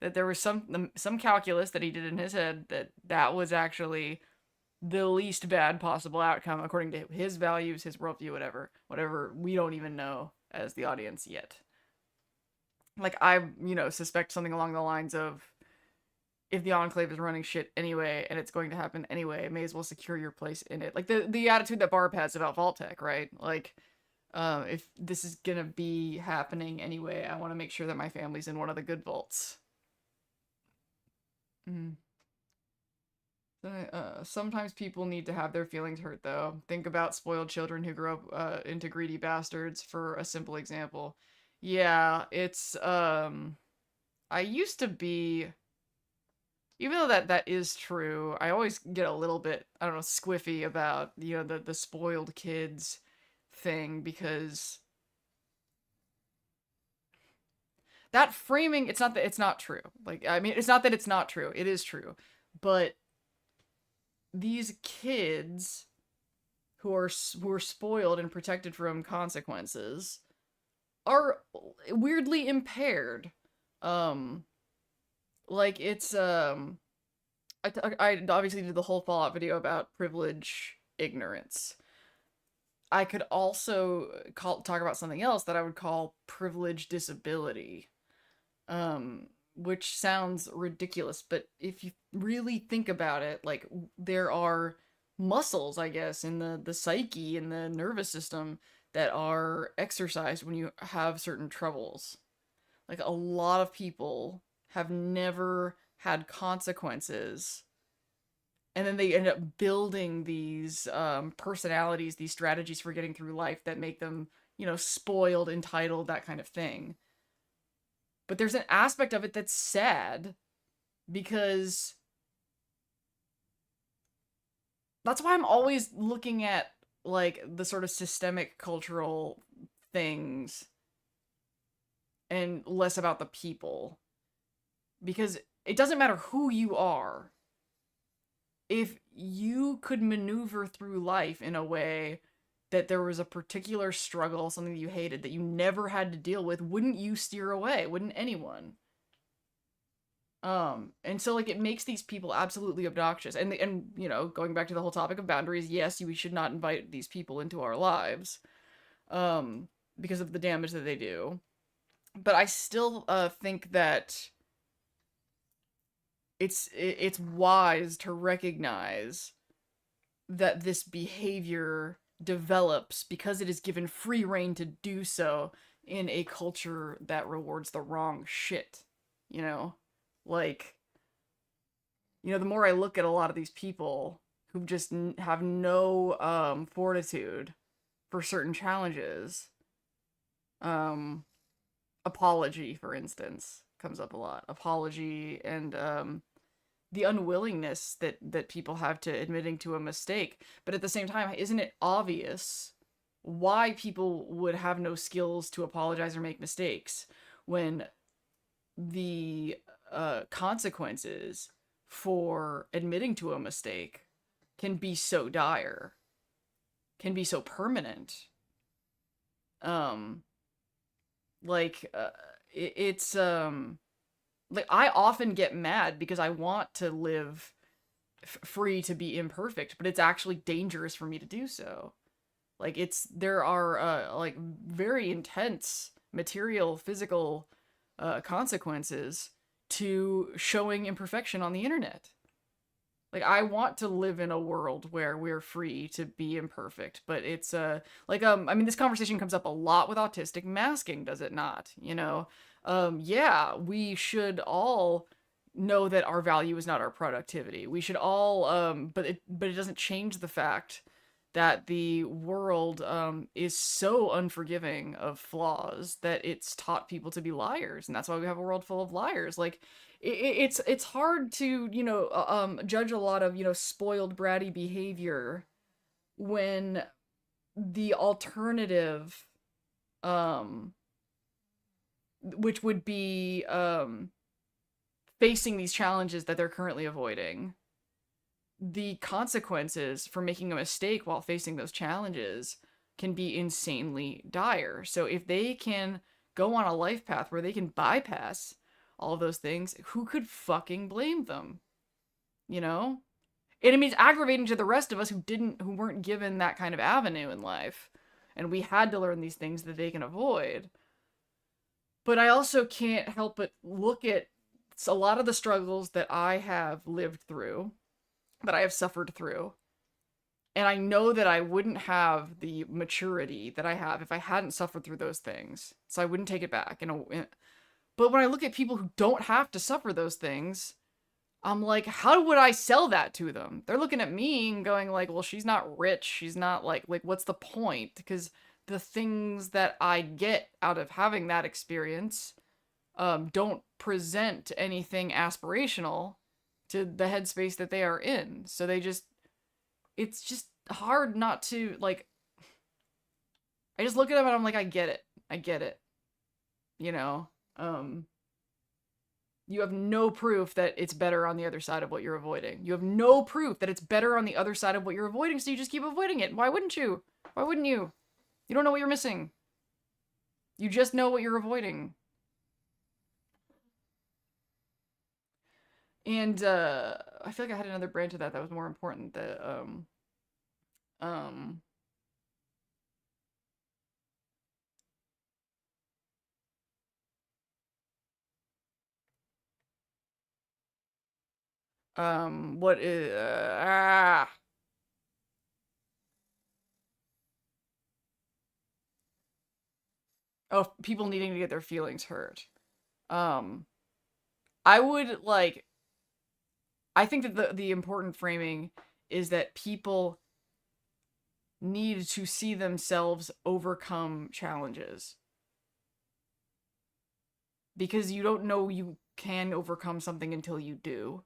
that there was some calculus that he did in his head that was actually the least bad possible outcome according to his values, his worldview, whatever we don't even know as the audience yet. Like I suspect something along the lines of, if the Enclave is running shit anyway and it's going to happen anyway, may as well secure your place in it. Like the attitude that Barb has about Vault-Tec, right? Like if this is gonna be happening anyway, I want to make sure that my family's in one of the good vaults. Sometimes people need to have their feelings hurt, though. Think about spoiled children who grow up into greedy bastards, for a simple example. Yeah, it's, I used to be, even though that is true, I always get a little bit, I don't know, squiffy about, the spoiled kids thing, because that framing, it's not that it's not true. Like, I mean, it's not that it's not true. It is true. But these kids who are spoiled and protected from consequences are weirdly impaired. Like it's I obviously did the whole Fallout video about privilege ignorance. I could also talk about something else that I would call privilege disability. which sounds ridiculous, but if you really think about it, like there are muscles, I guess, in the psyche and the nervous system that are exercised when you have certain troubles. Like a lot of people have never had consequences, and then they end up building these personalities, these strategies for getting through life that make them, spoiled, entitled, that kind of thing. But there's an aspect of it that's sad because that's why I'm always looking at like the sort of systemic cultural things and less about the people, because it doesn't matter who you are. If you could maneuver through life in a way that there was a particular struggle, something that you hated that you never had to deal with, wouldn't you steer away? Wouldn't anyone? And so like it makes these people absolutely obnoxious. And going back to the whole topic of boundaries, yes, we should not invite these people into our lives, um, because of the damage that they do. But I still think that it's wise to recognize that this behavior develops because it is given free rein to do so in a culture that rewards the wrong shit, you know? Like, the more I look at a lot of these people who just have no fortitude for certain challenges, um, apology, for instance, comes up a lot. Apology and the unwillingness that people have to admitting to a mistake. But at the same time, isn't it obvious why people would have no skills to apologize or make mistakes when the consequences for admitting to a mistake can be so dire, can be so permanent? Um, it's like I often get mad because I want to live free to be imperfect, but it's actually dangerous for me to do so. Like there are like very intense material, physical consequences to showing imperfection on the internet. Like I want to live in a world where we're free to be imperfect, but it's I mean this conversation comes up a lot with autistic masking, does it not? Yeah, we should all know that our value is not our productivity. We should all but it doesn't change the fact that the world is so unforgiving of flaws that it's taught people to be liars, and that's why we have a world full of liars. Like it's hard to judge a lot of spoiled bratty behavior when the alternative, um which would be facing these challenges that they're currently avoiding, the consequences for making a mistake while facing those challenges can be insanely dire. So if they can go on a life path where they can bypass all of those things, who could fucking blame them? You know? And it means aggravating to the rest of us who weren't given that kind of avenue in life. And we had to learn these things that they can avoid. But I also can't help but look at a lot of the struggles that I have lived through, that I have suffered through. And I know that I wouldn't have the maturity that I have if I hadn't suffered through those things. So I wouldn't take it back. But when I look at people who don't have to suffer those things, I'm like, how would I sell that to them? They're looking at me and going like, well, she's not rich. She's not like what's the point? Because the things that I get out of having that experience don't present anything aspirational to the headspace that they are in. So it's just hard not to, like, I just look at them and I'm like, I get it. I get it. You know? You have no proof that it's better on the other side of what you're avoiding. You have no proof that it's better on the other side of what you're avoiding, so you just keep avoiding it. Why wouldn't you? Why wouldn't you? You don't know what you're missing. You just know what you're avoiding. And I feel like I had another branch of that was more important. Um What is, oh, people needing to get their feelings hurt. Um, I would like, I think that the important framing is that people need to see themselves overcome challenges. Because you don't know you can overcome something until you do.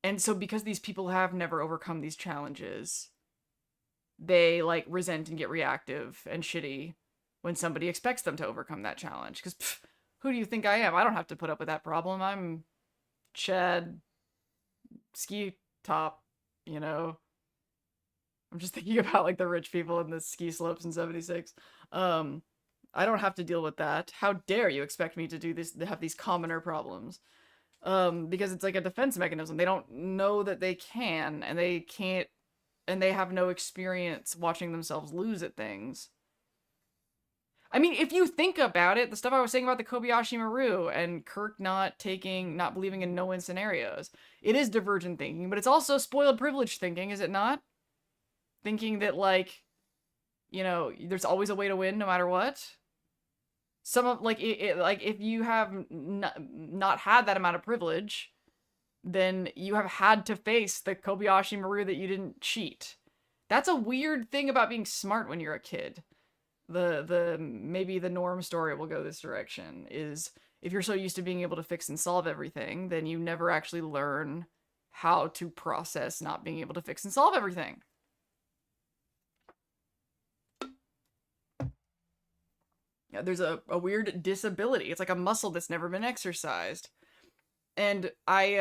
And so because these people have never overcome these challenges, they like resent and get reactive and shitty when somebody expects them to overcome that challenge. Because who do you think I am? I don't have to put up with that problem. I'm Chad Ski Top, you know. I'm just thinking about like the rich people in the ski slopes in 76. I don't have to deal with that. How dare you expect me to do this, to have these commoner problems? Because it's like a defense mechanism. They don't know that they can, and they can't, and they have no experience watching themselves lose at things. I mean, if you think about it, the stuff I was saying about the Kobayashi Maru and Kirk not believing in no-win scenarios, it is divergent thinking, but it's also spoiled privilege thinking, is it not? Thinking that, like, you know, there's always a way to win no matter what. Some of, like, like, if you have not had that amount of privilege, then you have had to face the Kobayashi Maru that you didn't cheat. That's a weird thing about being smart when you're a kid. Maybe the norm story will go this direction, is if you're so used to being able to fix and solve everything, then you never actually learn how to process not being able to fix and solve everything. Yeah, there's a weird disability. It's like a muscle that's never been exercised. And I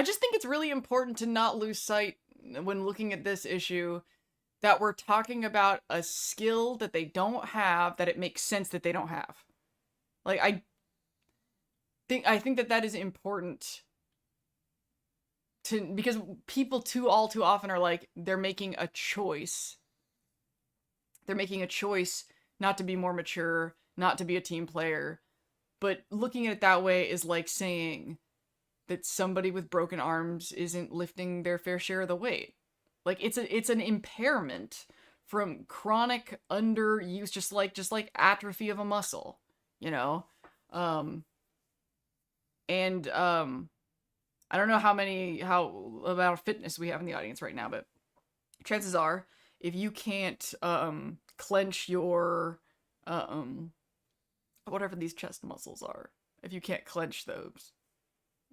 just think it's really important to not lose sight when looking at this issue that we're talking about a skill that they don't have, that it makes sense that they don't have. Like, I think that that is important to, because people all too often are like, they're making a choice. They're making a choice not to be more mature, not to be a team player. But looking at it that way is like saying that somebody with broken arms isn't lifting their fair share of the weight. Like, it's an impairment from chronic underuse, just like atrophy of a muscle, you know? I don't know how about fitness we have in the audience right now, but chances are, if you can't clench your whatever these chest muscles are, if you can't clench those,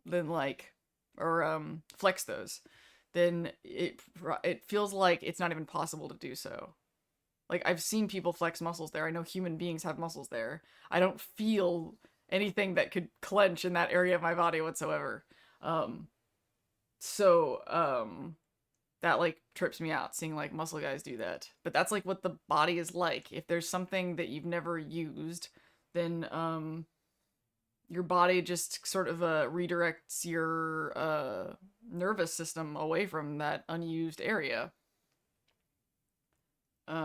then like, or flex those, then it feels like it's not even possible to do so. Like, I've seen people flex muscles there. I know human beings have muscles there. I don't feel anything that could clench in that area of my body whatsoever. That like trips me out, seeing like muscle guys do that. But that's like what the body is like. If there's something that you've never used, then your body just sort of redirects your nervous system away from that unused area. What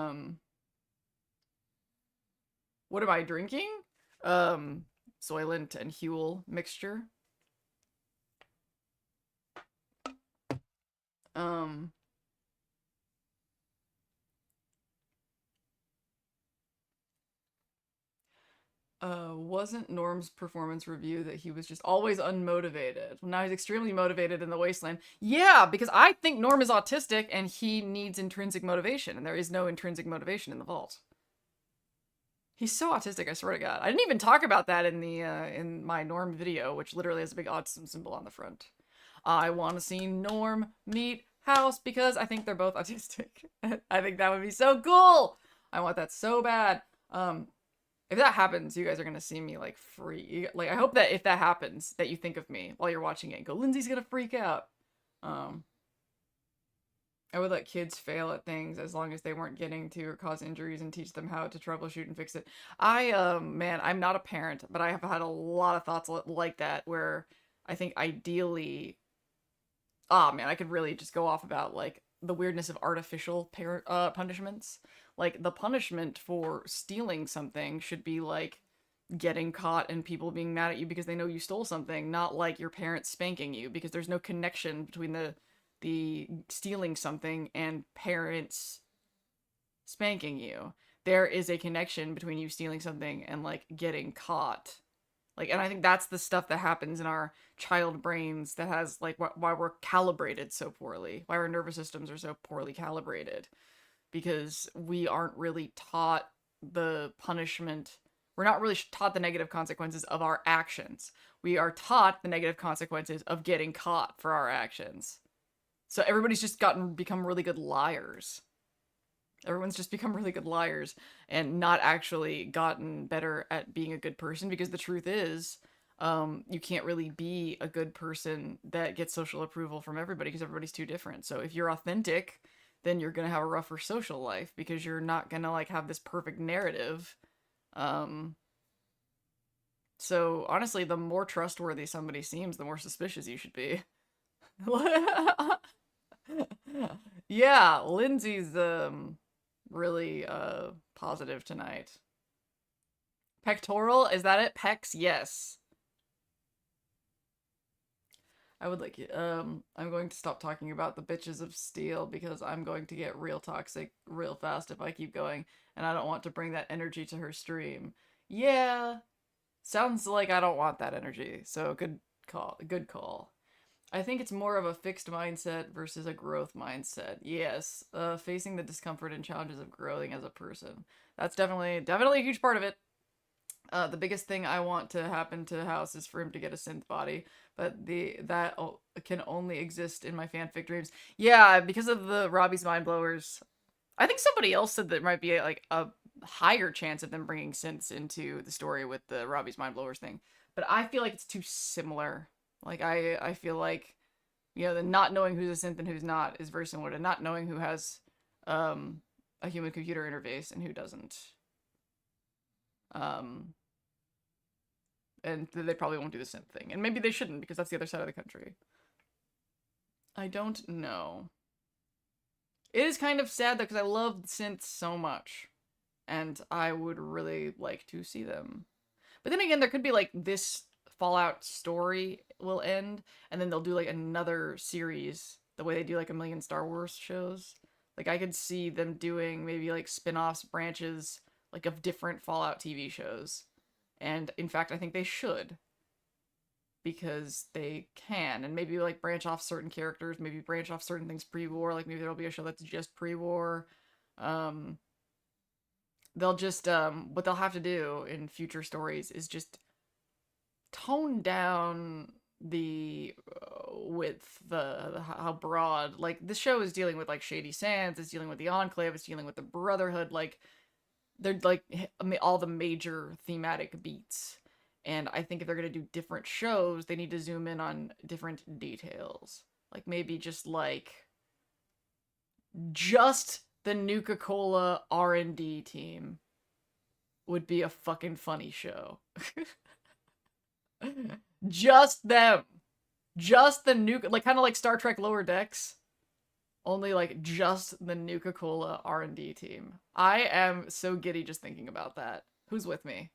am I drinking? Soylent and Huel mixture. Wasn't Norm's performance review that he was just always unmotivated? Well, now he's extremely motivated in the wasteland. Yeah, because I think Norm is autistic and he needs intrinsic motivation, and there is no intrinsic motivation in the vault. He's so autistic, I swear to God. I didn't even talk about that in the in my Norm video, which literally has a big autism symbol on the front. I want to see Norm meet House because I think they're both autistic. I think that would be so cool. I want that so bad. If that happens, you guys are gonna see me like free. Like, I hope that if that happens, that you think of me while you're watching it and go, Lindsay's gonna freak out. I would let kids fail at things as long as they weren't getting to or cause injuries, and teach them how to troubleshoot and fix it. Man, I'm not a parent, but I have had a lot of thoughts like that where I think ideally, man, I could really just go off about like the weirdness of artificial punishments. Like, the punishment for stealing something should be like getting caught and people being mad at you because they know you stole something, not like your parents spanking you, because there's no connection between the stealing something and parents spanking you. There is a connection between you stealing something and like getting caught. Like, and I think that's the stuff that happens in our child brains that has like why we're calibrated so poorly, why our nervous systems are so poorly calibrated, because we aren't really taught the punishment. We're not really taught the negative consequences of our actions. We are taught the negative consequences of getting caught for our actions. So everybody's just become really good liars. Everyone's just become really good liars and not actually gotten better at being a good person, because the truth is, you can't really be a good person that gets social approval from everybody because everybody's too different. So if you're authentic, then you're gonna have a rougher social life because you're not gonna like have this perfect narrative. So honestly, the more trustworthy somebody seems, the more suspicious you should be. Yeah, Lindsay's really positive tonight. Pectoral, is that it? Pecs, yes. I would like I'm going to stop talking about the bitches of steel because I'm going to get real toxic real fast if I keep going, and I don't want to bring that energy to her stream. Yeah. Sounds like I don't want that energy. So good call. Good call. I think it's more of a fixed mindset versus a growth mindset. Yes, facing the discomfort and challenges of growing as a person. That's definitely a huge part of it. The biggest thing I want to happen to House is for him to get a synth body, but that can only exist in my fanfic dreams. Yeah, because of the Robbie's Mind Blowers. I think somebody else said there might be like a higher chance of them bringing synths into the story with the Robbie's Mind Blowers thing, but I feel like it's too similar. Like I feel like, you know, the not knowing who's a synth and who's not is very similar to not knowing who has a human computer interface and who doesn't. Um and they probably won't do the synth thing. And maybe they shouldn't because that's the other side of the country. I don't know. It is kind of sad though because I love synths so much. And I would really like to see them. But then again, there could be like this Fallout story will end, and then they'll do like another series the way they do like a million Star Wars shows. Like I could see them doing maybe like spin-offs, branches like of different Fallout TV shows. And in fact, I think they should, because they can, and maybe like branch off certain characters, maybe branch off certain things pre-war, like maybe there'll be a show that's just pre-war. They'll just what they'll have to do in future stories is just tone down the width, the how broad. Like this show is dealing with like Shady Sands, it's dealing with the Enclave, it's dealing with the Brotherhood. Like they're like all the major thematic beats. And I think if they're gonna do different shows, they need to zoom in on different details. Like maybe just the Nuka-Cola R&D team would be a fucking funny show. Just them. Just the Nuka, like kind of like Star Trek Lower Decks. Only like just the Nuka-Cola R&D team. I am so giddy just thinking about that. Who's with me?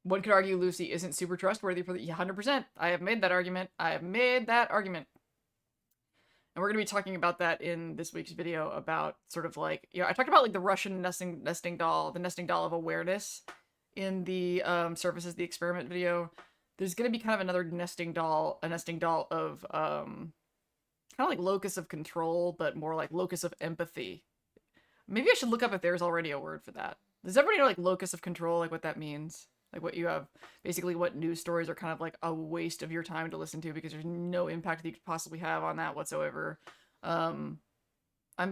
One could argue Lucy isn't super trustworthy for the 100%. I have made that argument. And we're going to be talking about that in this week's video about sort of like, you know, I talked about like the Russian nesting doll, the nesting doll of awareness in the Services the Experiment video. There's going to be kind of another a nesting doll of kind of like locus of control, but more like locus of empathy. Maybe I should look up if there's already a word for that. Does everybody know like locus of control, like what that means? Like what you have, basically what news stories are kind of like a waste of your time to listen to because there's no impact that you could possibly have on that whatsoever. I'm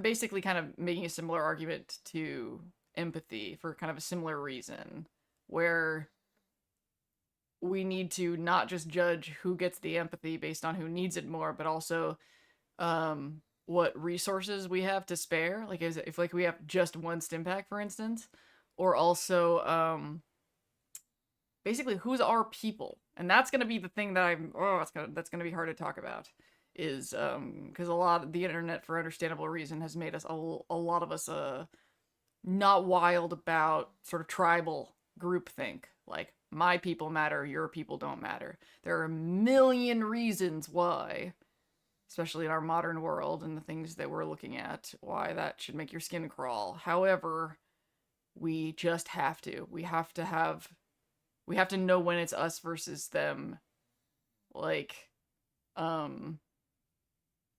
basically kind of making a similar argument to empathy for kind of a similar reason, where we need to not just judge who gets the empathy based on who needs it more, but also what resources we have to spare. Like if like we have just one stim pack, for instance, or also basically who's our people. And that's going to be the thing that that's going to be hard to talk about, is because a lot of the internet, for understandable reason, has made us a lot of us not wild about sort of tribal groupthink. Like, my people matter, your people don't matter. There are a million reasons why, especially in our modern world and the things that we're looking at, why that should make your skin crawl. However, we just have to. We have to know when it's us versus them. Like,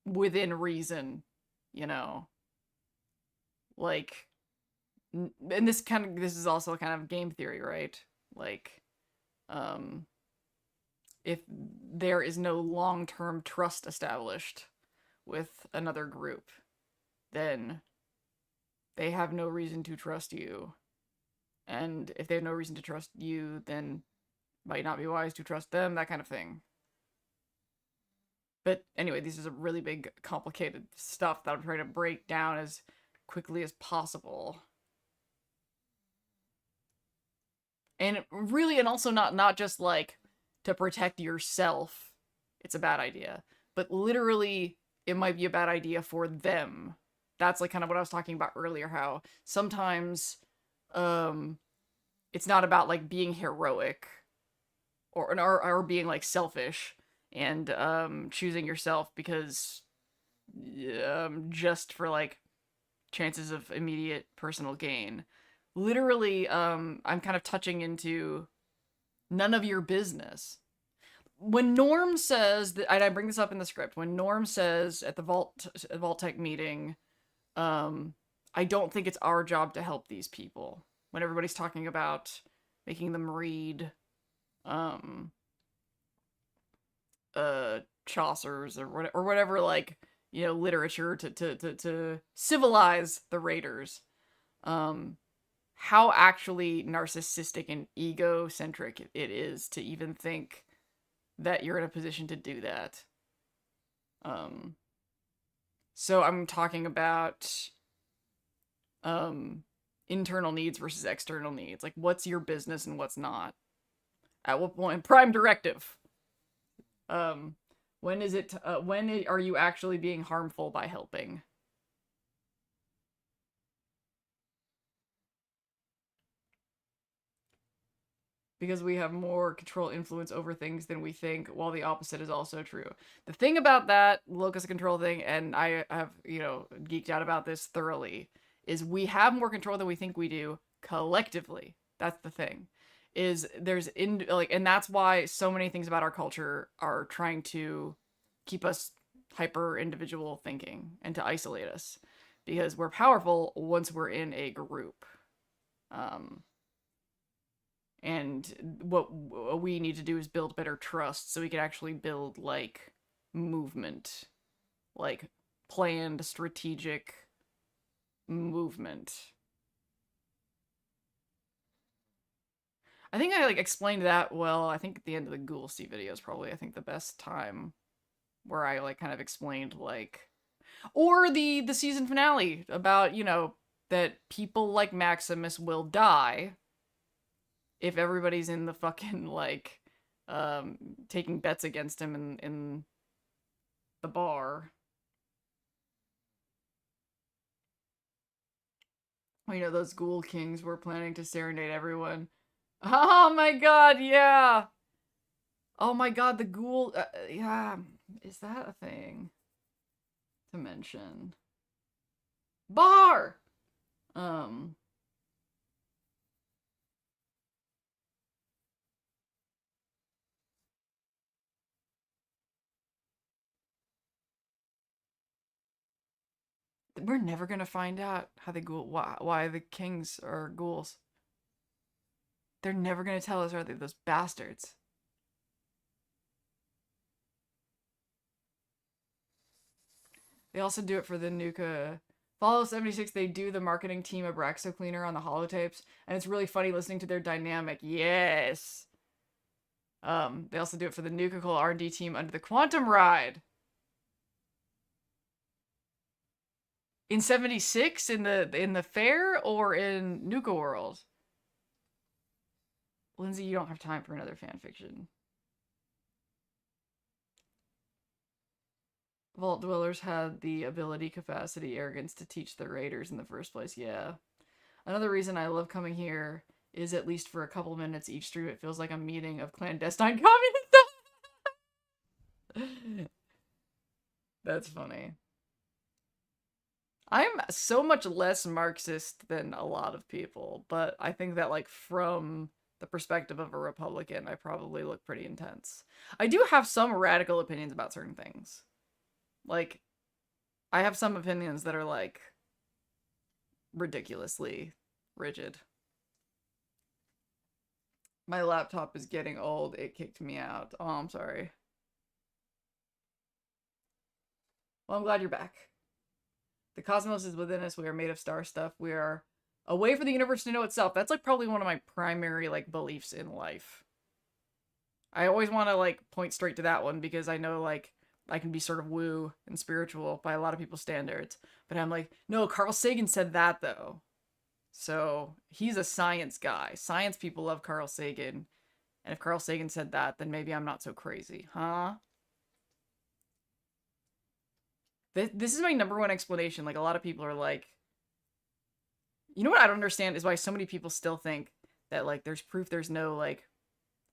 within reason, you know. Like, and this is also kind of game theory, right? Like, if there is no long-term trust established with another group, then they have no reason to trust you. And if they have no reason to trust you, then it might not be wise to trust them, that kind of thing. But anyway, this is a really big, complicated stuff that I'm trying to break down as quickly as possible. And really, and also not just like to protect yourself, it's a bad idea, but literally it might be a bad idea for them. That's like kind of what I was talking about earlier, how sometimes it's not about like being heroic or being like selfish and choosing yourself because just for like chances of immediate personal gain. Literally, I'm kind of touching into none of your business. When Norm says that, and I bring this up in the script, when Norm says at the Vault Tech meeting, I don't think it's our job to help these people. When everybody's talking about making them read, Chaucer's or whatever, like, you know, literature to civilize the raiders. How actually narcissistic and egocentric it is to even think that you're in a position to do that. So I'm talking about internal needs versus external needs. Like, what's your business and what's not? At what point? Prime directive. When is it? When are you actually being harmful by helping? Because we have more control influence over things than we think, while the opposite is also true. The thing about that locus of control thing, and I have, you know, geeked out about this thoroughly, is we have more control than we think we do collectively. That's the thing. Is there's and that's why so many things about our culture are trying to keep us hyper individual thinking and to isolate us, because we're powerful once we're in a group. And what we need to do is build better trust so we can actually build, like, movement. Like, planned, strategic movement. I think I, like, explained that well. I think at the end of the Ghoul Sea video is probably, I think, the best time where I, like, kind of explained, like... Or the season finale about, you know, that people like Maximus will die if everybody's in the fucking, like, taking bets against him in the bar. You know, those ghoul kings were planning to serenade everyone. Oh my god, yeah! Oh my god, the ghoul... yeah, is that a thing to mention? Bar! We're never gonna find out how the ghoul... why the kings are ghouls. They're never gonna tell us, are they, those bastards? They also do it for the Nuka. Follow 76, they do the marketing team Abrasive Cleaner on the holotapes, and it's really funny listening to their dynamic. Yes! They also do it for the Nuka Cola R&D team under the Quantum Ride. In 76, in the fair, or in Nuka World? Lindsay, you don't have time for another fanfiction. Vault dwellers had the ability, capacity, arrogance to teach their raiders in the first place. Yeah. Another reason I love coming here is at least for a couple minutes each stream, it feels like a meeting of clandestine communists. That's funny. I'm so much less Marxist than a lot of people, but I think that, like, from the perspective of a Republican, I probably look pretty intense. I do have some radical opinions about certain things. Like, I have some opinions that are, like, ridiculously rigid. My laptop is getting old. It kicked me out. Oh, I'm sorry. Well, I'm glad you're back. The cosmos is within us. We are made of star stuff. We are a way for the universe to know itself. That's, like, probably one of my primary, like, beliefs in life. I always want to, like, point straight to that one because I know, like, I can be sort of woo and spiritual by a lot of people's standards. But I'm like, no, Carl Sagan said that, though. So he's a science guy. Science people love Carl Sagan. And if Carl Sagan said that, then maybe I'm not so crazy, huh? This is my number one explanation. Like, a lot of people are like, you know what I don't understand is why so many people still think that, like, there's proof there's no, like,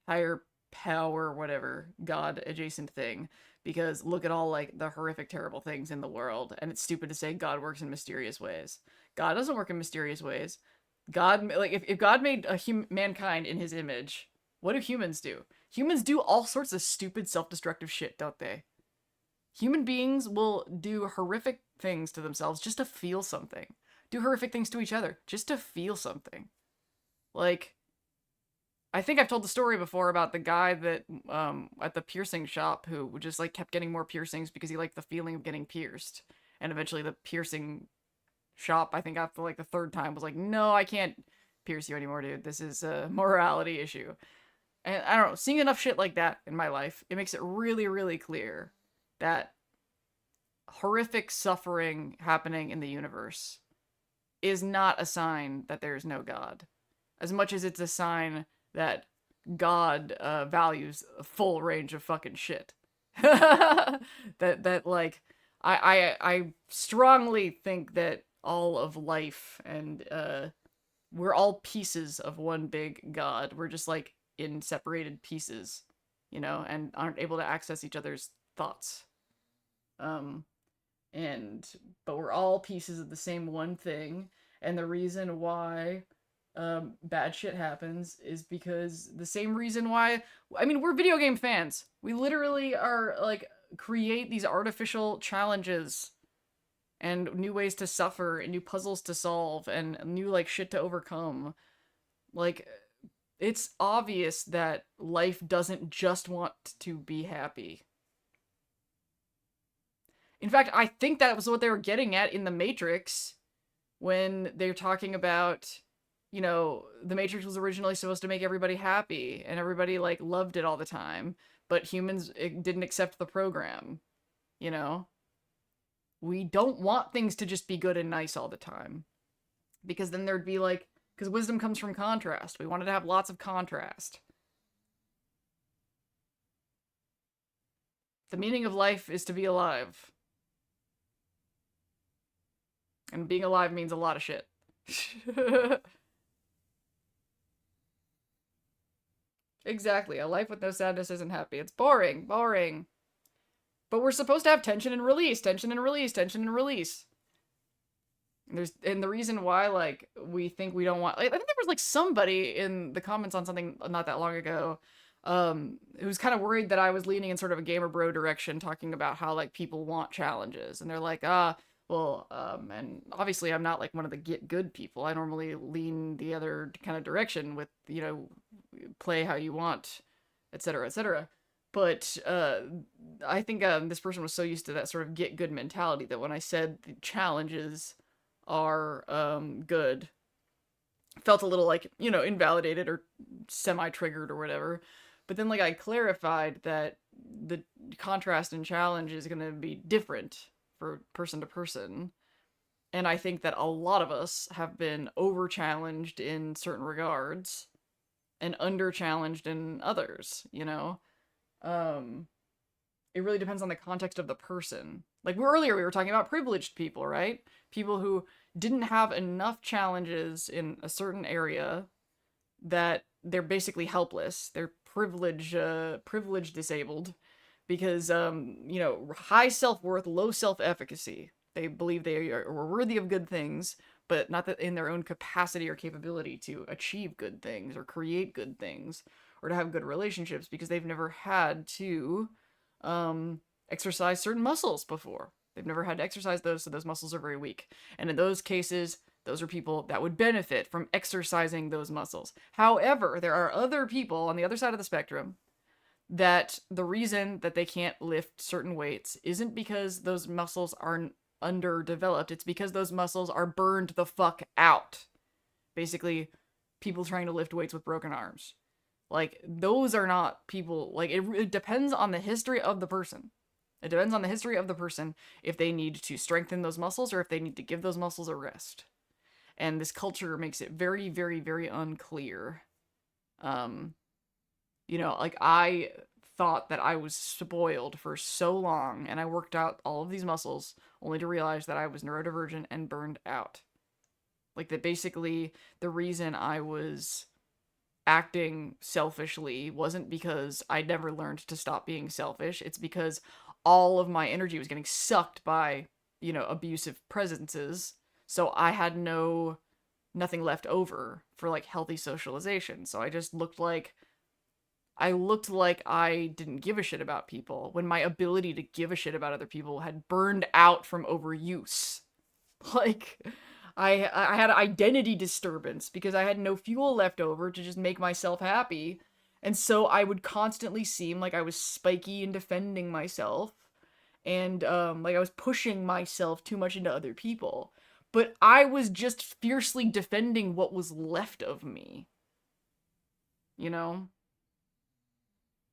higher power, whatever, God adjacent thing. Because look at all, like, the horrific, terrible things in the world. And it's stupid to say God works in mysterious ways. God doesn't work in mysterious ways. God, like, if God made mankind in his image, what do humans do? Humans do all sorts of stupid, self-destructive shit, don't they? Human beings will do horrific things to themselves just to feel something. Do horrific things to each other just to feel something. Like, I think I've told the story before about the guy that, at the piercing shop who just, like, kept getting more piercings because he liked the feeling of getting pierced. And eventually the piercing shop, I think after, like, the third time, was like, no, I can't pierce you anymore, dude. This is a morality issue. And I don't know, seeing enough shit like that in my life, it makes it really, really clear that horrific suffering happening in the universe is not a sign that there's no God. As much as it's a sign that God values a full range of fucking shit. that like, I strongly think that all of life and we're all pieces of one big God. We're just, like, in separated pieces, you know, and aren't able to access each other's thoughts. But we're all pieces of the same one thing, and the reason why bad shit happens is because the same reason why, I mean, we're video game fans. We literally are, like, create these artificial challenges and new ways to suffer and new puzzles to solve and new, like, shit to overcome. Like, it's obvious that life doesn't just want to be happy. In fact, I think that was what they were getting at in The Matrix when they're talking about, you know, The Matrix was originally supposed to make everybody happy and everybody, like, loved it all the time, but humans didn't accept the program, you know? We don't want things to just be good and nice all the time. Because then there'd be, like, because wisdom comes from contrast. We wanted to have lots of contrast. The meaning of life is to be alive. And being alive means a lot of shit. Exactly. A life with no sadness isn't happy. It's boring. Boring. But we're supposed to have tension and release. Tension and release. Tension and release. And the reason why, like, we think we don't want, like, I think there was, like, somebody in the comments on something not that long ago who's kind of worried that I was leaning in sort of a gamer bro direction, talking about how, like, people want challenges, and they're like, well, and obviously I'm not, like, one of the get good people. I normally lean the other kind of direction with, you know, play how you want, etc., etc. But I think this person was so used to that sort of get good mentality that when I said the challenges are good, felt a little, like, you know, invalidated or semi-triggered or whatever. But then, like, I clarified that the contrast and challenge is going to be different for person to person. And I think that a lot of us have been over-challenged in certain regards and under-challenged in others, you know? it really depends on the context of the person. Like earlier we were talking about privileged people, right? People who didn't have enough challenges in a certain area that they're basically helpless. They're privilege disabled because high self-worth, low self-efficacy. They believe they are worthy of good things, but not that in their own capacity or capability to achieve good things or create good things or to have good relationships because they've never had to exercise certain muscles before. They've never had to exercise those, so those muscles are very weak. And in those cases, those are people that would benefit from exercising those muscles. However, there are other people on the other side of the spectrum that the reason that they can't lift certain weights isn't because those muscles are underdeveloped. It's because those muscles are burned the fuck out. Basically, people trying to lift weights with broken arms. Like, those are not people, like, it depends on the history of the person. It depends on the history of the person if they need to strengthen those muscles or if they need to give those muscles a rest. And this culture makes it very, very, very unclear. Like, I thought that I was spoiled for so long, and I worked out all of these muscles only to realize that I was neurodivergent and burned out. Like, that basically the reason I was acting selfishly wasn't because I never learned to stop being selfish. It's because all of my energy was getting sucked by, abusive presences. So I had nothing left over for like healthy socialization. So I just looked like I didn't give a shit about people when my ability to give a shit about other people had burned out from overuse. Like, I had identity disturbance because I had no fuel left over to just make myself happy. And so I would constantly seem like I was spiky and defending myself. And like I was pushing myself too much into other people. But I was just fiercely defending what was left of me. You know?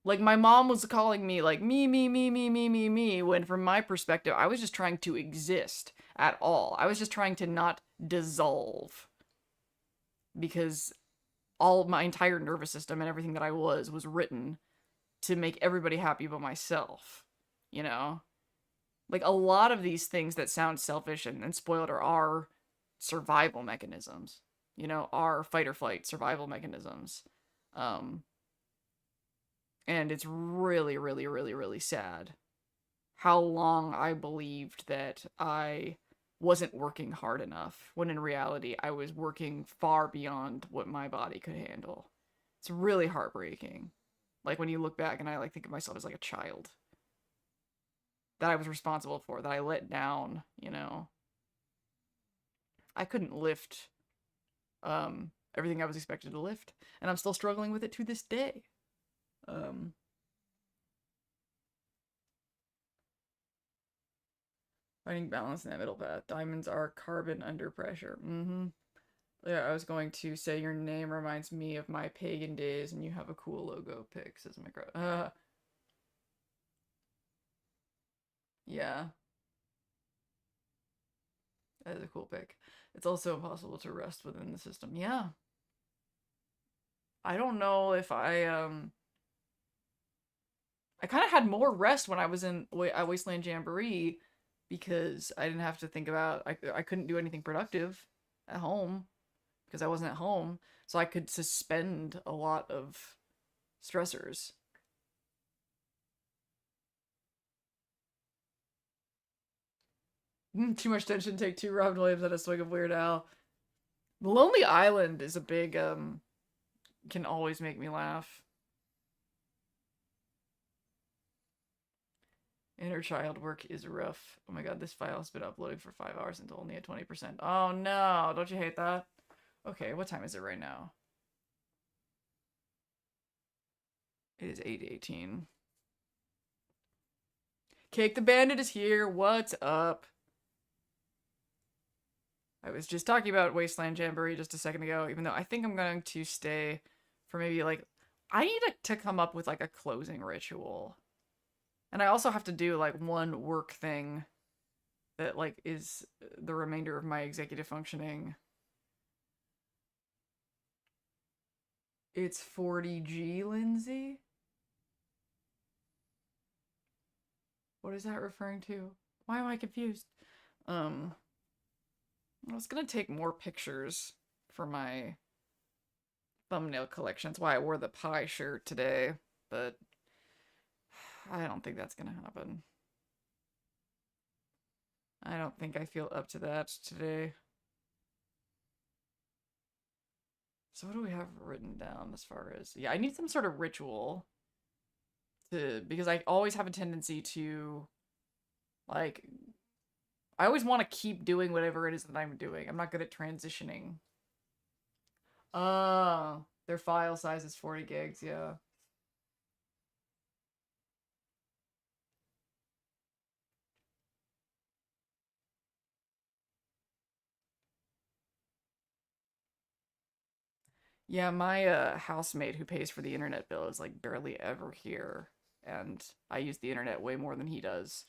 Like, my mom was calling me, like, me, when from my perspective, I was just trying to exist at all. I was just trying to not dissolve. Because all of my entire nervous system and everything that I was written to make everybody happy but myself. You know? Like, a lot of these things that sound selfish and spoiled are survival mechanisms. Are fight or flight survival mechanisms. And it's really, really, really, really sad how long I believed that I wasn't working hard enough, when in reality I was working far beyond what my body could handle. It's really heartbreaking. Like, when you look back and I like think of myself as like a child that I was responsible for, that I let down, I couldn't lift everything I was expected to lift, and I'm still struggling with it to this day. Finding balance in that middle path. Diamonds are carbon under pressure. Yeah, I was going to say your name reminds me of my pagan days, and you have a cool logo pic, says Micro. Yeah. That is a cool pic. It's also impossible to rest within the system. Yeah. I don't know if I kind of had more rest when I was at Wasteland Jamboree because I didn't have to think about, I couldn't do anything productive at home because I wasn't at home, so I could suspend a lot of stressors. Too much tension, take two. Robin Williams had a swing of Weird Al. The Lonely Island is a big, can always make me laugh. Inner child work is rough. Oh my god, this file has been uploading for 5 hours and only at 20%. Oh no, don't you hate that? Okay, what time is it right now? It is 8:18. Cake the Bandit is here. What's up? I was just talking about Wasteland Jamboree just a second ago, even though I think I'm going to stay for maybe like, I need to come up with like a closing ritual. And I also have to do like one work thing that like is the remainder of my executive functioning. It's 40G, Lindsay? What is that referring to? Why am I confused? Um, I was gonna take more pictures for my thumbnail collection. That's why I wore the pie shirt today, but I don't think that's gonna happen. I don't think I feel up to that today. So what do we have written down as far as... Yeah, I need some sort of ritual because I always have a tendency to, like, I always want to keep doing whatever it is that I'm doing. I'm not good at transitioning. Their file size is 40 gigs, yeah. Yeah, my housemate who pays for the internet bill is like barely ever here, and I use the internet way more than he does.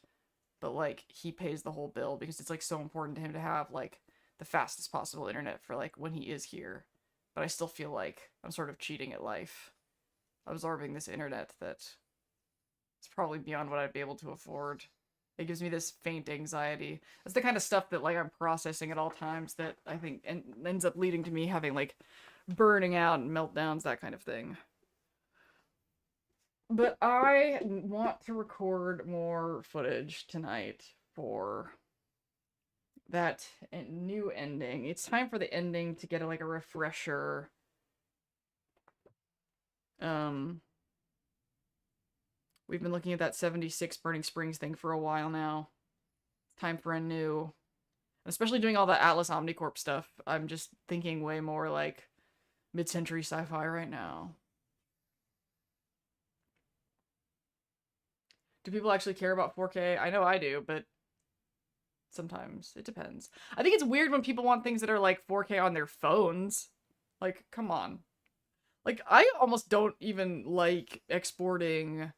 But like he pays the whole bill because it's like so important to him to have like the fastest possible internet for like when he is here. But I still feel like I'm sort of cheating at life, absorbing this internet that is probably beyond what I'd be able to afford. It gives me this faint anxiety. That's the kind of stuff that like I'm processing at all times that I think ends up leading to me having like burning out and meltdowns, that kind of thing. But I want to record more footage tonight for that new ending. It's time for the ending to get like a refresher. We've been looking at that 76 Burning Springs thing for a while now. Time for a new... Especially doing all the Atlas Omnicorp stuff. I'm just thinking way more like mid-century sci-fi right now. Do people actually care about 4K? I know I do, but sometimes it depends. I think it's weird when people want things that are like 4K on their phones. Like, come on. Like, I almost don't even like exporting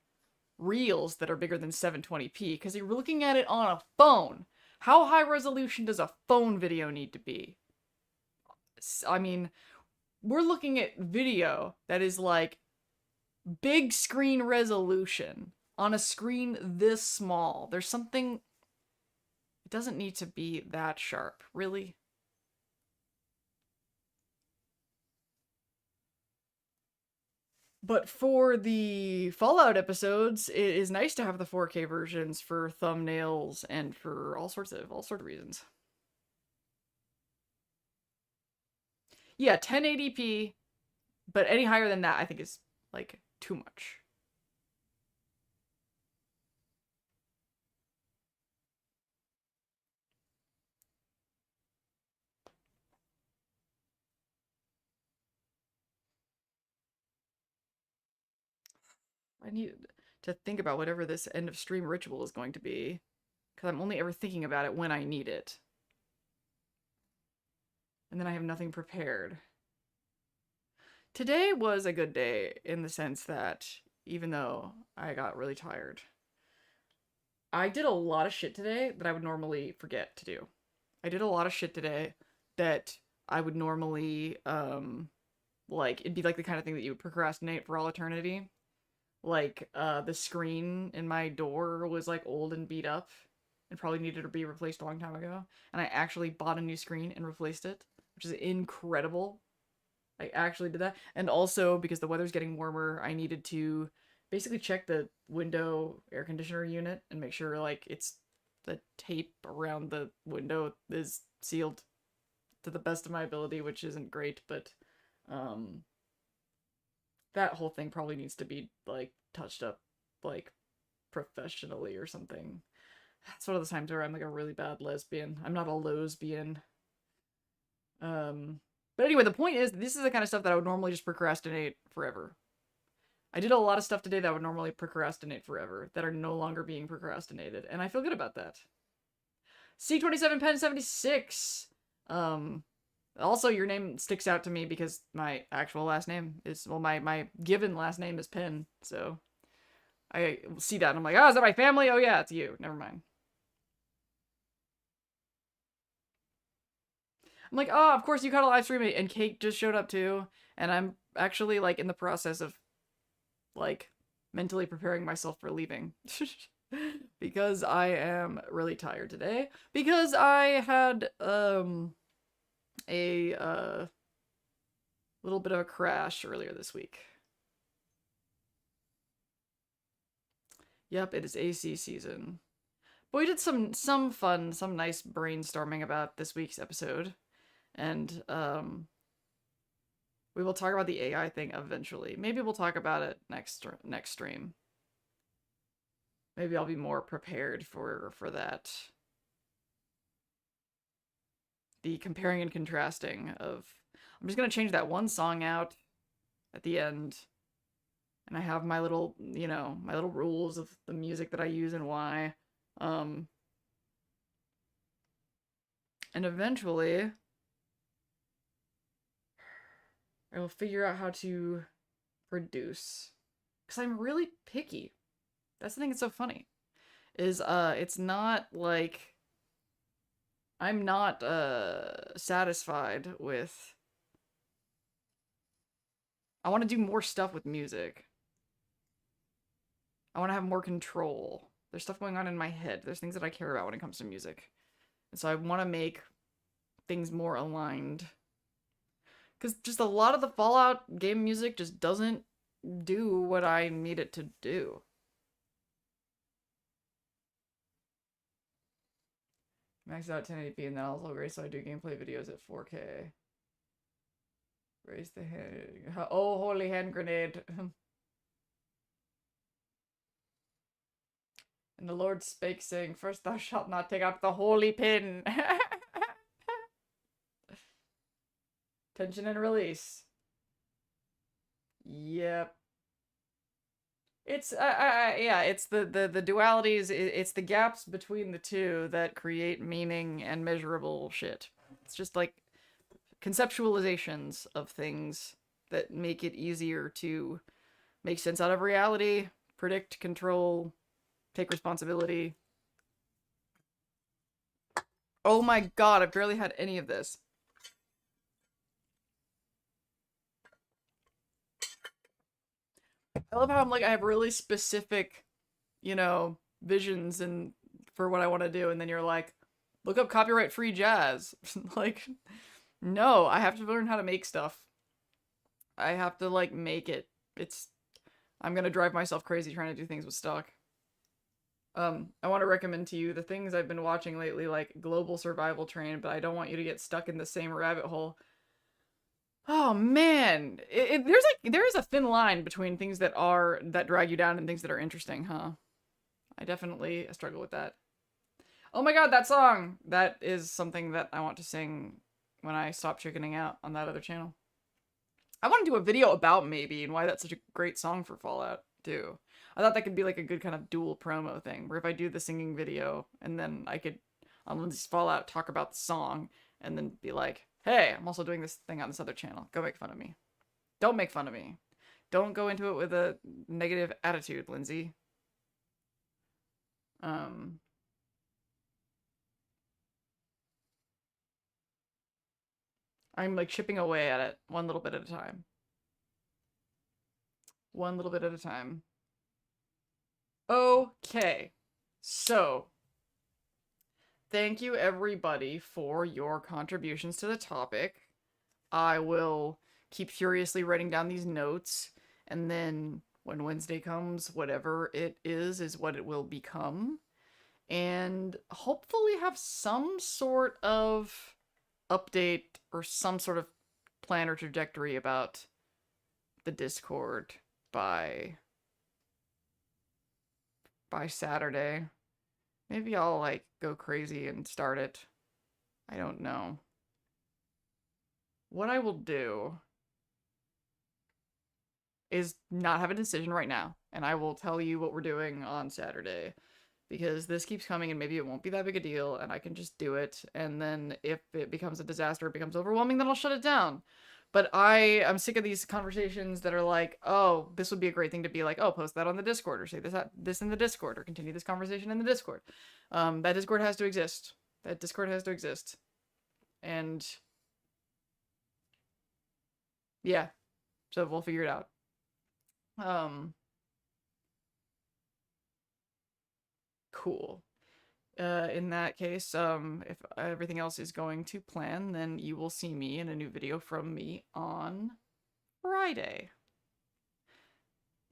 reels that are bigger than 720p because you're looking at it on a phone. How high resolution does a phone video need to be? I mean, we're looking at video that is like big screen resolution on a screen this small. There's something... It doesn't need to be that sharp, really. But for the Fallout episodes, it is nice to have the 4K versions for thumbnails and for all sorts of reasons. Yeah, 1080p, but any higher than that I think is like too much. I need to think about whatever this end of stream ritual is going to be, because I'm only ever thinking about it when I need it. And then I have nothing prepared. Today was a good day in the sense that even though I got really tired, I did a lot of shit today that I would normally forget to do. I did a lot of shit today that I would normally, like, it'd be like the kind of thing that you would procrastinate for all eternity. Like, the screen in my door was, like, old and beat up and probably needed to be replaced a long time ago. And I actually bought a new screen and replaced it, which is incredible. I actually did that. And also, because the weather's getting warmer, I needed to basically check the window air conditioner unit and make sure, like, the tape around the window is sealed to the best of my ability, which isn't great, but, that whole thing probably needs to be, like, touched up, like, professionally or something. It's one of those times where I'm, like, a really bad lesbian. I'm not a lesbian. But anyway, the point is, this is the kind of stuff that I would normally just procrastinate forever. I did a lot of stuff today that I would normally procrastinate forever, that are no longer being procrastinated, and I feel good about that. C27 Pen 76! Also, your name sticks out to me because my actual last name is, well, my given last name is Penn, so I see that and I'm like, oh, is that my family? Oh yeah, it's you. Never mind. I'm like, oh, of course you caught a live stream and Kate just showed up too, and I'm actually, like, in the process of, like, mentally preparing myself for leaving. because I am really tired today. Because I had a little bit of a crash earlier this week. Yep, it is AC season. But we did some fun, some nice brainstorming about this week's episode. And we will talk about the AI thing eventually. Maybe we'll talk about it next stream. Maybe I'll be more prepared for that. The comparing and contrasting of... I'm just gonna change that one song out at the end. And I have my little, you know, my little rules of the music that I use and why. And eventually, I will figure out how to produce. Because I'm really picky. That's the thing that's so funny. Is, it's not like... I'm not, satisfied with... I want to do more stuff with music. I want to have more control. There's stuff going on in my head. There's things that I care about when it comes to music. And so I want to make things more aligned. Because just a lot of the Fallout game music just doesn't do what I need it to do. Max out 1080p and then also raise so I do gameplay videos at 4K. Raise the hand. Oh, holy hand grenade. And the Lord spake, saying, First thou shalt not take out the holy pin. Tension and release. Yep. It's, yeah, it's the dualities, it's the gaps between the two that create meaning and measurable shit. It's just like conceptualizations of things that make it easier to make sense out of reality, predict, control, take responsibility. Oh my god, I've barely had any of this. I love how I'm like, I have really specific, you know, visions and for what I want to do, and then you're like, look up copyright-free jazz. Like, no, I have to learn how to make stuff. I have to, like, make it. I'm gonna drive myself crazy trying to do things with stock. I want to recommend to you the things I've been watching lately, like Global Survival Train, but I don't want you to get stuck in the same rabbit hole. Oh man, there is a thin line between things that drag you down and things that are interesting, huh? I definitely struggle with that. Oh my god, that song! That is something that I want to sing when I stop chickening out on that other channel. I want to do a video about Maybe and why that's such a great song for Fallout, too. I thought that could be like a good kind of dual promo thing, where if I do the singing video, and then I could, on Lindsay's Fallout, talk about the song, and then be like, hey, I'm also doing this thing on this other channel. Go make fun of me. Don't make fun of me. Don't go into it with a negative attitude, Lindsay. I'm like chipping away at it one little bit at a time. One little bit at a time. Okay. So, thank you everybody for your contributions to the topic. I will keep furiously writing down these notes, and then when Wednesday comes, whatever it is what it will become. And hopefully have some sort of update or some sort of plan or trajectory about the Discord by Saturday. Maybe I'll like go crazy and start it. I don't know. What I will do is not have a decision right now, and I will tell you what we're doing on Saturday, because this keeps coming and maybe it won't be that big a deal and I can just do it, and then if it becomes a disaster, it becomes overwhelming, then I'll shut it down. But I'm sick of these conversations that are like, oh, this would be a great thing to be like, oh, post that on the Discord, or say this in the Discord, or continue this conversation in the Discord. That Discord has to exist. That Discord has to exist. And yeah, so we'll figure it out. Cool. In that case, if everything else is going to plan, then you will see me in a new video from me on Friday.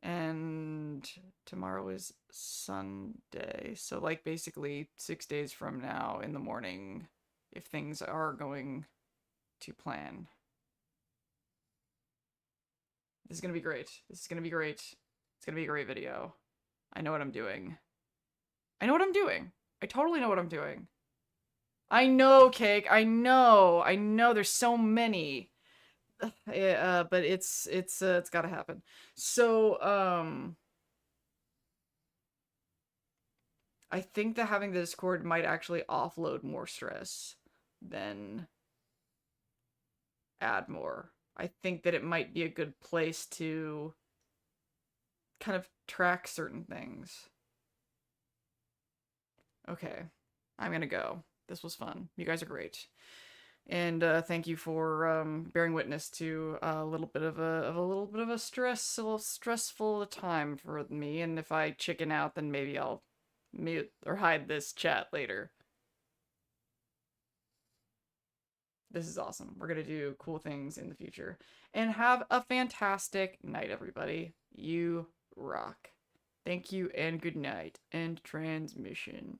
And tomorrow is Sunday, so like basically 6 days from now in the morning, if things are going to plan. This is gonna be great. This is gonna be great. It's gonna be a great video. I know what I'm doing. I know what I'm doing. I totally know what I'm doing. I know, Cake. I know. I know. There's so many. But it's gotta happen. So, I think that having the Discord might actually offload more stress than add more. I think that it might be a good place to kind of track certain things. Okay, I'm gonna go. This was fun. You guys are great. And thank you for bearing witness to a little bit of a stressful time for me. And if I chicken out, then maybe I'll mute or hide this chat later. This is awesome. We're gonna do cool things in the future. And have a fantastic night, everybody. You rock. Thank you and good night. End transmission.